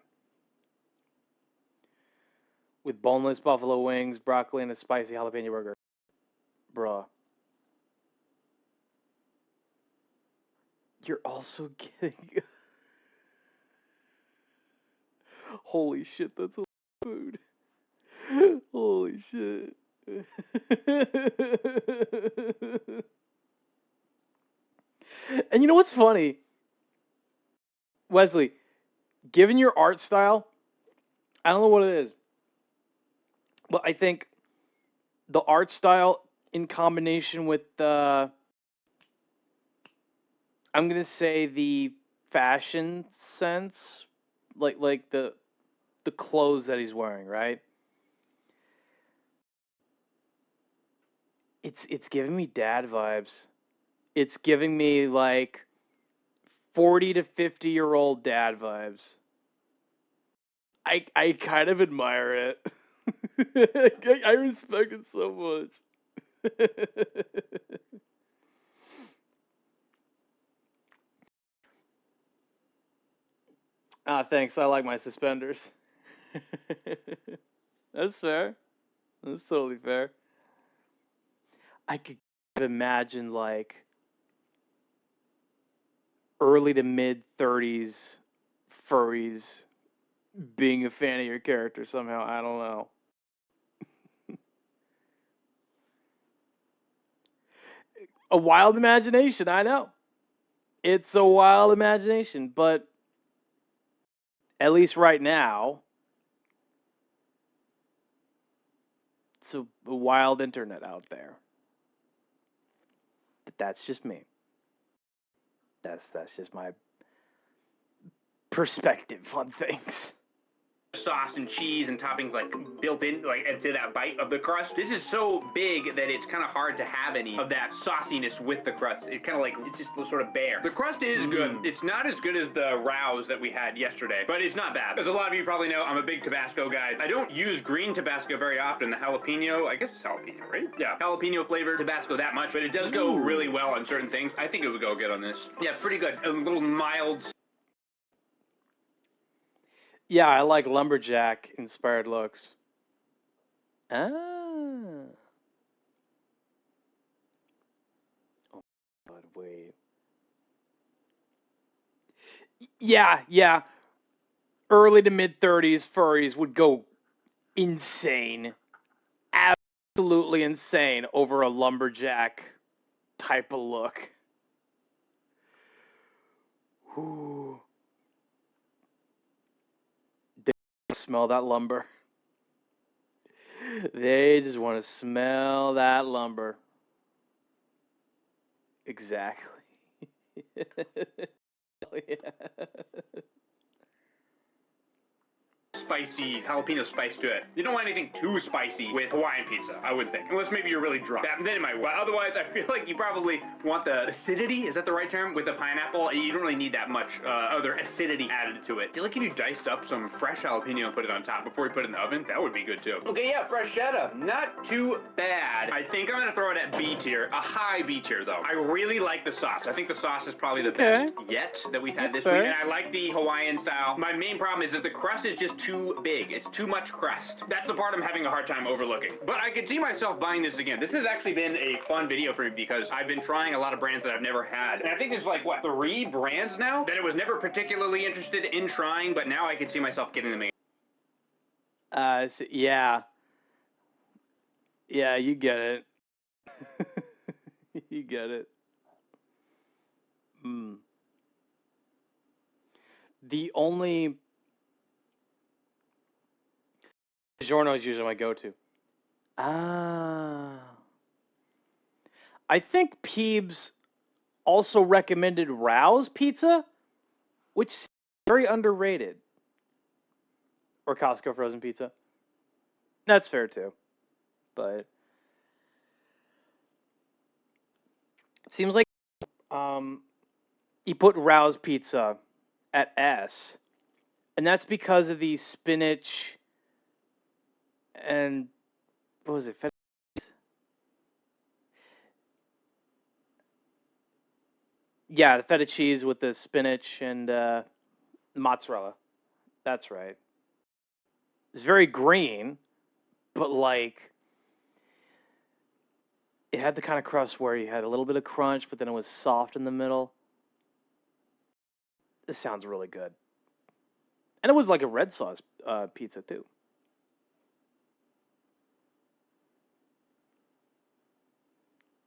With boneless buffalo wings, broccoli, and a spicy jalapeno burger. Bruh. You're also getting... Holy shit, that's a lot of food. Holy shit. And you know what's funny? Wesley, given your art style, I don't know what it is, but I think the art style in combination with the, I'm gonna say the fashion sense, like the clothes that he's wearing, right? It's giving me dad vibes. It's giving me like 40 to 50-year-old dad vibes. I kind of admire it. I respect it so much. Thanks. I like my suspenders. That's fair. That's totally fair. I could imagine like early to mid 30s furries being a fan of your character somehow. I don't know. A wild imagination, I know. It's a wild imagination, but at least right now, it's a wild internet out there. But that's just me. That's just my perspective on things. sauce and cheese and toppings like built in like into that bite of the crust. This is so big that it's kind of hard to have any of that sauciness with the crust. It kind of like, it's just sort of bare. The crust is good. It's not as good as the rouse that we had yesterday, but it's not bad. As a lot of you probably know, I'm a big Tabasco guy. I don't use green Tabasco very often. The jalapeno, I guess it's jalapeno, right? Yeah, jalapeno flavored Tabasco that much, but it does go really well on certain things. I think it would go good on this. Yeah, pretty good. A little mild. Yeah, I like lumberjack inspired looks. Ah. Oh, God, wait. Yeah. Early to mid 30s furries would go insane. Absolutely insane over a lumberjack type of look. Ooh. smell that lumber. They just want to smell that lumber. Exactly. Yeah. Spicy jalapeno spice to it. You don't want anything too spicy with Hawaiian pizza, I would think. Unless maybe you're really drunk. Then it might work. Otherwise, I feel like you probably want the acidity, is that the right term? With the pineapple, you don't really need that much other acidity added to it. I feel like if you diced up some fresh jalapeno and put it on top before you put it in the oven, that would be good too. Okay, yeah, fresh cheddar. Not too bad. I think I'm gonna throw it at B tier. A high B tier though. I really like the sauce. I think the sauce is probably the best yet that we've had this week. And I like the Hawaiian style. My main problem is that the crust is just too big. It's too much crust. That's the part I'm having a hard time overlooking. But I could see myself buying this again. This has actually been a fun video for me because I've been trying a lot of brands that I've never had. And I think there's like, what, 3 brands now that I was never particularly interested in trying, but now I can see myself getting them again. So, yeah. Yeah, you get it. You get it. The only DiGiorno is usually my go-to. I think Peebs also recommended Rao's Pizza, which is very underrated. Or Costco frozen pizza. That's fair too. But it seems like you put Rao's Pizza at S, and that's because of the spinach and what was it? Yeah, the feta cheese with the spinach and mozzarella. That's right. It's very green, but like it had the kind of crust where you had a little bit of crunch, but then it was soft in the middle. This sounds really good. And it was like a red sauce pizza too.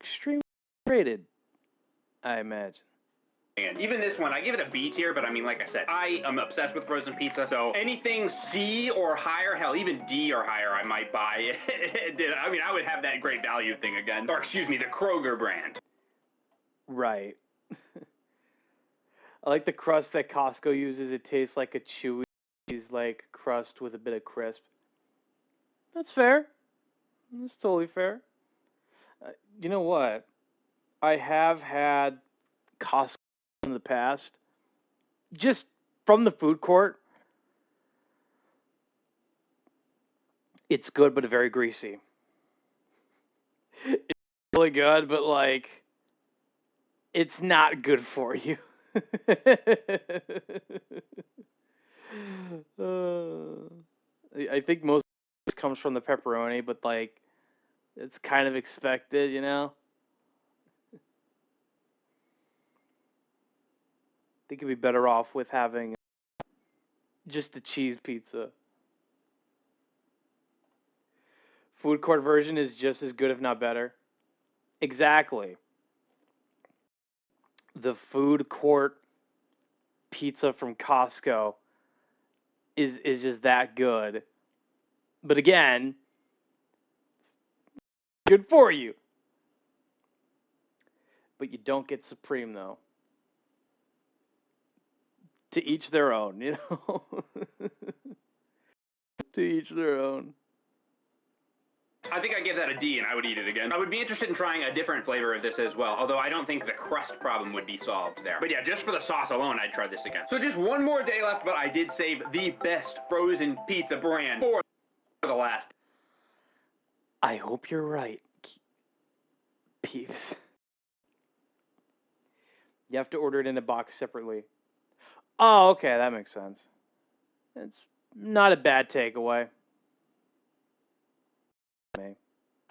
Extremely rated, I imagine. And even this one, I give it a B tier, but I mean, like I said, I am obsessed with frozen pizza, so anything C or higher, hell, even D or higher, I might buy. I mean, I would have that great value thing again. Or, excuse me, the Kroger brand. Right. I like the crust that Costco uses. It tastes like a chewy, like crust with a bit of crisp. That's fair. That's totally fair. You know what? I have had Costco in the past, just from the food court. It's good, but very greasy. It's really good, but like, it's not good for you. I think most of this comes from the pepperoni, but like, it's kind of expected, you know? I think you'd be better off with having just a cheese pizza. Food court version is just as good, if not better. Exactly. The food court pizza from Costco is just that good. But again, good for you. But you don't get Supreme, though. To each their own, you know? To each their own. I think I give that a D and I would eat it again. I would be interested in trying a different flavor of this as well, although I don't think the crust problem would be solved there. But yeah, just for the sauce alone, I'd try this again. So just one more day left, but I did save the best frozen pizza brand for the last. I hope you're right, Peeps. You have to order it in a box separately. Oh, okay, that makes sense. It's not a bad takeaway.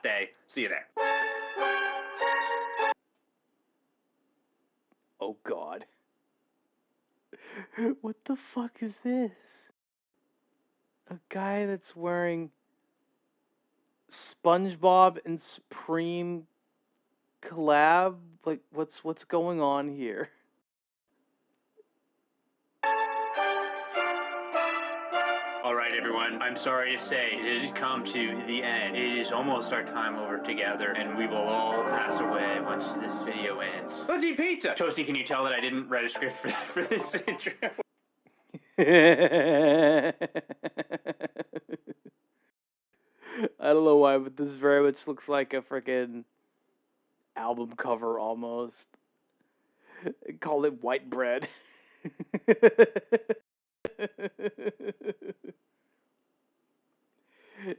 Day. See you there. Oh, God. What the fuck is this? A guy that's wearing SpongeBob and Supreme collab? Like, what's going on here? All right, everyone, I'm sorry to say, it has come to the end. It is almost our time over together, and we will all pass away once this video ends. Let's eat pizza! Toasty, can you tell that I didn't write a script for this intro? I don't know why, but this very much looks like a freaking album cover almost. Call it white bread.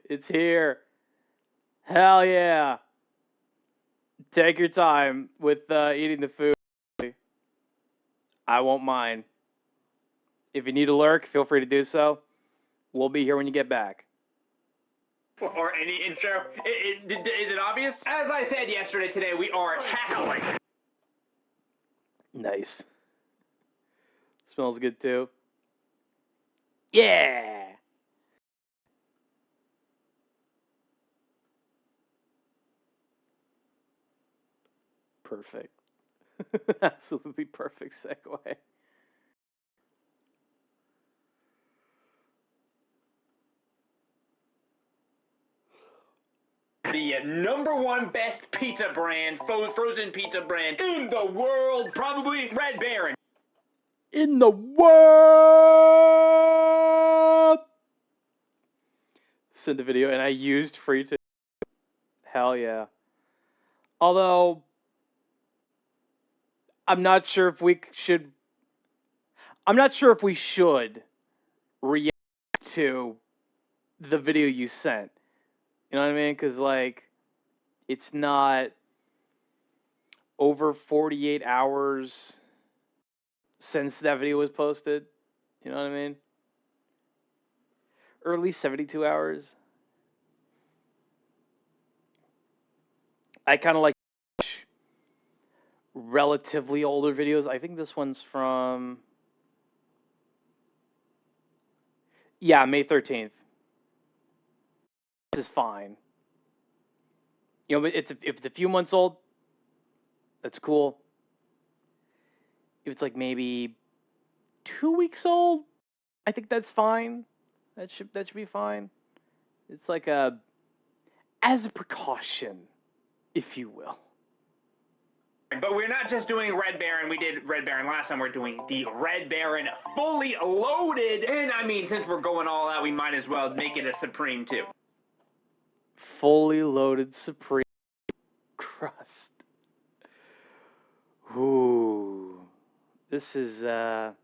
It's here. Hell yeah. Take your time with eating the food. I won't mind. If you need to lurk, feel free to do so. We'll be here when you get back. Or any intro. Is it obvious? As I said yesterday, today we are tackling. Nice. Smells good too. Yeah. Perfect. Absolutely perfect segue. The #1 best pizza brand, frozen pizza brand in the world, probably Red Baron. In the world. Send a video, and I used free to. Hell yeah. Although, I'm not sure if we should. I'm not sure if we should react to the video you sent. You know what I mean? Because, like, it's not over 48 hours since that video was posted. You know what I mean? Or at least 72 hours. I kind of like relatively older videos. I think this one's from... Yeah, May 13th. This is fine. You know, but if it's a few months old, that's cool. If it's like maybe 2 weeks old, I think that's fine. That should be fine. It's like as a precaution, if you will. But we're not just doing Red Baron. We did Red Baron last time. We're doing the Red Baron fully loaded. And I mean, since we're going all out, we might as well make it a Supreme too. Fully loaded Supreme crust. Ooh. This is gonna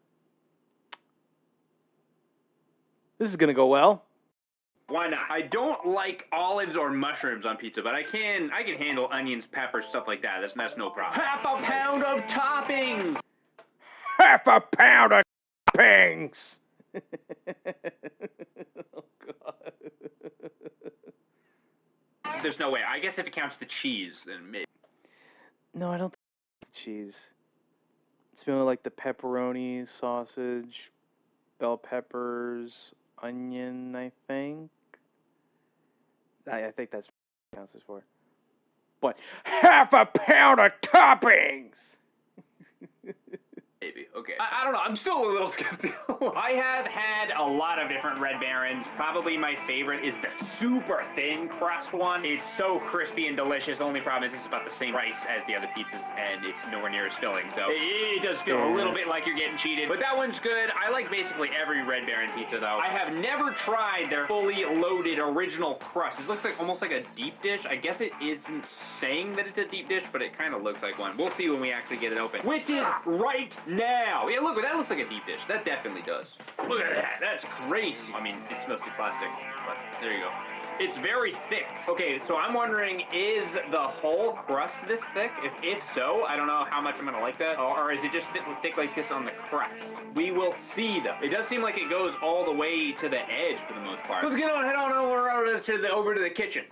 go well. Why not? I don't like olives or mushrooms on pizza, but I can handle onions, peppers, stuff like that. That's no problem. Half a pound of toppings! Half a pound of toppings! Oh, God. There's no way. I guess if it counts the cheese, then maybe. No, I don't think it's cheese. It's more like the pepperoni, sausage, bell peppers, onion, I think. I think that's what it counts as for. But half a pound of toppings! Maybe. Okay. I don't know. I'm still a little skeptical. I have had a lot of different Red Barons. Probably my favorite is the super thin crust one. It's so crispy and delicious. The only problem is it's about the same price as the other pizzas, and it's nowhere near as filling. So it does feel a little bit like you're getting cheated. But that one's good. I like basically every Red Baron pizza, though. I have never tried their fully loaded original crust. This looks like almost like a deep dish. I guess it isn't saying that it's a deep dish, but it kind of looks like one. We'll see when we actually get it open, which is right now. Yeah, look, that looks like a deep dish. That definitely does. Look at that. That's crazy. I mean, it's mostly plastic, but there you go. It's very thick. Okay, so I'm wondering, is the whole crust this thick? If so, I don't know how much I'm gonna like that. Or is it just thick like this on the crust? We will see, though. It does seem like it goes all the way to the edge for the most part. Let's head on over to the kitchen.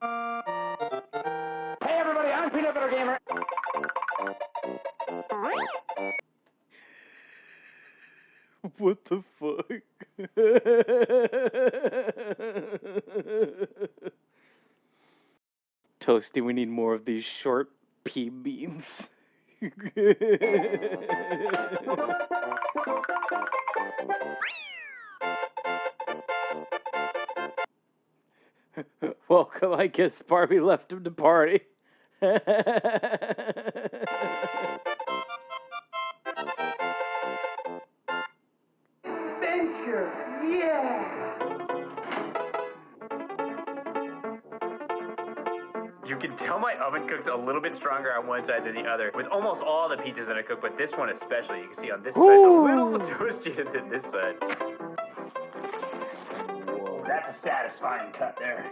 Hey everybody, I'm Peanut Butter Gamer. What the fuck? Toasty, we need more of these short pea beams. Welcome, I guess Barbie left him to party. Baker, yeah. You can tell my oven cooks a little bit stronger on one side than the other with almost all the pizzas that I cook, but this one especially. You can see on this side it's a little toastier than this side. Whoa, that's a satisfying cut there.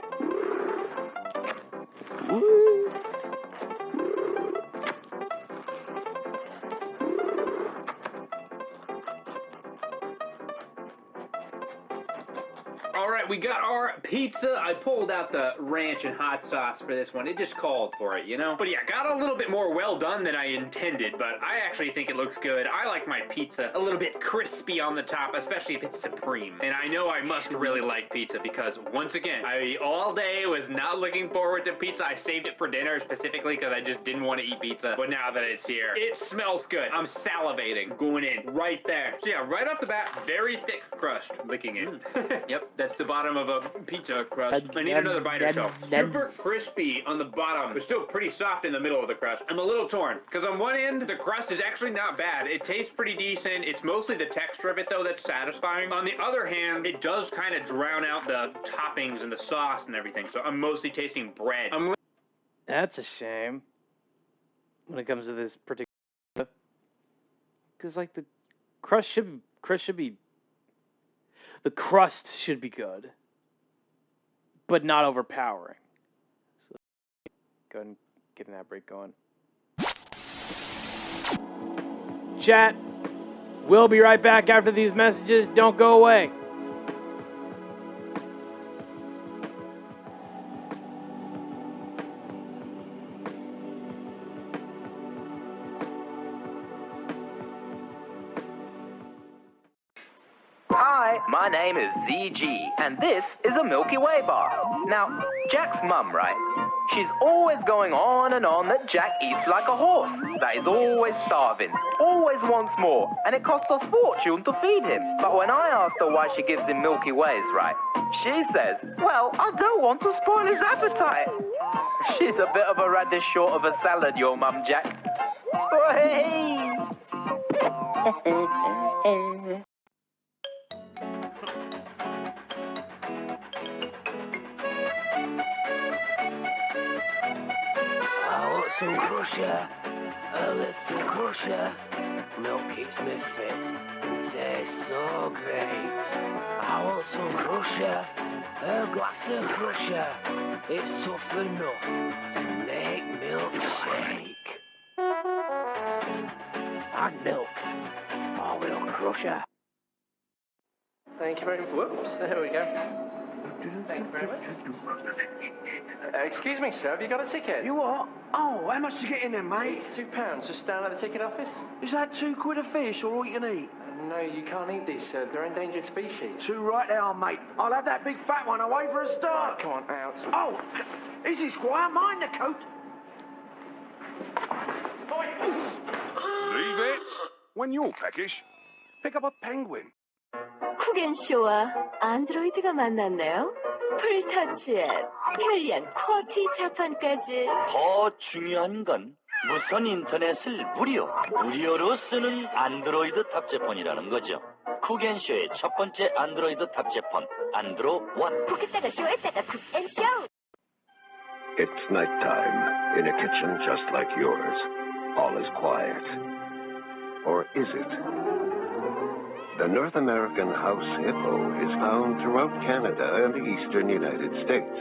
All right, we got our pizza. I pulled out the ranch and hot sauce for this one. It just called for it, you know? But yeah, got a little bit more well done than I intended, but I actually think it looks good. I like my pizza a little bit crispy on the top, especially if it's supreme. And I know I must really like pizza because, once again, I all day was not looking forward to pizza. I saved it for dinner specifically because I just didn't want to eat pizza. But now that it's here, it smells good. I'm salivating going in right there. So yeah, right off the bat, very thick crust. Licking it. Yep, that's the bottom of a pizza crust. I need another bite or so. Super crispy on the bottom, but still pretty soft in the middle of the crust. I'm a little torn, because on one end, the crust is actually not bad. It tastes pretty decent. It's mostly the texture of it, though, that's satisfying. On the other hand, it does kind of drown out the toppings and the sauce and everything, so I'm mostly tasting bread. That's a shame when it comes to this particular, because like the crust should be the crust should be good, but not overpowering. So go ahead and get an ad break going. Chat, we'll be right back after these messages. Don't go away. Hi, my name is ZG, and this is a Milky Way bar. Now, Jack's mum, right? She's always going on and on that Jack eats like a horse, that he's always starving, always wants more, and it costs a fortune to feed him. But when I asked her why she gives him Milky Ways, right, she says, well, I don't want to spoil his appetite. She's a bit of a radish short of a salad, your mum, Jack. Hey! I want some crusher, a little crusher. Milk keeps me fit and tastes so great. I want some crusher, a glass of crusher. It's tough enough to make milk shake. Add milk, or will crusher. Thank you very much. Whoops, there we go. Thank you very much. Excuse me, sir, have you got a ticket? You what? Oh, how much to get in there, mate? It's £2, just down at the ticket office. Is that £2 a fish or all you can eat? No, you can't eat these, sir. They're endangered species. Two right they are, mate. I'll have that big fat one away for a start. Right, come on, out. Oh, easy, Squire. Mind the coat. Leave it. When you're peckish, pick up a penguin. 쿠겐쇼와 안드로이드가 만났네요. 풀터치 앱, 편리한 쿼티 자판까지. 더 중요한 건 무선 인터넷을 무료로 쓰는 안드로이드 탑재폰이라는 거죠. 쿠겐쇼의 첫 번째 안드로이드 탑재폰, 안드로 1. 포켓다가 쇼에다가 쿠겐쇼. It's nighttime in a kitchen just like yours. All is quiet. Or is it? The North American house hippo is found throughout Canada and the eastern United States.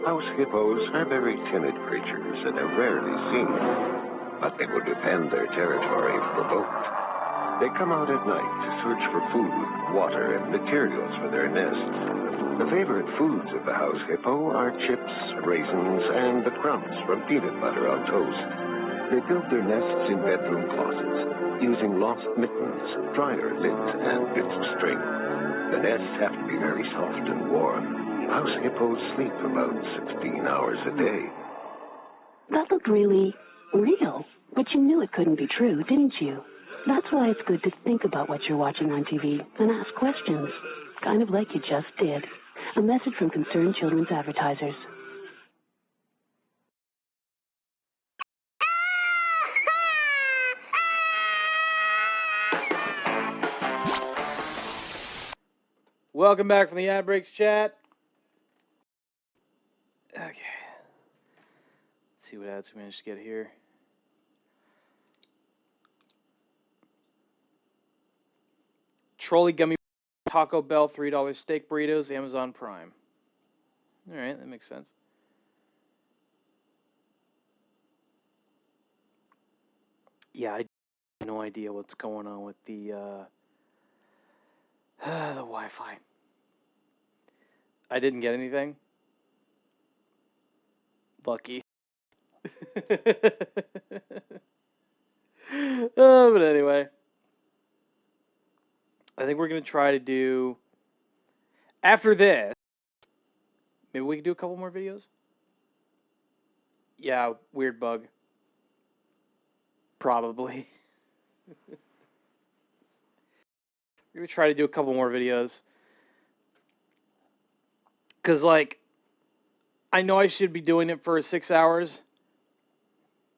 House hippos are very timid creatures and are rarely seen, but they will defend their territory if provoked. They come out at night to search for food, water, and materials for their nests. The favorite foods of the house hippo are chips, raisins, and the crumbs from peanut butter on toast. They build their nests in bedroom closets, using lost mittens, dryer lids, and bits of string. The nests have to be very soft and warm. House hippos sleep about 16 hours a day. That looked really real, but you knew it couldn't be true, didn't you? That's why it's good to think about what you're watching on TV and ask questions, kind of like you just did. A message from Concerned Children's Advertisers. Welcome back from the ad breaks chat. Okay. Let's see what ads we managed to get here. Trolley gummy, Taco Bell, $3 steak burritos, Amazon Prime. All right, that makes sense. Yeah, I have no idea what's going on with the Wi-Fi. I didn't get anything. Lucky. But anyway, I think we're going to try to do, after this, maybe we can do a couple more videos? Yeah, weird bug. Probably. We're going to try to do a couple more videos. Because, like, I know I should be doing it for 6 hours,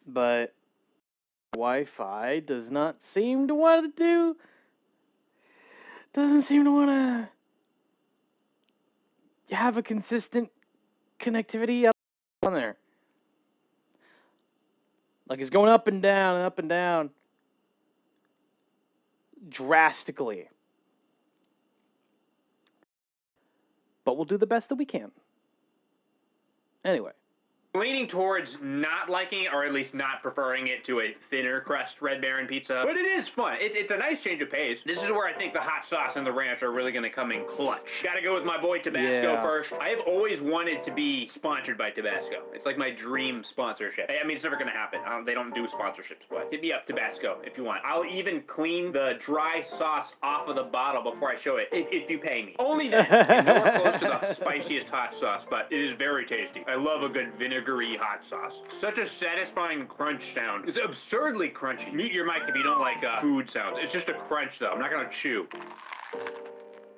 but Wi-Fi does not seem to want to do. Doesn't seem to want to have a consistent connectivity on there. Like, it's going up and down and up and down drastically. But we'll do the best that we can. Anyway. Leaning towards not liking it, or at least not preferring it to a thinner crust Red Baron pizza. But it is fun. It's a nice change of pace. This is where I think the hot sauce and the ranch are really going to come in clutch. Gotta go with my boy Tabasco first. I have always wanted to be sponsored by Tabasco. It's like my dream sponsorship. I mean, it's never going to happen. They don't do sponsorships, but hit me up, Tabasco, if you want. I'll even clean the dry sauce off of the bottle before I show it, if you pay me. Only then. And nowhere close to the spiciest hot sauce, but it is very tasty. I love a good vinegary hot sauce. Such a satisfying crunch sound. It's absurdly crunchy. Mute your mic if you don't like food sounds. It's just a crunch though. I'm not gonna chew.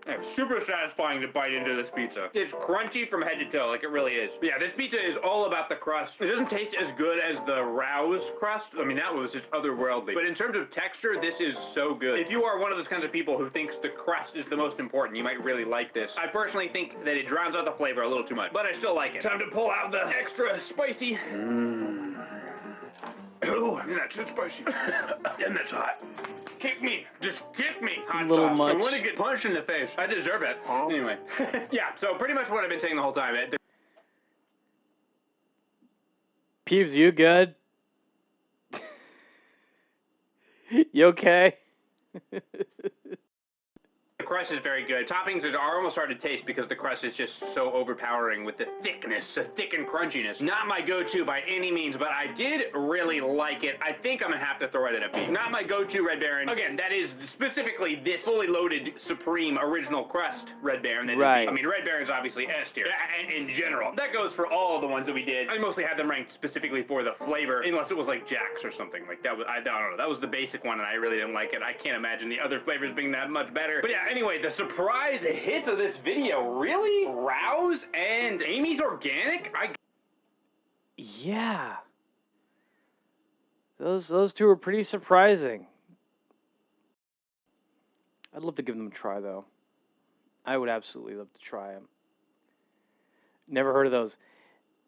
It's super satisfying to bite into this pizza. It's crunchy from head to toe, like it really is. But yeah, this pizza is all about the crust. It doesn't taste as good as the Rouse crust. I mean, that was just otherworldly. But in terms of texture, this is so good. If you are one of those kinds of people who thinks the crust is the most important, you might really like this. I personally think that it drowns out the flavor a little too much, but I still like it. Time to pull out the extra spicy. Oh, that's too spicy. And that's hot. Kick me. Just kick me. It's a little much. I want to get punched in the face. I deserve it. Anyway. Yeah, so pretty much what I've been saying the whole time. Peeves, you good? You okay? The crust is very good. Toppings are almost hard to taste because the crust is just so overpowering with the thickness, the thick and crunchiness. Not my go-to by any means, but I did really like it. I think I'm gonna have to throw it in a B. Not my go-to Red Baron. Again, that is specifically this fully loaded Supreme original crust Red Baron. Right. I mean, Red Baron's obviously S tier in general. That goes for all of the ones that we did. I mostly had them ranked specifically for the flavor, unless it was like Jack's or something like that. I don't know. That was the basic one, and I really didn't like it. I can't imagine the other flavors being that much better. But yeah, anyway, the surprise hit of this video, really? Rouse and Amy's Organic? Yeah. Those two were pretty surprising. I'd love to give them a try, though. I would absolutely love to try them. Never heard of those.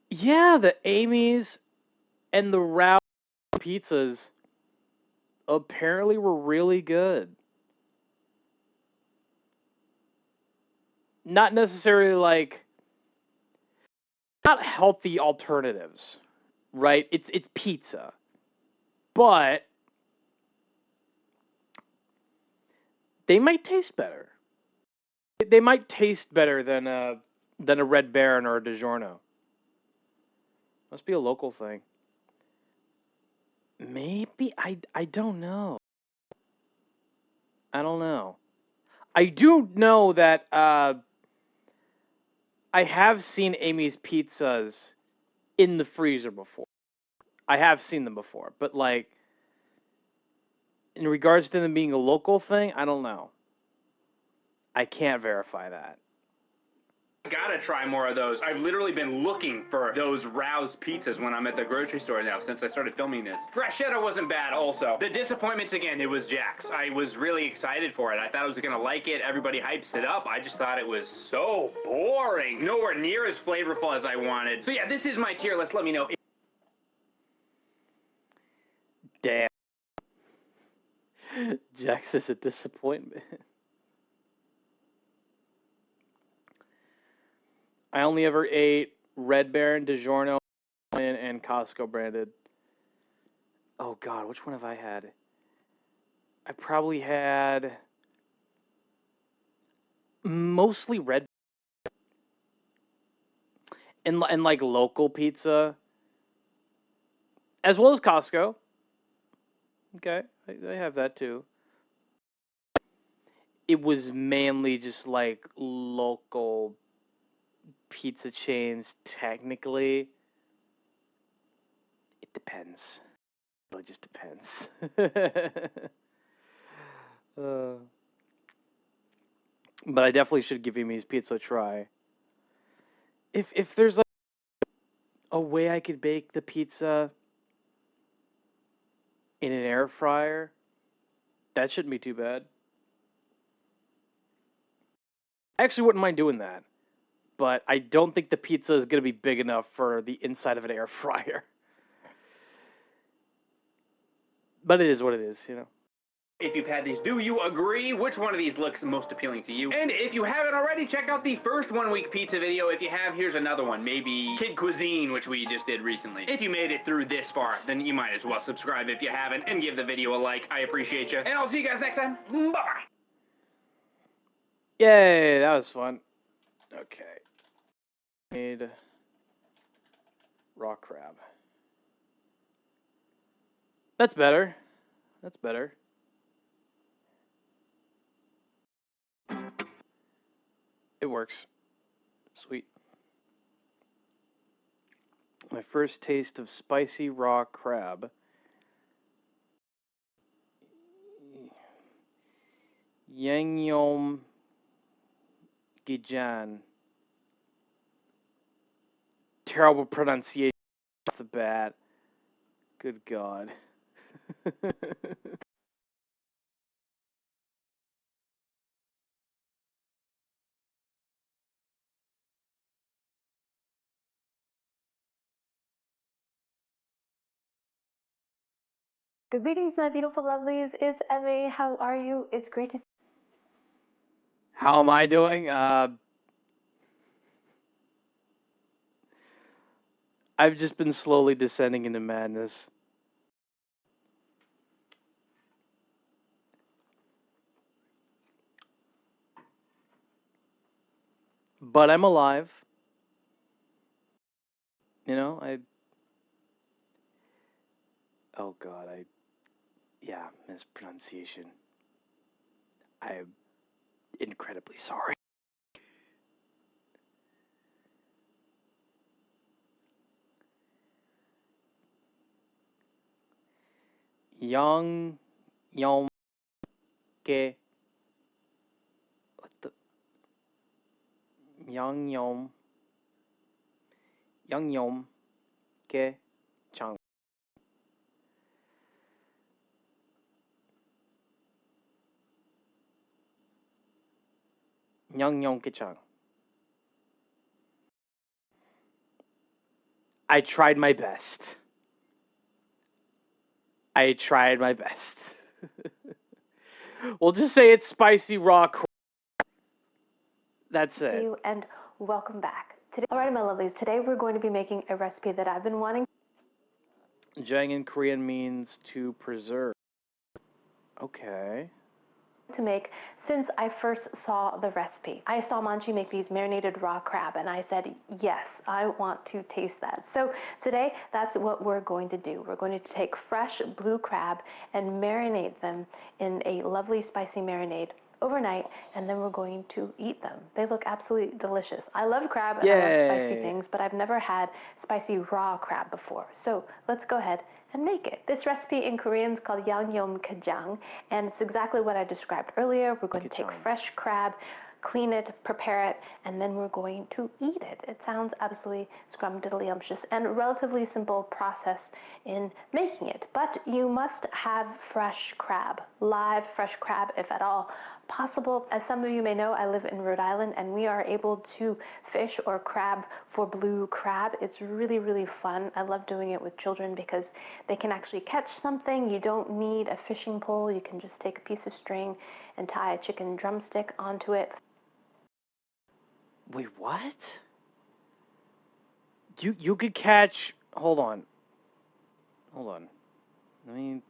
Yeah, the Amy's and the Rouse pizzas apparently were really good. Not necessarily like, not healthy alternatives, right? It's pizza, but they might taste better. They might taste better than a Red Baron or a DiGiorno. Must be a local thing. Maybe I don't know. I don't know. I do know that I have seen Amy's pizzas in the freezer before. I have seen them before, but like in regards to them being a local thing, I don't know. I can't verify that. Gotta try more of those. I've literally been looking for those Rouse pizzas when I'm at the grocery store now since I started filming this. Freshetta wasn't bad also. The disappointments again, it was Jack's. I was really excited for it. I thought I was gonna like it. Everybody hypes it up. I just thought it was so boring. Nowhere near as flavorful as I wanted. So yeah, this is my tier list. Let me know. Damn. Jack's is a disappointment. I only ever ate Red Baron, DiGiorno, and Costco branded. Oh God, which one have I had? I probably had mostly Red and like local pizza, as well as Costco. Okay, I have that too. It was mainly just like local pizza chains, technically. It depends. It really just depends. But I definitely should give Amy's Pizza a try. If there's like a way I could bake the pizza in an air fryer, that shouldn't be too bad. I actually wouldn't mind doing that. But I don't think the pizza is going to be big enough for the inside of an air fryer. But it is what it is, you know. If you've had these, do you agree? Which one of these looks most appealing to you? And if you haven't already, check out the first 1 week pizza video. If you have, here's another one. Maybe Kid Cuisine, which we just did recently. If you made it through this far, then you might as well subscribe if you haven't and give the video a like. I appreciate you. And I'll see you guys next time. Bye-bye. Yay, that was fun. Okay. Made raw crab. That's better. That's better. It works. Sweet. My first taste of spicy raw crab. Yangyom Gijan. Terrible pronunciation off the bat. Good God. Good greetings, my beautiful lovelies. It's Emmy. How are you? It's great to. How am I doing? I've just been slowly descending into madness. But I'm alive. You know, oh God, yeah, mispronunciation. I'm incredibly sorry. Yong Ke. What the? Yong Ke Chang. Yong Ke Chang. I tried my best. I tried my best. We'll just say it's spicy raw crab. That's it. And welcome back. Today, alright, my lovelies. Today we're going to be making a recipe that I've been wanting. Jang in Korean means to preserve. Okay. To make since I first saw the recipe. I saw Manchi make these marinated raw crab and I said, yes, I want to taste that. So today, that's what we're going to do. We're going to take fresh blue crab and marinate them in a lovely spicy marinade overnight, and then we're going to eat them. They look absolutely delicious. I love crab and I love spicy things, but I've never had spicy raw crab before. So let's go ahead and make it. This recipe in Korean is called yangyom kajang, and it's exactly what I described earlier. We're going to take fresh crab, clean it, prepare it, and then we're going to eat it. It sounds absolutely scrumdiddlyumptious and a relatively simple process in making it. But you must have fresh crab, live fresh crab if at all possible. As some of you may know, I live in Rhode Island and we are able to fish or crab for blue crab. It's really, really fun. I love doing it with children because they can actually catch something. You don't need a fishing pole. You can just take a piece of string and tie a chicken drumstick onto it. Wait, what? You could catch, hold on. Let me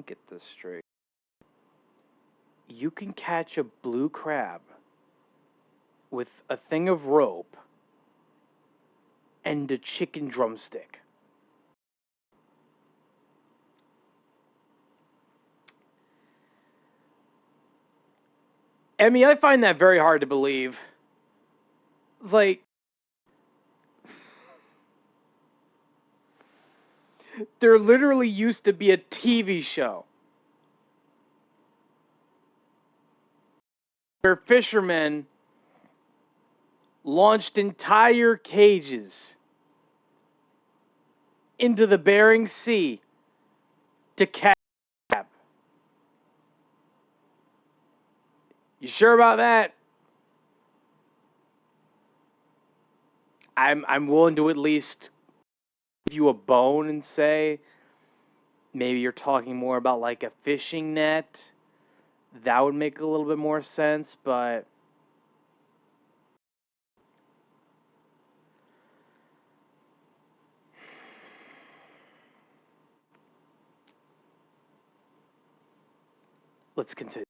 get this straight. You can catch a blue crab with a thing of rope and a chicken drumstick. Emmy, I find that very hard to believe. Like, there literally used to be a TV show where fishermen launched entire cages into the Bering Sea to catch crab. You sure about that? I'm willing to at least give you a bone and say maybe you're talking more about like a fishing net. That would make a little bit more sense, but let's continue.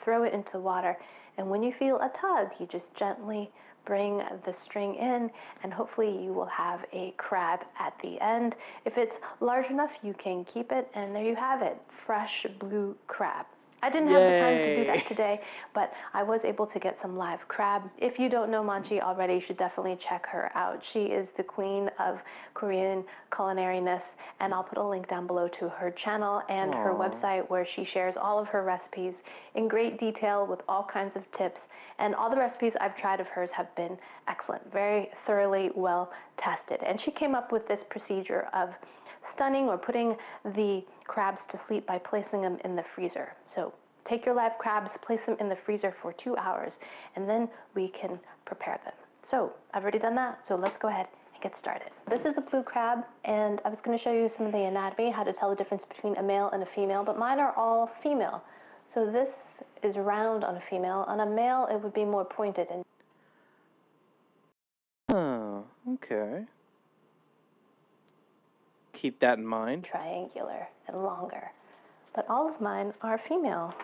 Throw it into water, and when you feel a tug, you just gently bring the string in, and hopefully you will have a crab at the end. If it's large enough, you can keep it, and there you have it, fresh blue crab. I didn't have the time to do that today, but I was able to get some live crab. If you don't know Manchi already, you should definitely check her out. She is the queen of Korean culinariness, and I'll put a link down below to her channel and her website where she shares all of her recipes in great detail with all kinds of tips. And all the recipes I've tried of hers have been excellent, very thoroughly well tested. And she came up with this procedure of stunning or putting the crabs to sleep by placing them in the freezer. So take your live crabs, place them in the freezer for 2 hours, and then we can prepare them. So I've already done that, so let's go ahead and get started. This is a blue crab, and I was going to show you some of the anatomy, how to tell the difference between a male and a female, but mine are all female. So this is round on a female. On a male, it would be more pointed. And oh, okay. Keep that in mind. Triangular and longer. But all of mine are female.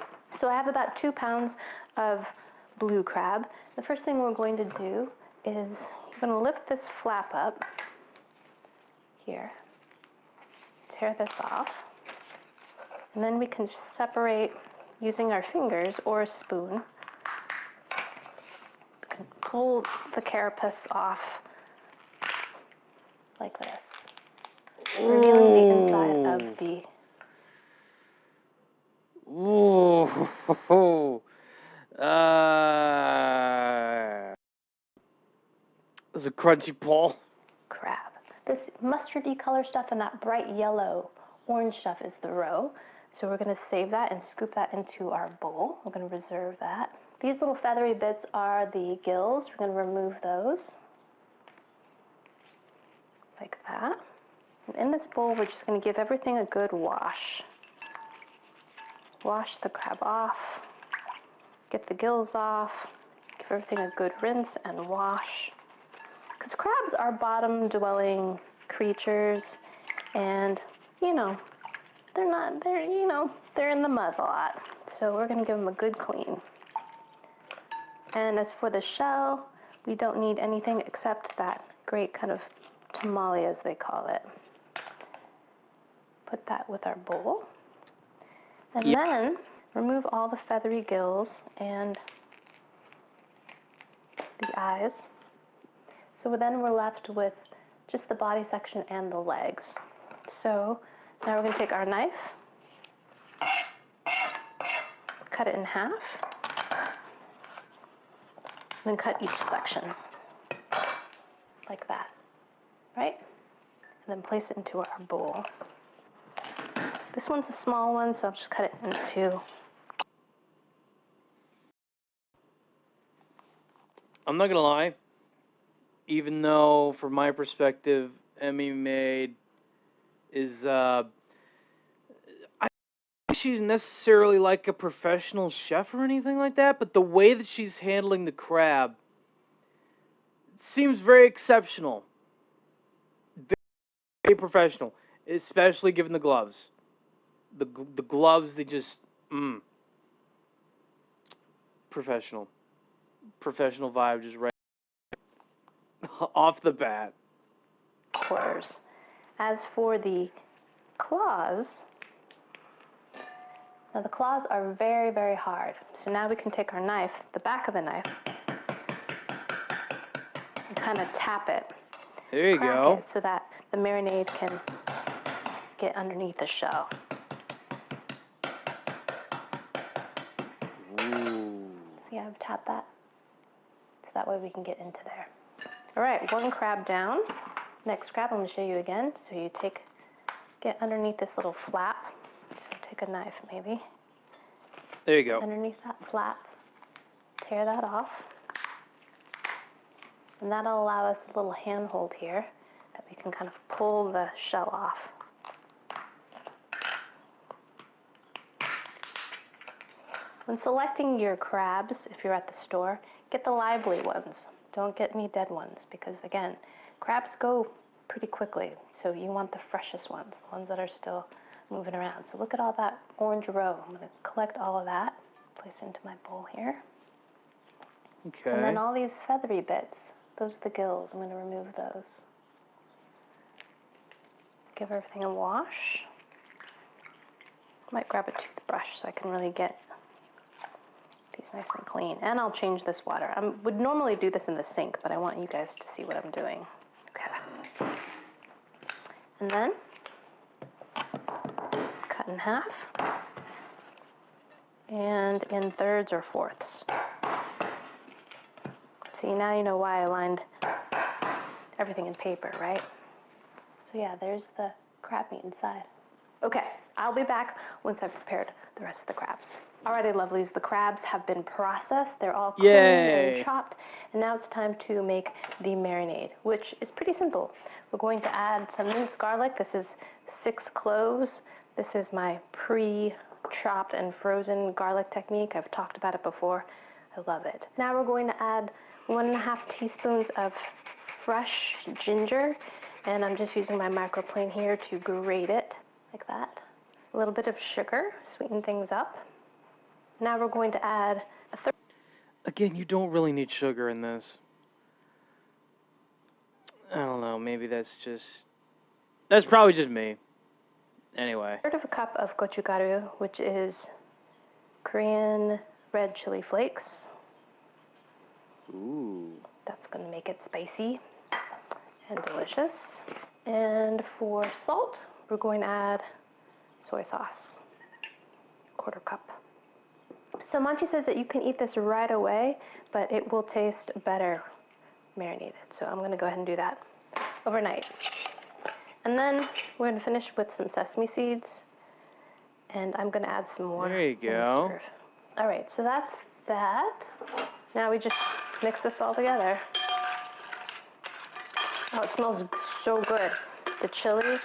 So I have about 2 pounds of blue crab. The first thing we're going to do is you're going to lift this flap up here, tear this off, and then we can separate using our fingers or a spoon. We can pull the carapace off like this, revealing the inside of the There's a crunchy paw. crab. This mustardy color stuff and that bright yellow, orange stuff is the roe. So we're going to save that and scoop that into our bowl. We're going to reserve that. These little feathery bits are the gills. We're going to remove those like that. And in this bowl, we're just going to give everything a good wash. Wash the crab off, get the gills off, give everything a good rinse and wash. Because crabs are bottom-dwelling creatures, and, you know, they're in the mud a lot. So we're gonna give them a good clean. And as for the shell, we don't need anything except that great kind of tamale, as they call it. Put that with our bowl. And then remove all the feathery gills and the eyes. So then we're left with just the body section and the legs. So now we're going to take our knife, cut it in half, then cut each section like that, right? And then place it into our bowl. This one's a small one, so I'll just cut it into. I'm not gonna lie, even though from my perspective, Emmy Maid is, I don't think she's necessarily like a professional chef or anything like that, but the way that she's handling the crab seems very exceptional. Very professional, especially given the gloves. The gloves, they just, professional. Professional vibe just right off the bat. Quarters. As for the claws, now the claws are very, very hard. So now we can take our knife, the back of the knife, and kind of tap it. There you go. It so that the marinade can get underneath the shell. Ooh. See how I've tapped that? So that way we can get into there. All right, one crab down. Next crab, I'm going to show you again. So you get underneath this little flap. So take a knife maybe. There you go. Underneath that flap, tear that off. And that'll allow us a little handhold here that we can kind of pull the shell off. When selecting your crabs, if you're at the store, get the lively ones. Don't get any dead ones because, again, crabs go pretty quickly. So you want the freshest ones, the ones that are still moving around. So look at all that orange roe. I'm going to collect all of that, place it into my bowl here. Okay. And then all these feathery bits, those are the gills. I'm going to remove those. Give everything a wash. Might grab a toothbrush so I can really get these nice and clean. And I'll change this water. I would normally do this in the sink, but I want you guys to see what I'm doing. Okay. And then cut in half and in thirds or fourths. See, now you know why I lined everything in paper, right? So yeah, there's the crab meat inside. Okay, I'll be back once I've prepared the rest of the crabs. Alrighty, lovelies, the crabs have been processed. They're all cleaned and chopped. And now it's time to make the marinade, which is pretty simple. We're going to add some minced garlic. This is 6 cloves. This is my pre-chopped and frozen garlic technique. I've talked about it before. I love it. Now we're going to add 1.5 teaspoons of fresh ginger. And I'm just using my microplane here to grate it like that. A little bit of sugar, sweeten things up. Now we're going to add a third. Again, you don't really need sugar in this. I don't know, maybe that's probably just me. Anyway. 1/3 cup of gochugaru, which is Korean red chili flakes. Ooh. That's going to make it spicy and delicious. And for salt, we're going to add soy sauce, 1/4 cup. So Manchi says that you can eat this right away, but it will taste better marinated. So I'm going to go ahead and do that overnight. And then we're going to finish with some sesame seeds, and I'm going to add some more. There you go. All right, so that's that. Now we just mix this all together. Oh, it smells so good. The chili, it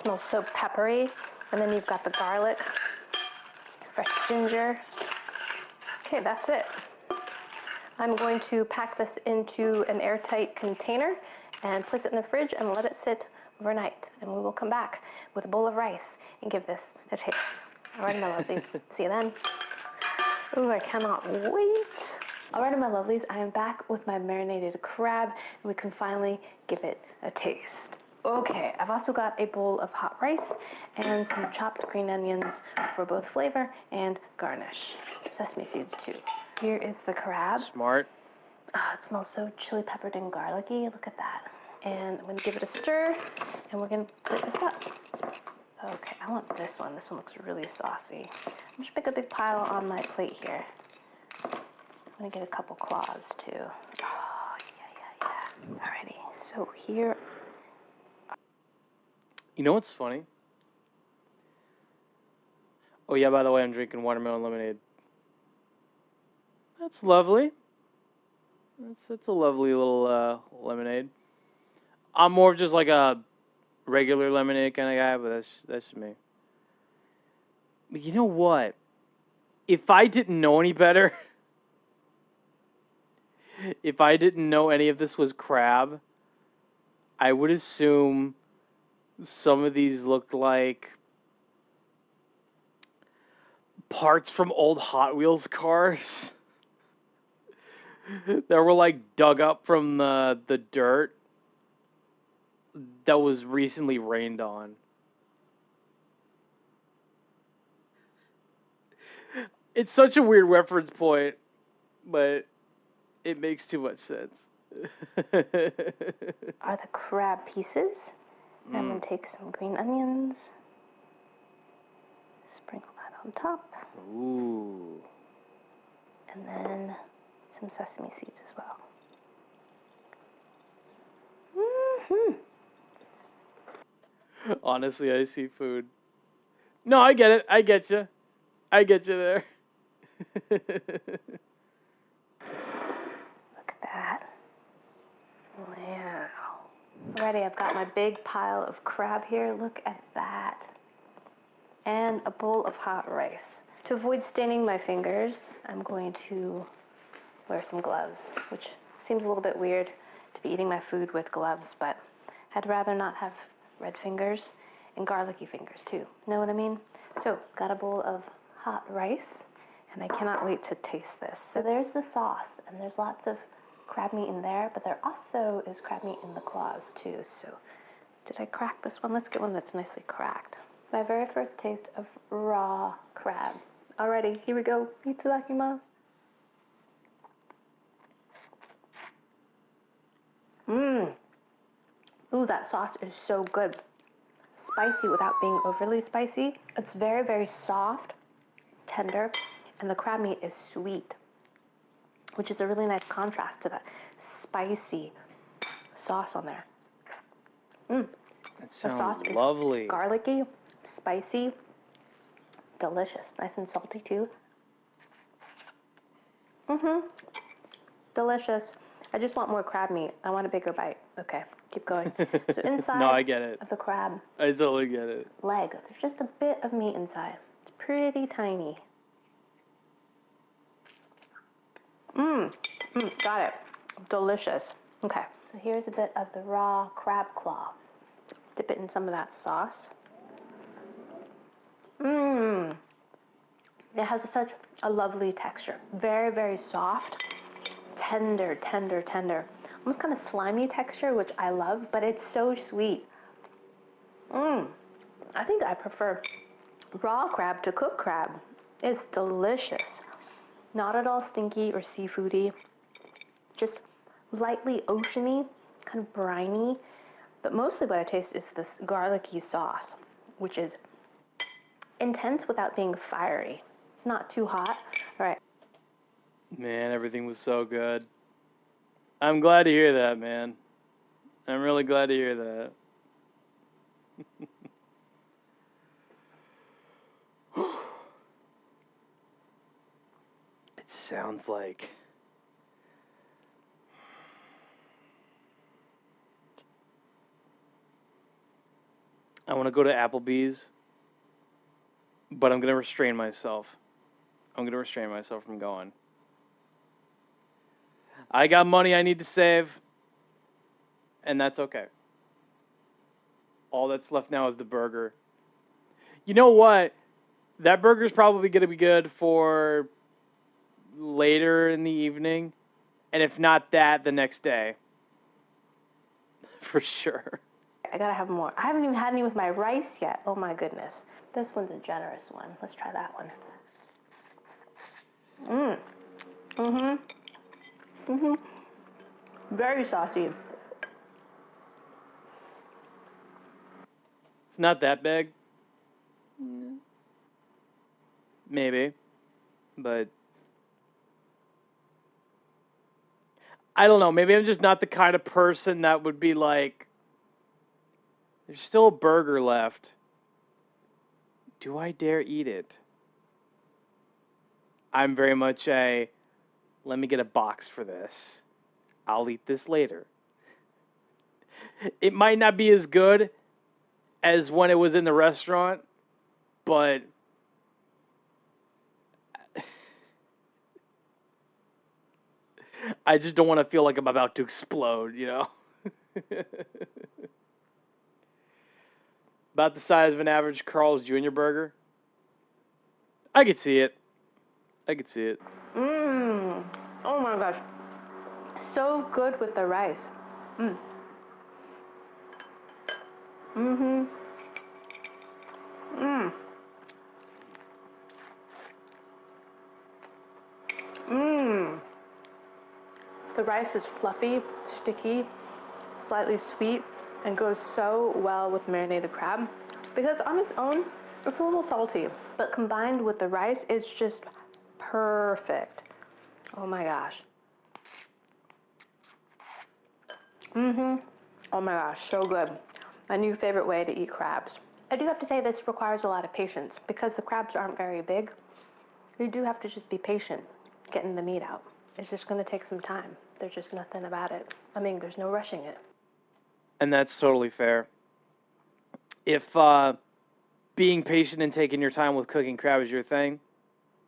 smells so peppery. And then you've got the garlic, fresh ginger. Okay, that's it. I'm going to pack this into an airtight container and place it in the fridge and let it sit overnight. And we will come back with a bowl of rice and give this a taste. All right, my lovelies. See you then. Ooh, I cannot wait. All right, my lovelies, I am back with my marinated crab, and we can finally give it a taste. Okay, I've also got a bowl of hot rice and some chopped green onions for both flavor and garnish. Sesame seeds too. Here is the crab. Smart. Oh, it smells so chili peppered and garlicky. Look at that. And I'm going to give it a stir, and we're going to plate this up. Okay, I want this one. This one looks really saucy. I'm just make a big pile on my plate here. I'm gonna get a couple claws too. Oh, yeah. Alrighty, so here. You know what's funny? Oh yeah, by the way, I'm drinking watermelon lemonade. That's lovely. That's a lovely little lemonade. I'm more of just like a regular lemonade kind of guy, but that's just me. But you know what? If I didn't know any better, if I didn't know any of this was crab, I would assume some of these looked like parts from old Hot Wheels cars that were like dug up from the dirt that was recently rained on. It's such a weird reference point, but it makes too much sense. Are the crab pieces. I'm gonna take some green onions, sprinkle that on top. Ooh. And then some sesame seeds as well. Honestly, I see food. No, I get it. I get you. I get you there. Look at that. Wow. Alrighty, I've got my big pile of crab here. Look at that. And a bowl of hot rice. To avoid staining my fingers, I'm going to wear some gloves, which seems a little bit weird to be eating my food with gloves, but I'd rather not have red fingers and garlicky fingers too. Know what I mean? So, got a bowl of hot rice, and I cannot wait to taste this. So there's the sauce, and there's lots of crab meat in there, but there also is crab meat in the claws too. So, did I crack this one? Let's get one that's nicely cracked. My very first taste of raw crab. Alrighty, here we go. Itadakimasu. Ooh, that sauce is so good. Spicy without being overly spicy. It's very, very soft, tender, and the crab meat is sweet, which is a really nice contrast to that spicy sauce on there. That sounds the sauce lovely. Is garlicky, spicy, delicious. Nice and salty too. Delicious. I just want more crab meat. I want a bigger bite. Okay, keep going. So inside No, I get it. of the crab I totally get it. leg, there's just a bit of meat inside. It's pretty tiny. Got it. Delicious. Okay, so here's a bit of the raw crab claw. Dip it in some of that sauce. It has such a lovely texture. Very, very soft. Tender. Almost kind of slimy texture, which I love, but it's so sweet. I think I prefer raw crab to cooked crab. It's delicious. Not at all stinky or seafoody. Just lightly oceany, kind of briny. But mostly what I taste is this garlicky sauce, which is intense without being fiery. It's not too hot. All right. Man, everything was so good. I'm glad to hear that, man. I'm really glad to hear that. It sounds like... I want to go to Applebee's, but I'm going to restrain myself. I'm going to restrain myself from going. I got money I need to save, and that's okay. All that's left now is the burger. You know what? That burger's probably going to be good for later in the evening, and if not that, the next day. For sure. I gotta have more. I haven't even had any with my rice yet. Oh my goodness. This one's a generous one. Let's try that one. Very saucy. It's not that big. Mm. Maybe. But I don't know. Maybe I'm just not the kind of person that would be like, there's still a burger left. Do I dare eat it? I'm very much a, let me get a box for this. I'll eat this later. It might not be as good as when it was in the restaurant, but I just don't want to feel like I'm about to explode, you know? About the size of an average Carl's Jr. burger. I could see it. I could see it. Mmm. Oh my gosh. So good with the rice. Mmm. Mm-hmm. Mmm. Mmm. The rice is fluffy, sticky, slightly sweet, and goes so well with marinated crab. Because on its own, it's a little salty, but combined with the rice, it's just perfect. Oh my gosh. Mm-hmm. Oh my gosh, so good. My new favorite way to eat crabs. I do have to say this requires a lot of patience because the crabs aren't very big. You do have to just be patient getting the meat out. It's just going to take some time. There's just nothing about it. I mean, there's no rushing it. And that's totally fair. If being patient and taking your time with cooking crab is your thing,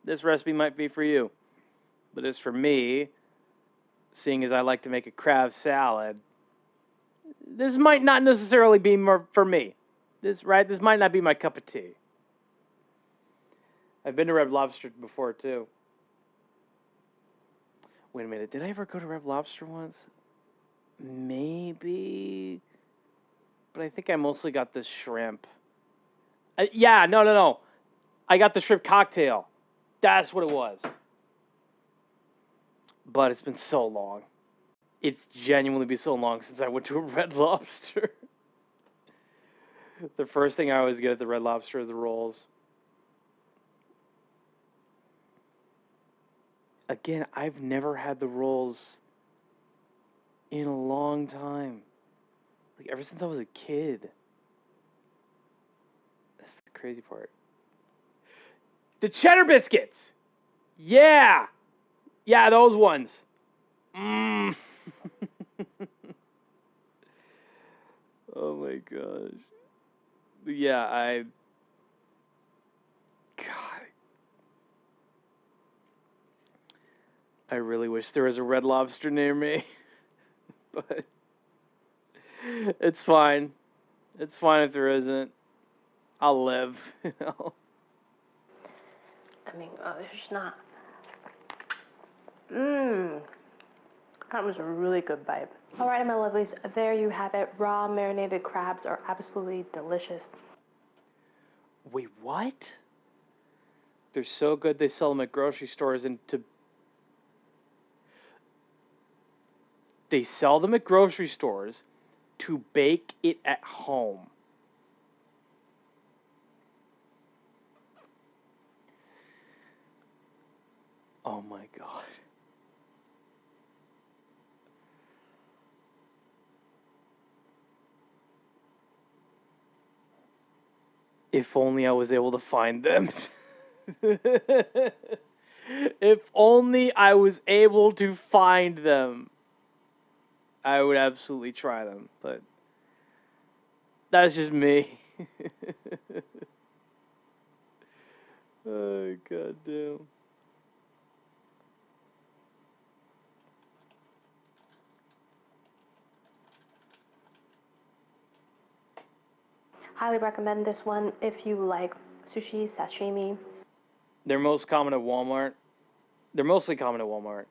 this recipe might be for you. But as for me, seeing as I like to make a crab salad, this might not necessarily be more for me. This might not be my cup of tea. I've been to Red Lobster before, too. Wait a minute, did I ever go to Red Lobster once? Maybe. But I think I mostly got the shrimp. Yeah, no. I got the shrimp cocktail. That's what it was. But it's been so long. It's genuinely been so long since I went to a Red Lobster. The first thing I always get at the Red Lobster is the rolls. Again, I've never had the rolls in a long time. Like, ever since I was a kid. That's the crazy part. The cheddar biscuits! Yeah! Yeah, those ones. Mmm. Oh my gosh. But yeah, God. I really wish there was a Red Lobster near me. But it's fine. It's fine if there isn't. I'll live, you know. I mean, there's not. Mmm. That was a really good bite. All right, my lovelies, there you have it. Raw marinated crabs are absolutely delicious. Wait, what? They're so good they sell them at grocery stores They sell them at grocery stores to bake it at home. Oh my God. If only I was able to find them. If only I was able to find them. I would absolutely try them, but that's just me. Oh, goddamn. Highly recommend this one if you like sushi, sashimi. They're most common at Walmart. They're mostly common at Walmart.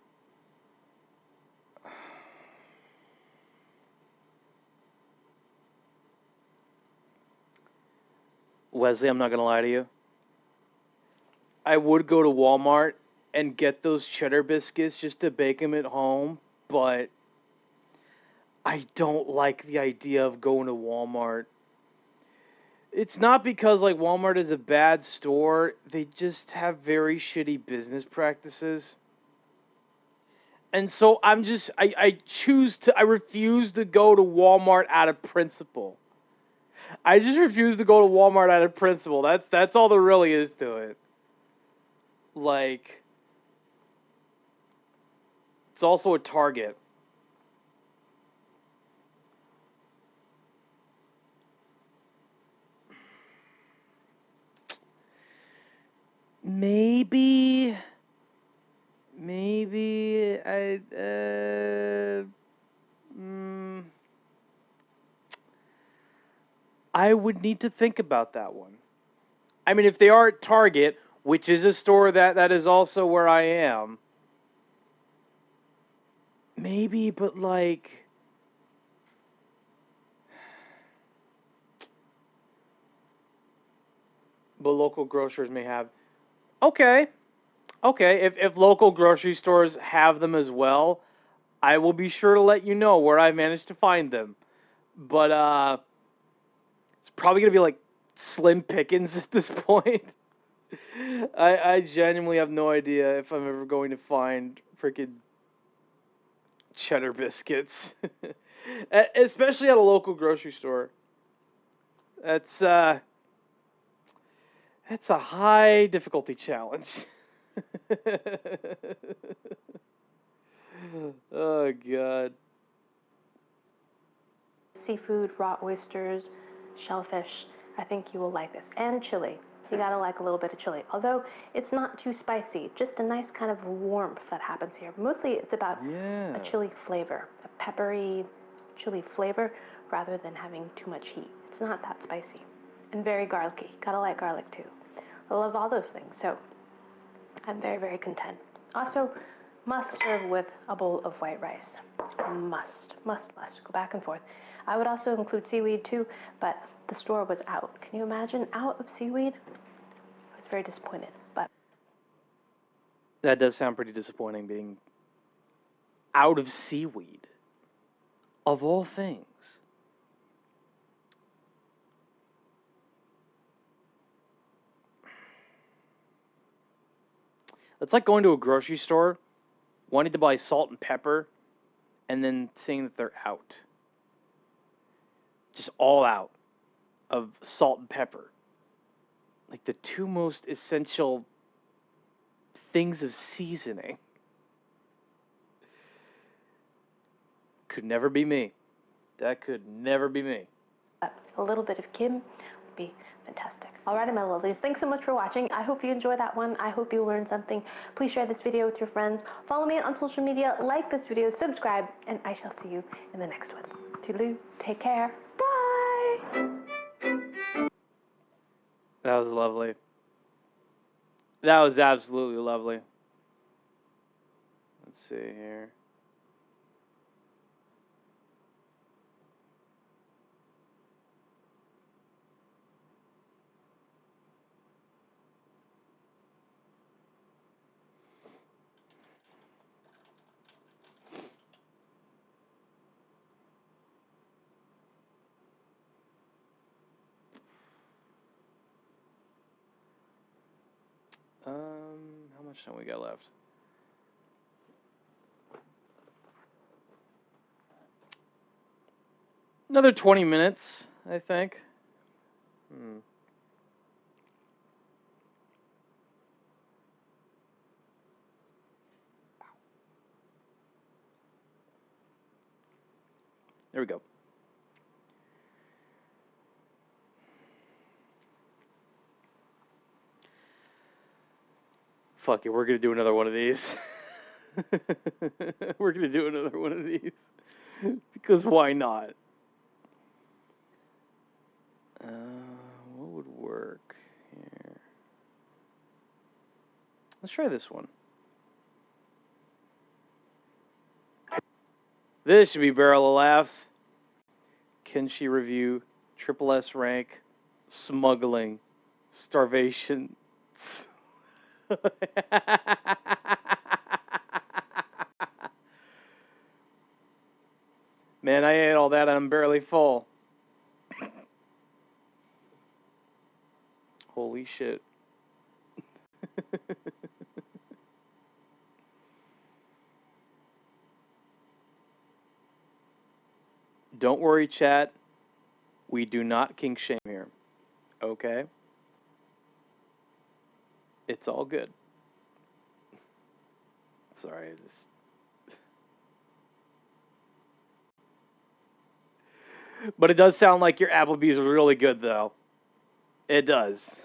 Wesley, I'm not going to lie to you. I would go to Walmart and get those cheddar biscuits just to bake them at home, but I don't like the idea of going to Walmart. It's not because, like, Walmart is a bad store. They just have very shitty business practices. And so I refuse to go to Walmart out of principle. I just refuse to go to Walmart out of principle. That's all there really is to it. Like, it's also a Target. Maybe I would need to think about that one. I mean, if they are at Target, which is a store that is also where I am, maybe, but like, but local grocers may have. Okay. If local grocery stores have them as well, I will be sure to let you know where I managed to find them. But it's probably gonna be like slim pickings at this point. I genuinely have no idea if I'm ever going to find freaking cheddar biscuits, especially at a local grocery store. That's a high difficulty challenge. Oh God. Seafood, raw oysters, shellfish. I think you will like this. And chili. You gotta like a little bit of chili. Although it's not too spicy, just a nice kind of warmth that happens here. Mostly it's about a chili flavor, a peppery chili flavor, rather than having too much heat. It's not that spicy. And very garlicky. Gotta like garlic too. I love all those things, so I'm very, very content. Also, must serve with a bowl of white rice. Must. Go back and forth. I would also include seaweed too, but the store was out. Can you imagine out of seaweed? I was very disappointed, but That does sound pretty disappointing, being out of seaweed. Of all things. It's like going to a grocery store, wanting to buy salt and pepper, and then seeing that they're out. Just all out of salt and pepper. Like the two most essential things of seasoning. Could never be me. That could never be me. a little bit of Kim would be fantastic. Alrighty, my lovelies, thanks so much for watching. I hope you enjoyed that one. I hope you learned something. Please share this video with your friends. Follow me on social media, like this video, subscribe, and I shall see you in the next one. Toodaloo, take care, bye! That was lovely. That was absolutely lovely. Let's see here. How much time we got left? Another 20 minutes, I think. There we go. Fuck it, we're gonna do another one of these. We're gonna do another one of these. Because why not? What would work here? Let's try this one. This should be Barrel of Laughs. Can she review Triple S rank, smuggling, starvation? Man, I ate all that and I'm barely full. Holy shit. Don't worry, chat. We do not kink shame here. Okay? It's all good. Sorry, I just... But it does sound like your Applebee's is really good, though. It does.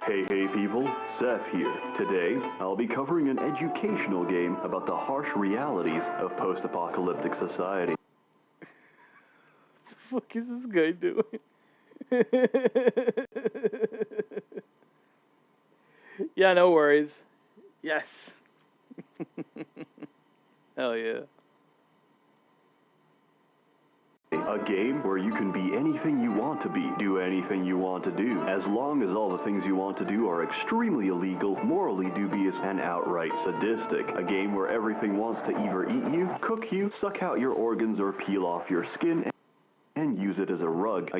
Hey people, Seth here. Today, I'll be covering an educational game about the harsh realities of post-apocalyptic society. What the fuck is this guy doing? Yeah, no worries. Yes. Hell yeah. A game where you can be anything you want to be, do anything you want to do, as long as all the things you want to do are extremely illegal, morally dubious, and outright sadistic. A game where everything wants to either eat you, cook you, suck out your organs, or peel off your skin, and use it as a rug.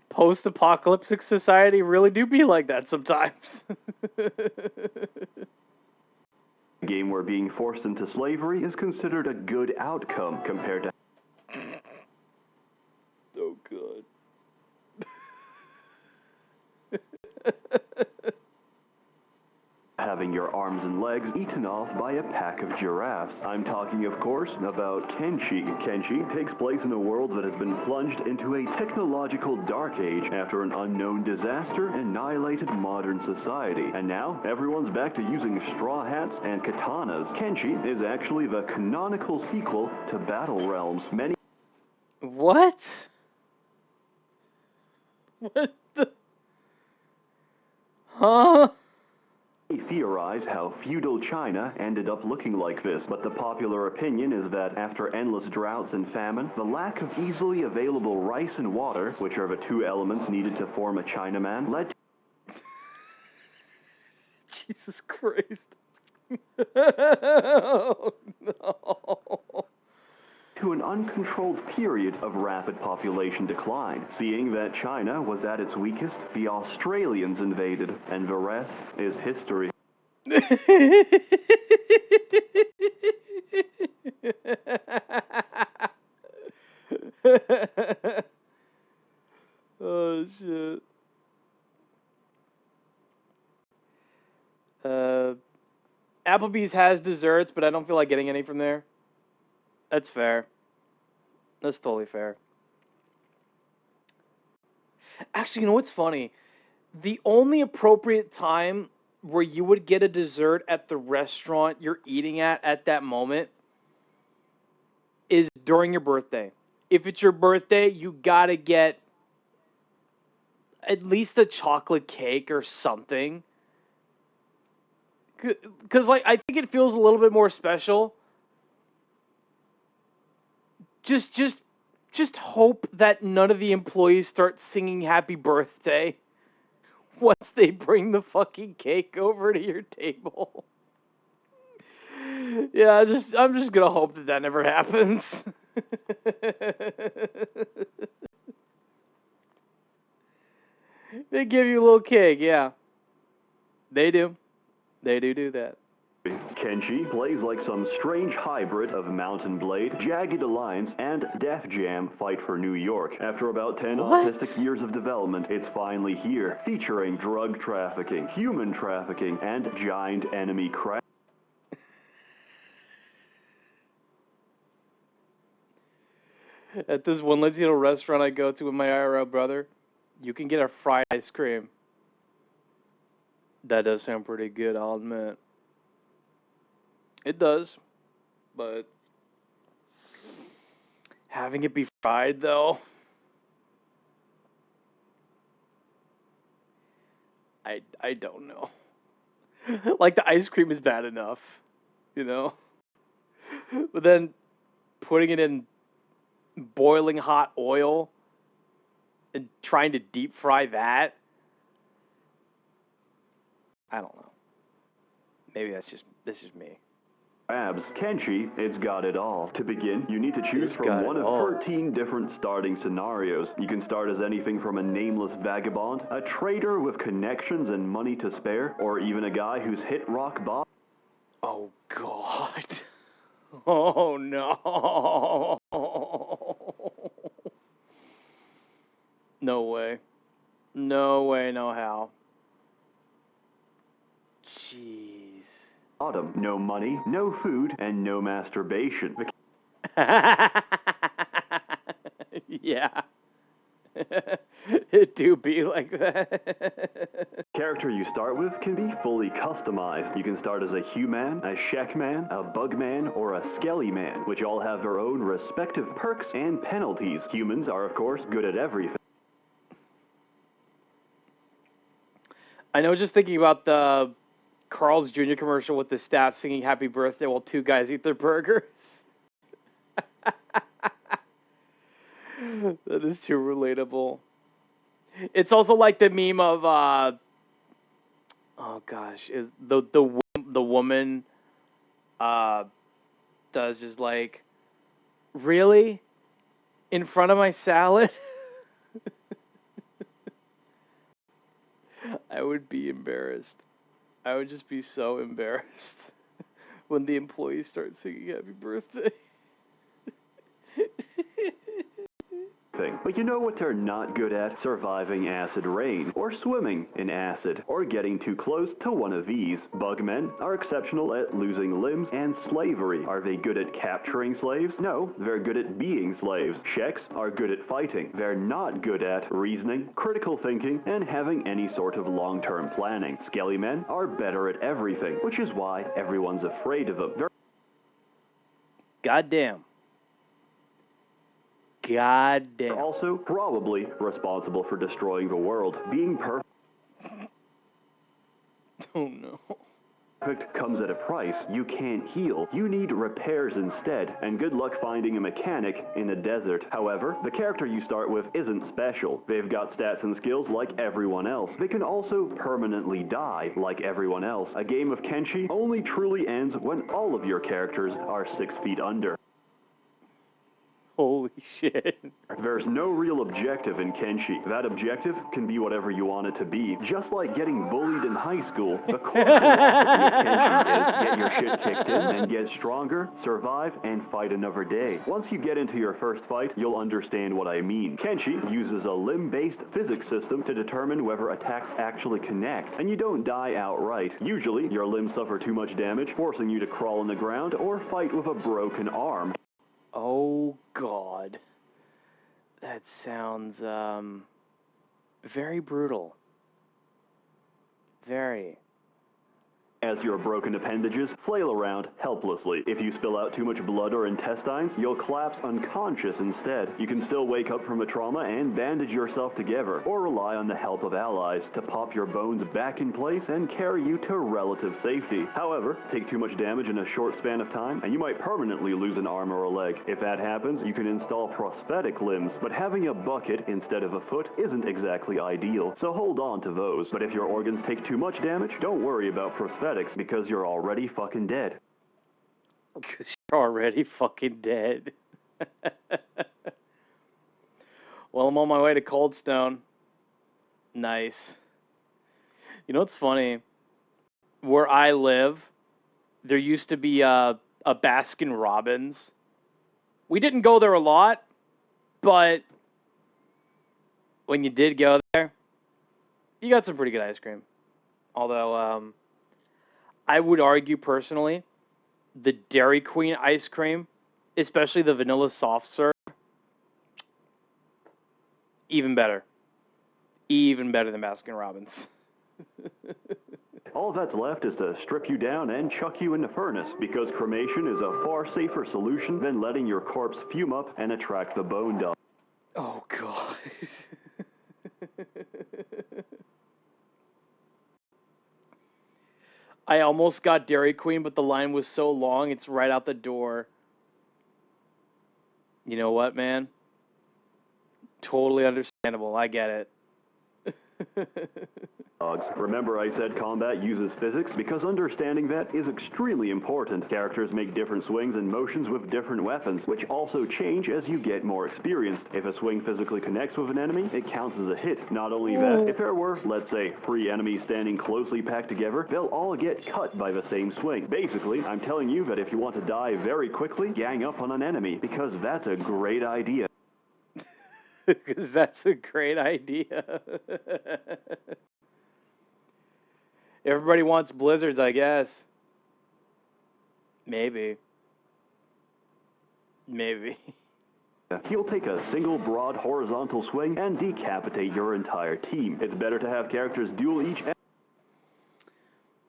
Post-apocalyptic society really do be like that sometimes. A game where being forced into slavery is considered a good outcome compared to... Oh, God. having your arms and legs eaten off by a pack of giraffes. I'm talking, of course, about Kenshi. Kenshi takes place in a world that has been plunged into a technological dark age after an unknown disaster annihilated modern society. And now, everyone's back to using straw hats and katanas. Kenshi is actually the canonical sequel to Battle Realms. Many... What? What the... Huh? Theorize how feudal China ended up looking like this, but the popular opinion is that after endless droughts and famine, the lack of easily available rice and water, which are the two elements needed to form a Chinaman, led to... Jesus Christ. Oh, no. To an uncontrolled period of rapid population decline. Seeing that China was at its weakest, the Australians invaded, and the rest is history. Oh, shit. Applebee's has desserts, but I don't feel like getting any from there. That's fair. That's totally fair. Actually, you know what's funny? The only appropriate time where you would get a dessert at the restaurant you're eating at that moment is during your birthday. If it's your birthday, you gotta get at least a chocolate cake or something. Because, like, I think it feels a little bit more special. Just hope that none of the employees start singing happy birthday once they bring the fucking cake over to your table. Yeah, I'm just gonna hope that never happens. They give you a little cake, yeah. They do. They do that. Kenshi plays like some strange hybrid of Mountain Blade, Jagged Alliance, and Def Jam Fight for New York. After about 10 autistic years of development, it's finally here, featuring drug trafficking, human trafficking, and giant enemy crab. At this one Latino restaurant I go to with my IRL brother, you can get a fried ice cream. That does sound pretty good, I'll admit. It does, but having it be fried, though, I don't know. Like, the ice cream is bad enough, you know? But then putting it in boiling hot oil and trying to deep fry that, I don't know. Maybe that's just me. Abs, Kenshi, it's got it all. To begin, you need to choose from one of 13 different starting scenarios. You can start as anything from a nameless vagabond, a trader with connections and money to spare, or even a guy who's hit rock bottom. Oh, God. Oh, no. No way. No way, no how. Jeez. Bottom. No money, no food, and no masturbation. Yeah. It do be like that. Character you start with can be fully customized. You can start as a human, a Shekman, a Bugman, or a Skellyman, which all have their own respective perks and penalties. Humans are, of course, good at everything. I know, just thinking about the Carl's Jr. commercial with the staff singing happy birthday while two guys eat their burgers. That is too relatable. It's also like the meme of oh gosh, is the woman does just like, really? In front of my salad? I would be embarrassed. I would just be so embarrassed when the employees start singing happy birthday. But you know what they're not good at? Surviving acid rain, or swimming in acid, or getting too close to one of these. Bugmen are exceptional at losing limbs and slavery. Are they good at capturing slaves? No, they're good at being slaves. Sheks are good at fighting. They're not good at reasoning, critical thinking, and having any sort of long-term planning. Skellymen are better at everything, which is why everyone's afraid of them. Goddamn. God damn. They're also probably responsible for destroying the world. Being perfect Oh no. Comes at a price. You can't heal. You need repairs instead, and good luck finding a mechanic in a desert. However, the character you start with isn't special. They've got stats and skills like everyone else. They can also permanently die like everyone else. A game of Kenshi only truly ends when all of your characters are 6 feet under. Holy shit. There's no real objective in Kenshi. That objective can be whatever you want it to be. Just like getting bullied in high school, the core philosophy of Kenshi is get your shit kicked in and get stronger, survive, and fight another day. Once you get into your first fight, you'll understand what I mean. Kenshi uses a limb-based physics system to determine whether attacks actually connect, and you don't die outright. Usually, your limbs suffer too much damage, forcing you to crawl on the ground or fight with a broken arm. Oh, God. That sounds, very brutal. Very. As your broken appendages flail around helplessly. If you spill out too much blood or intestines, you'll collapse unconscious instead. You can still wake up from the trauma and bandage yourself together, or rely on the help of allies to pop your bones back in place and carry you to relative safety. However, take too much damage in a short span of time, and you might permanently lose an arm or a leg. If that happens, you can install prosthetic limbs, but having a bucket instead of a foot isn't exactly ideal, so hold on to those. But if your organs take too much damage, don't worry about prosthetics, because you're already fucking dead. Because you're already fucking dead. Well, I'm on my way to Coldstone. Nice. You know what's funny? Where I live, there used to be a Baskin Robbins. We didn't go there a lot, but when you did go there, you got some pretty good ice cream. Although, I would argue personally, the Dairy Queen ice cream, especially the vanilla soft serve, even better. Even better than Baskin Robbins. All that's left is to strip you down and chuck you in the furnace, because cremation is a far safer solution than letting your corpse fume up and attract the bone dust. Oh, God. I almost got Dairy Queen, but the line was so long, it's right out the door. You know what, man? Totally understandable. I get it. Remember I said combat uses physics? Because understanding that is extremely important. Characters make different swings and motions with different weapons, which also change as you get more experienced. If a swing physically connects with an enemy, it counts as a hit. Not only that, if there were, let's say, 3 enemies standing closely packed together, they'll all get cut by the same swing. Basically, I'm telling you that if you want to die very quickly, gang up on an enemy, because that's a great idea. Because that's a great idea. Everybody wants blizzards, I guess. Maybe. He'll take a single broad horizontal swing and decapitate your entire team. It's better to have characters duel each.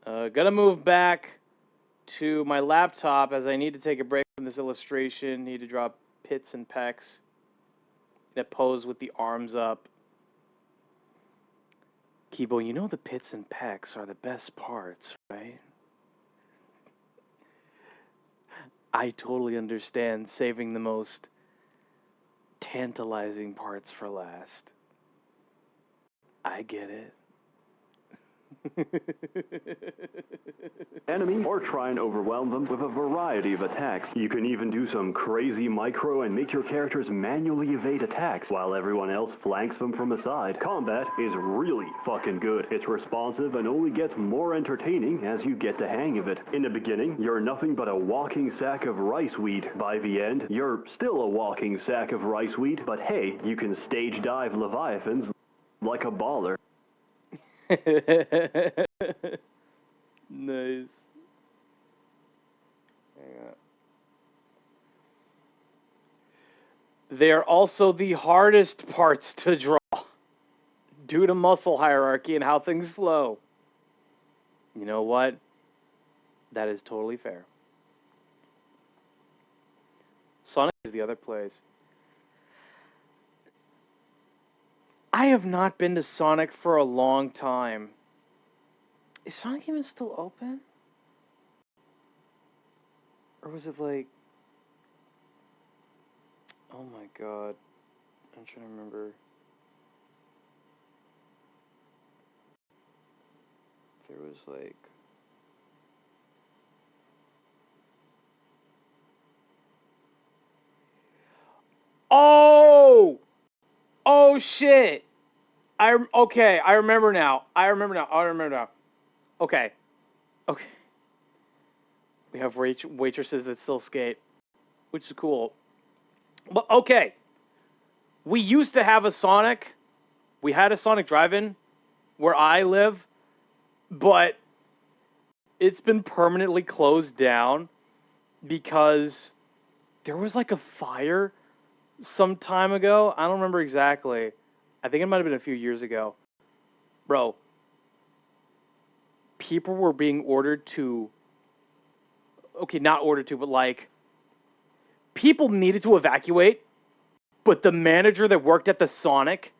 Gonna move back to my laptop as I need to take a break from this illustration. Need to draw pits and pecs that pose with the arms up. Kibo, you know the pits and pecs are the best parts, right? I totally understand saving the most tantalizing parts for last. I get it. Enemy or try and overwhelm them with a variety of attacks. You can even do some crazy micro and make your characters manually evade attacks while everyone else flanks them from the side. Combat is really fucking good. It's responsive and only gets more entertaining as you get the hang of it. In the beginning, you're nothing but a walking sack of rice weed. By the end, you're still a walking sack of rice weed, but hey, you can stage dive leviathans like a baller. Nice. They are also the hardest parts to draw due to muscle hierarchy and how things flow. You know what? That is totally fair. Sonic is the other place. I have not been to Sonic for a long time. Is Sonic even still open? Or was it like... Oh my god. I'm trying to remember. There was like... Oh! Oh shit! Okay, I remember now. Okay. We have waitresses that still skate, which is cool. But okay. We used to have a Sonic. We had a Sonic Drive-In where I live, but it's been permanently closed down because there was like a fire some time ago. I don't remember exactly. I think it might have been a few years ago. Bro, people were being ordered to... Okay, not ordered to, but like... People needed to evacuate, but the manager that worked at the Sonic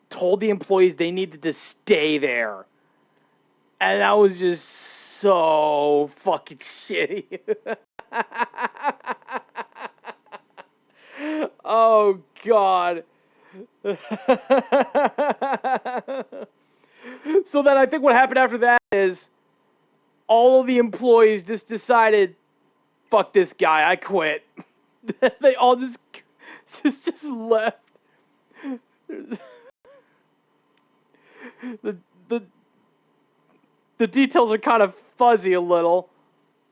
told the employees they needed to stay there. And that was just so fucking shitty. Oh, God. So then I think what happened after that is all of the employees just decided, fuck this guy, I quit. They all just left. The details are kind of fuzzy a little,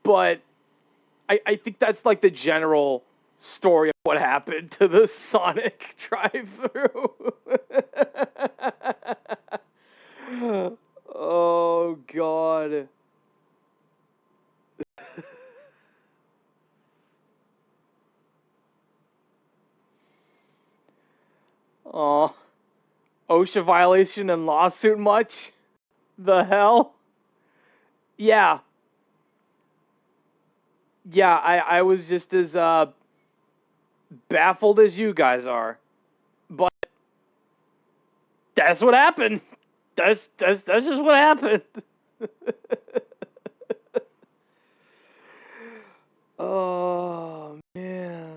but I think that's like the general story of what happened to the Sonic drive-thru. Oh, God. Aw. OSHA violation and lawsuit much? The hell? Yeah. Yeah, I was just as baffled as you guys are. But that's what happened. That's just what happened. Oh, man.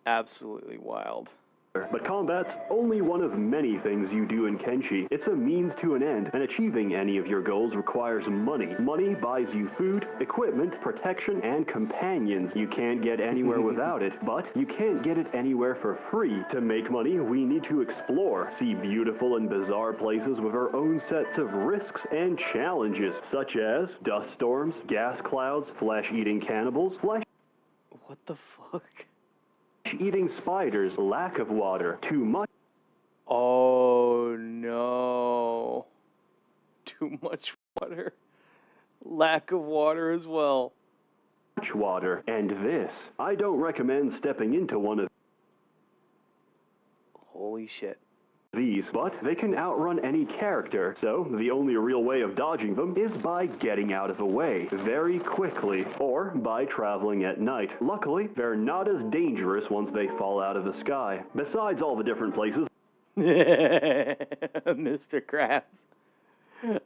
Absolutely wild. But combat's only one of many things you do in Kenshi. It's a means to an end, and achieving any of your goals requires money. Money buys you food, equipment, protection, and companions. You can't get anywhere without it, but you can't get it anywhere for free. To make money, we need to explore, see beautiful and bizarre places with our own sets of risks and challenges, such as dust storms, gas clouds, flesh-eating cannibals, What the fuck? eating spiders, lack of water, too much. Oh no. Too much water. Lack of water as well. Much water. And this. I don't recommend stepping into one of Holy shit. these, but they can outrun any character, so the only real way of dodging them is by getting out of the way very quickly, or by traveling at night. Luckily, they're not as dangerous once they fall out of the sky. Besides all the different places Mr. Krabs.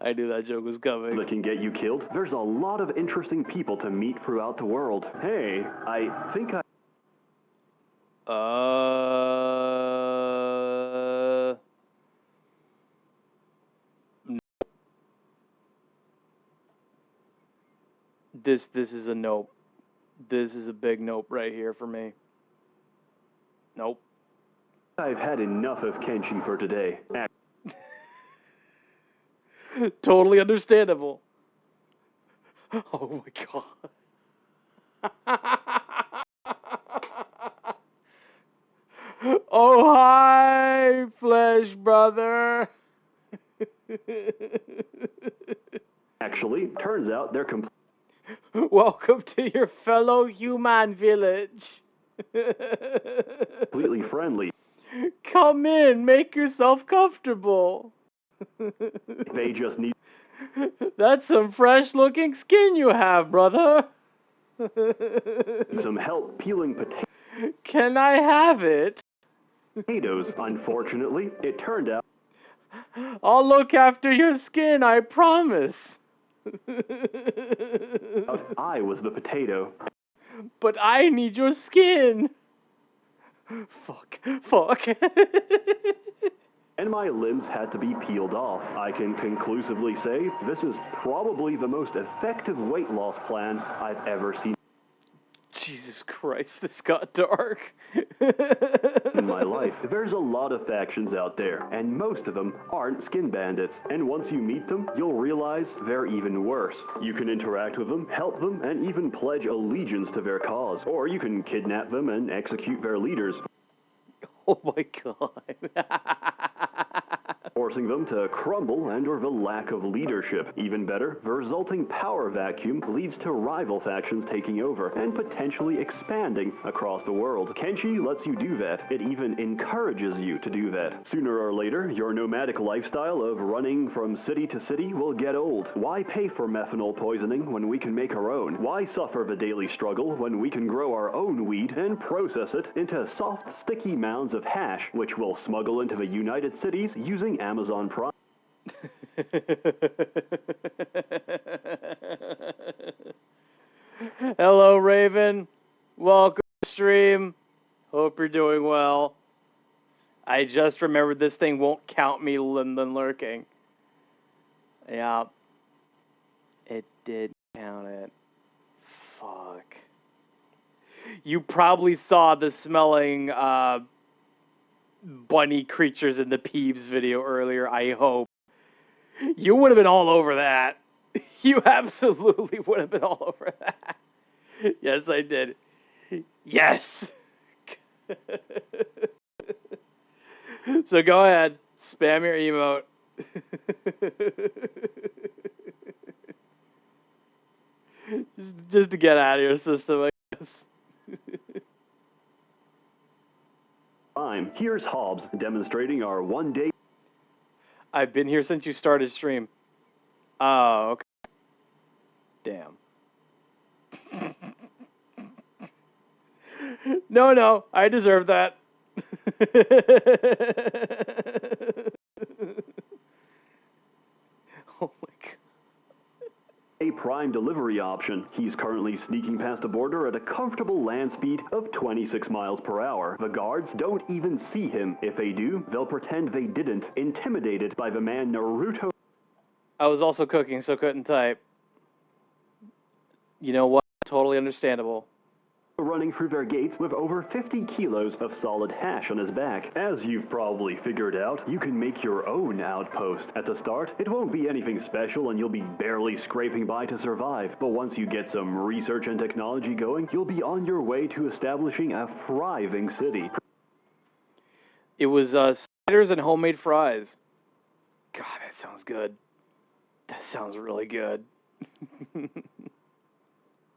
I knew that joke was coming. that can get you killed, there's a lot of interesting people to meet throughout the world. Hey, I think I... This is a nope. This is a big nope right here for me. Nope. I've had enough of Kenshi for today. Totally understandable. Oh my god. Oh hi, flesh brother. Actually, turns out they're Welcome to your fellow human village. completely friendly. Come in, make yourself comfortable. They just need That's some fresh looking skin you have, brother. some help peeling Can I have it? potatoes. Unfortunately, it turned out I'll look after your skin, I promise. I was the potato. But I need your skin. Fuck. And my limbs had to be peeled off. I can conclusively say this is probably the most effective weight loss plan I've ever seen Jesus Christ, this got dark. in my life. There's a lot of factions out there, and most of them aren't skin bandits. And once you meet them, you'll realize they're even worse. You can interact with them, help them, and even pledge allegiance to their cause. Or you can kidnap them and execute their leaders. Oh my god. Forcing them to crumble and/or the lack of leadership. Even better, the resulting power vacuum leads to rival factions taking over and potentially expanding across the world. Kenshi lets you do that. It even encourages you to do that. Sooner or later, your nomadic lifestyle of running from city to city will get old. Why pay for methanol poisoning when we can make our own? Why suffer the daily struggle when we can grow our own weed and process it into soft, sticky mounds of hash, which we'll smuggle into the United Cities using Amazon Prime. Hello, Raven. Welcome to the stream. Hope you're doing well. I just remembered this thing won't count me than lurking. Yeah. It did count it. Fuck. You probably saw the smelling bunny creatures in the Peebs video earlier, I hope. You would have been all over that. You absolutely would have been all over that. Yes, I did. Yes! So go ahead, spam your emote. just to get out of your system, I guess. Here's Hobbs demonstrating our one-day... I've been here since you started stream. Oh, okay. Damn. No, I deserve that. Oh my god. A prime delivery option. He's currently sneaking past the border at a comfortable land speed of 26 miles per hour. The guards don't even see him. If they do, they'll pretend they didn't, intimidated by the man Naruto. I was also cooking, so couldn't type. You know what? Totally understandable. Running through their gates with over 50 kilos of solid hash on his back. As you've probably figured out, you can make your own outpost. At the start, it won't be anything special and you'll be barely scraping by to survive. But once you get some research and technology going, you'll be on your way to establishing a thriving city. It was sliders and homemade fries. God, that sounds good. That sounds really good.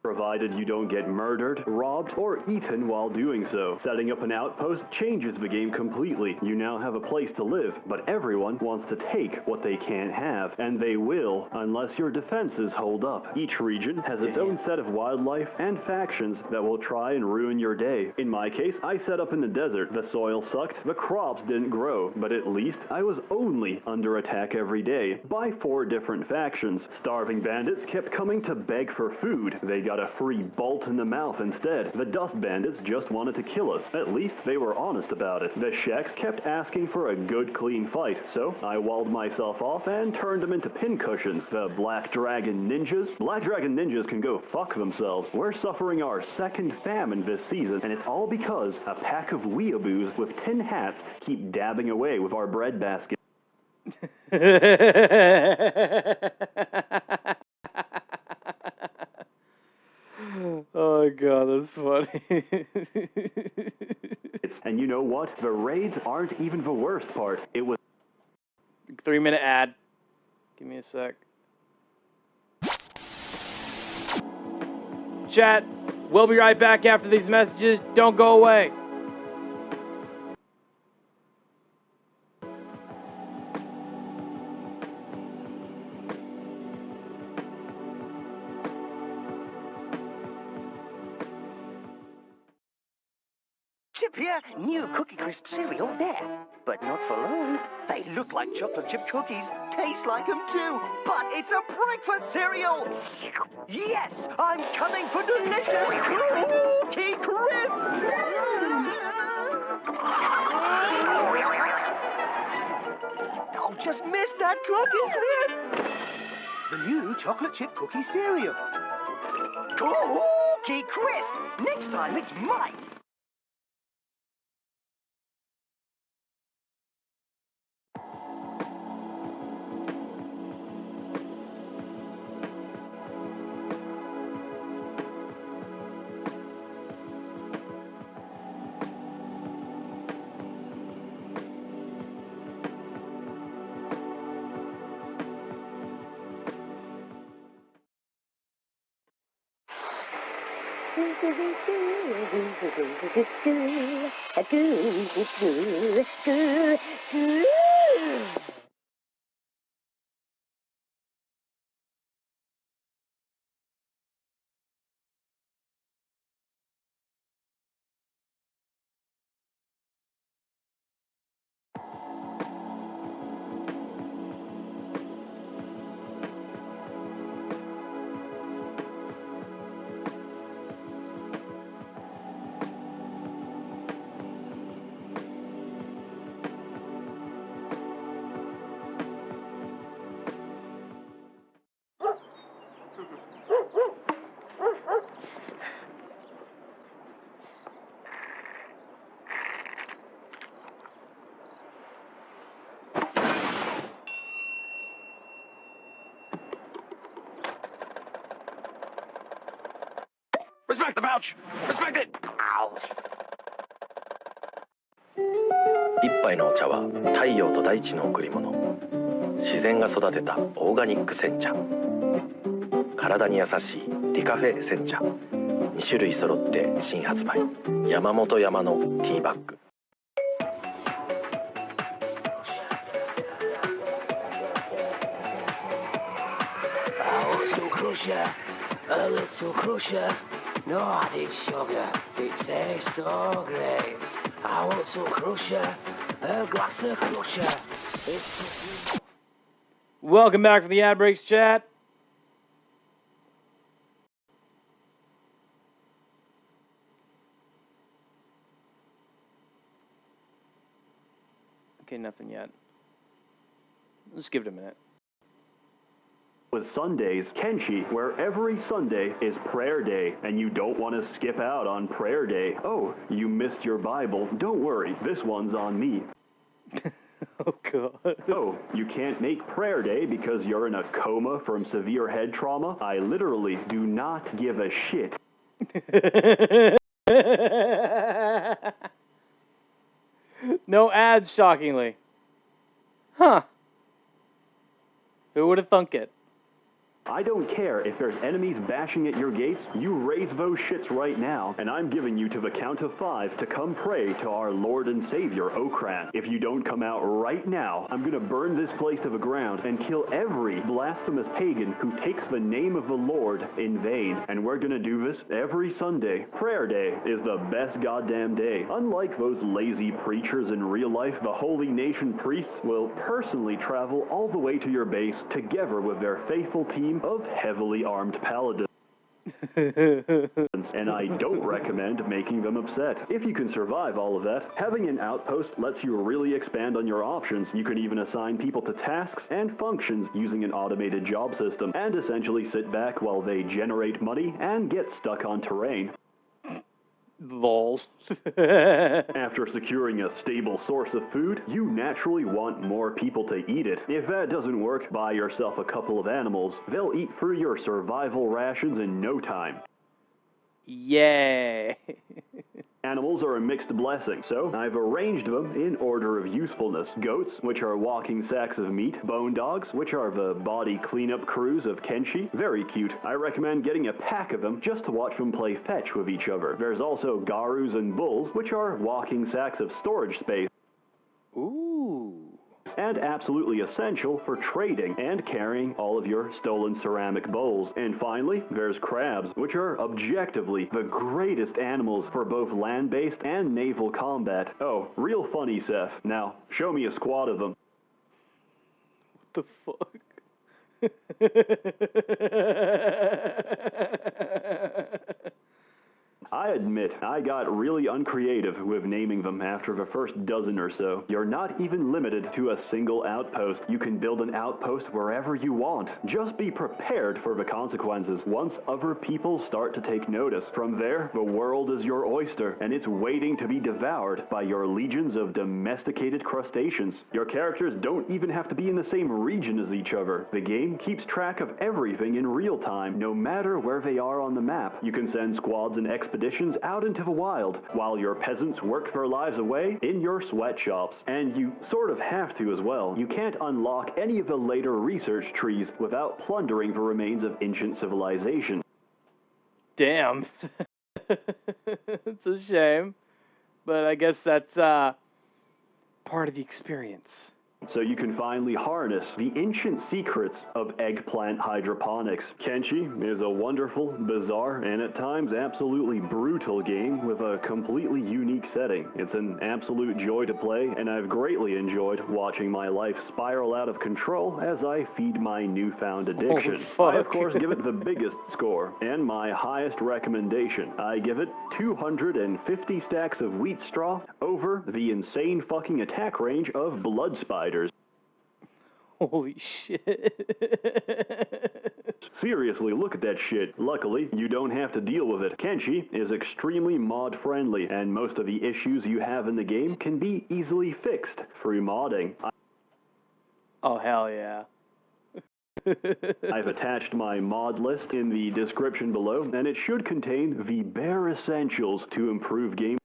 Provided you don't get murdered, robbed, or eaten while doing so. Setting up an outpost changes the game completely. You now have a place to live, but everyone wants to take what they can't have, and they will, unless your defenses hold up. Each region has its own set of wildlife and factions that will try and ruin your day. In my case, I set up in the desert. The soil sucked, the crops didn't grow, but at least I was only under attack every day by 4 different factions. Starving bandits kept coming to beg for food. They got a free bolt in the mouth instead. The dust bandits just wanted to kill us. At least they were honest about it. The Sheks kept asking for a good clean fight, so I walled myself off and turned them into pincushions. The Black Dragon Ninjas can go fuck themselves. We're suffering our 2nd famine this season, and it's all because a pack of weeaboos with tin hats keep dabbing away with our bread basket. Oh god, that's funny. And you know what? The raids aren't even the worst part. It was 3-minute ad. Give me a sec. Chat, we'll be right back after these messages. Don't go away. Chip here, new Cookie Crisp cereal there. But not for long. They look like chocolate chip cookies, taste like them too, but it's a breakfast cereal! Yes, I'm coming for delicious Cookie Crisp! Oh, just missed that Cookie Crisp! The new chocolate chip cookie cereal. Cookie Crisp! Next time it's mine! Respect the pouch! Respect it! Ouch! 一杯のお茶は太陽と大地の贈り物。自然が育てたオーガニック煎茶。体に優しいディカフェ煎茶。2種類揃って新発売。山本山のティーバッグ。I want some crusher, a little crusher. No added sugar, it tastes so great. I want some crusher, a glass of crusher. Welcome back from the ad breaks, chat. nothing yet. Let's give it a minute. With Sundays, Kenshi, where every Sunday is prayer day, and you don't want to skip out on prayer day. Oh, you missed your Bible. Don't worry, this one's on me. Oh, God. Oh, you can't make prayer day because you're in a coma from severe head trauma? I literally do not give a shit. No ads, shockingly. Huh. Who would have thunk it? I don't care if there's enemies bashing at your gates, you raise those shits right now, and I'm giving you to the count of 5 to come pray to our Lord and Savior, Okran. If you don't come out right now, I'm gonna burn this place to the ground and kill every blasphemous pagan who takes the name of the Lord in vain. And we're gonna do this every Sunday. Prayer day is the best goddamn day. Unlike those lazy preachers in real life, the Holy Nation priests will personally travel all the way to your base together with their faithful team of heavily armed paladins. And I don't recommend making them upset. If you can survive all of that, having an outpost lets you really expand on your options. You can even assign people to tasks and functions using an automated job system, and essentially sit back while they generate money and get stuck on terrain. Lol. After securing a stable source of food, you naturally want more people to eat it. If that doesn't work, buy yourself a couple of animals. They'll eat through your survival rations in no time. Yay. Animals are a mixed blessing, so I've arranged them in order of usefulness. Goats, which are walking sacks of meat. Bone dogs, which are the body cleanup crews of Kenshi. Very cute. I recommend getting a pack of them just to watch them play fetch with each other. There's also garus and bulls, which are walking sacks of storage space. Ooh. And absolutely essential for trading and carrying all of your stolen ceramic bowls. And finally, there's crabs, which are objectively the greatest animals for both land-based and naval combat. Oh, real funny, Seth. Now, show me a squad of them. What the fuck? I admit, I got really uncreative with naming them after the first dozen or so. You're not even limited to a single outpost. You can build an outpost wherever you want. Just be prepared for the consequences once other people start to take notice. From there, the world is your oyster, and it's waiting to be devoured by your legions of domesticated crustaceans. Your characters don't even have to be in the same region as each other. The game keeps track of everything in real time, no matter where they are on the map. You can send squads and expeditions out into the wild, while your peasants work their lives away in your sweatshops. And you sort of have to as well. You can't unlock any of the later research trees without plundering the remains of ancient civilization. Damn. It's a shame. But I guess that's part of the experience. So you can finally harness the ancient secrets of eggplant hydroponics. Kenshi is a wonderful, bizarre, and at times absolutely brutal game with a completely unique setting. It's an absolute joy to play, and I've greatly enjoyed watching my life spiral out of control as I feed my newfound addiction. I, of course, give it the biggest score, and my highest recommendation. I give it 250 stacks of wheat straw over the insane fucking attack range of blood spiders. Holy shit. Seriously, look at that shit. Luckily, you don't have to deal with it. Kenshi is extremely mod-friendly, and most of the issues you have in the game can be easily fixed through modding. Oh, hell yeah. I've attached my mod list in the description below, and it should contain the bare essentials to improve game.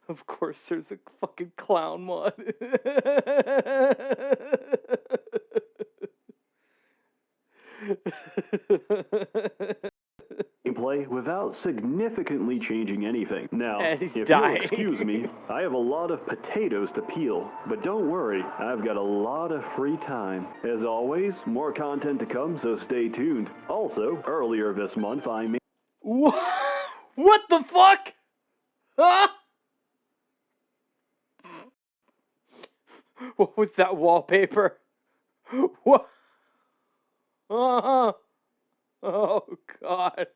Of course, there's a fucking clown mod. Gameplay without significantly changing anything. Now, And he's if dying. you'll excuse me, I have a lot of potatoes to peel, but don't worry, I've got a lot of free time. As always, more content to come, so stay tuned. Also, earlier this month, I made... What the fuck? Huh? What was that wallpaper? What? Oh God.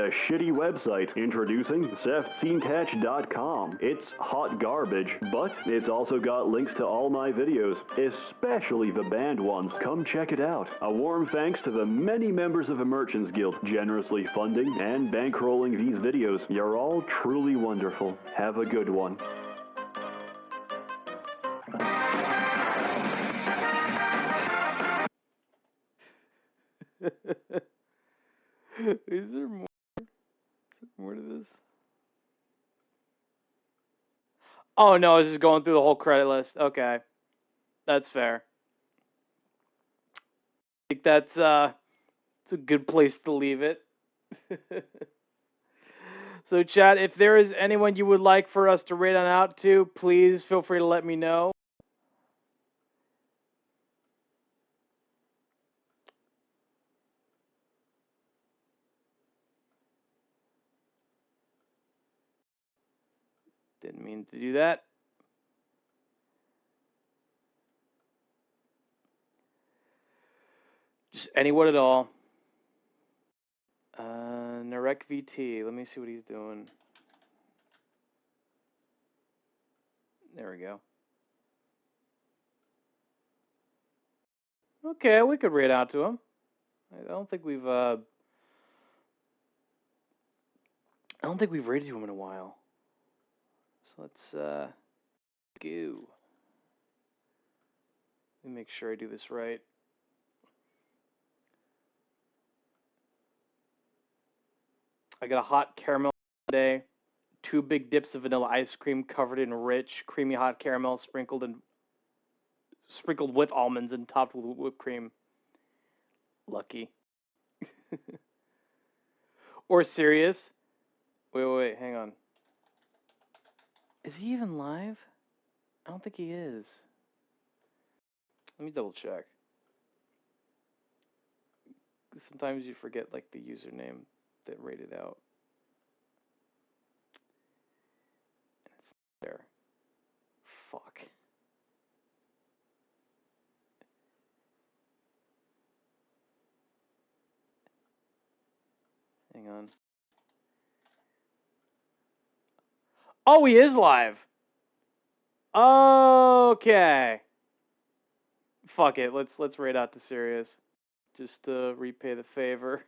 a shitty website. Introducing SeftseenTach.com. It's hot garbage, but it's also got links to all my videos, especially the banned ones. Come check it out. A warm thanks to the many members of the Merchants Guild generously funding and bankrolling these videos. You're all truly wonderful. Have a good one. Is there more? Is there more to this? Oh no, it's just going through the whole credit list. Okay. That's fair. I think that's it's a good place to leave it. So chat, if there is anyone you would like for us to raid on out to, please feel free to let me know. Didn't mean to do that. Just anyone at all. Narek VT. Let me see what he's doing. There we go. Okay, we could raid out to him. I don't think we've raided to him in a while. So let's go. Let me make sure I do this right. I got a hot caramel today, 2 big dips of vanilla ice cream covered in rich, creamy hot caramel, sprinkled with almonds and topped with whipped cream. Lucky. Or serious? Wait, hang on. Is he even live? I don't think he is. Let me double check. Sometimes you forget like the username that rated out. And it's there. Fuck. Hang on. Oh, he is live. Okay. Fuck it. Let's raid out to Sirius. Just to repay the favor.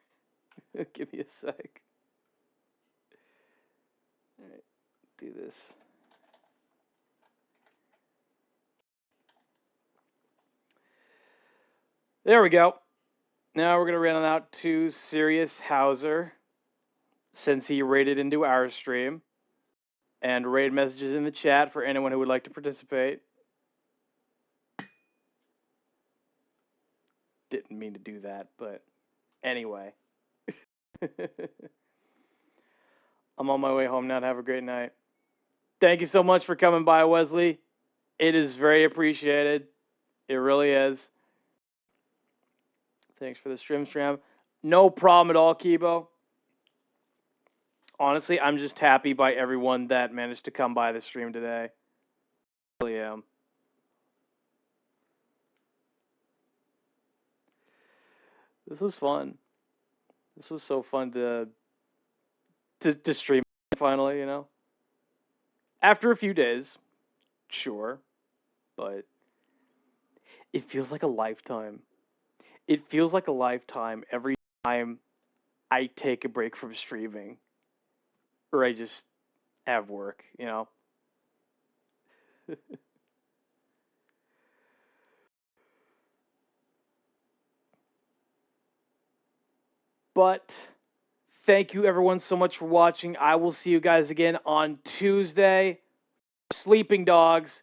Give me a sec. Alright, do this. There we go. Now we're going to run out to Sirius Hauser, since he raided into our stream. And raid messages in the chat for anyone who would like to participate. Didn't mean to do that, but anyway. I'm on my way home now. Have a great night. Thank you so much for coming by, Wesley. It is very appreciated. It really is. Thanks for the stream. No problem at all, Kibo. Honestly, I'm just happy by everyone that managed to come by the stream today. I really am. This was fun. This was so fun to stream finally, you know. After a few days, sure, but it feels like a lifetime. It feels like a lifetime every time I take a break from streaming. Or I just have work, you know. But thank you everyone so much for watching. I will see you guys again on Tuesday. Sleeping dogs.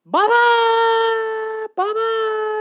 Bye-bye! Bye-bye!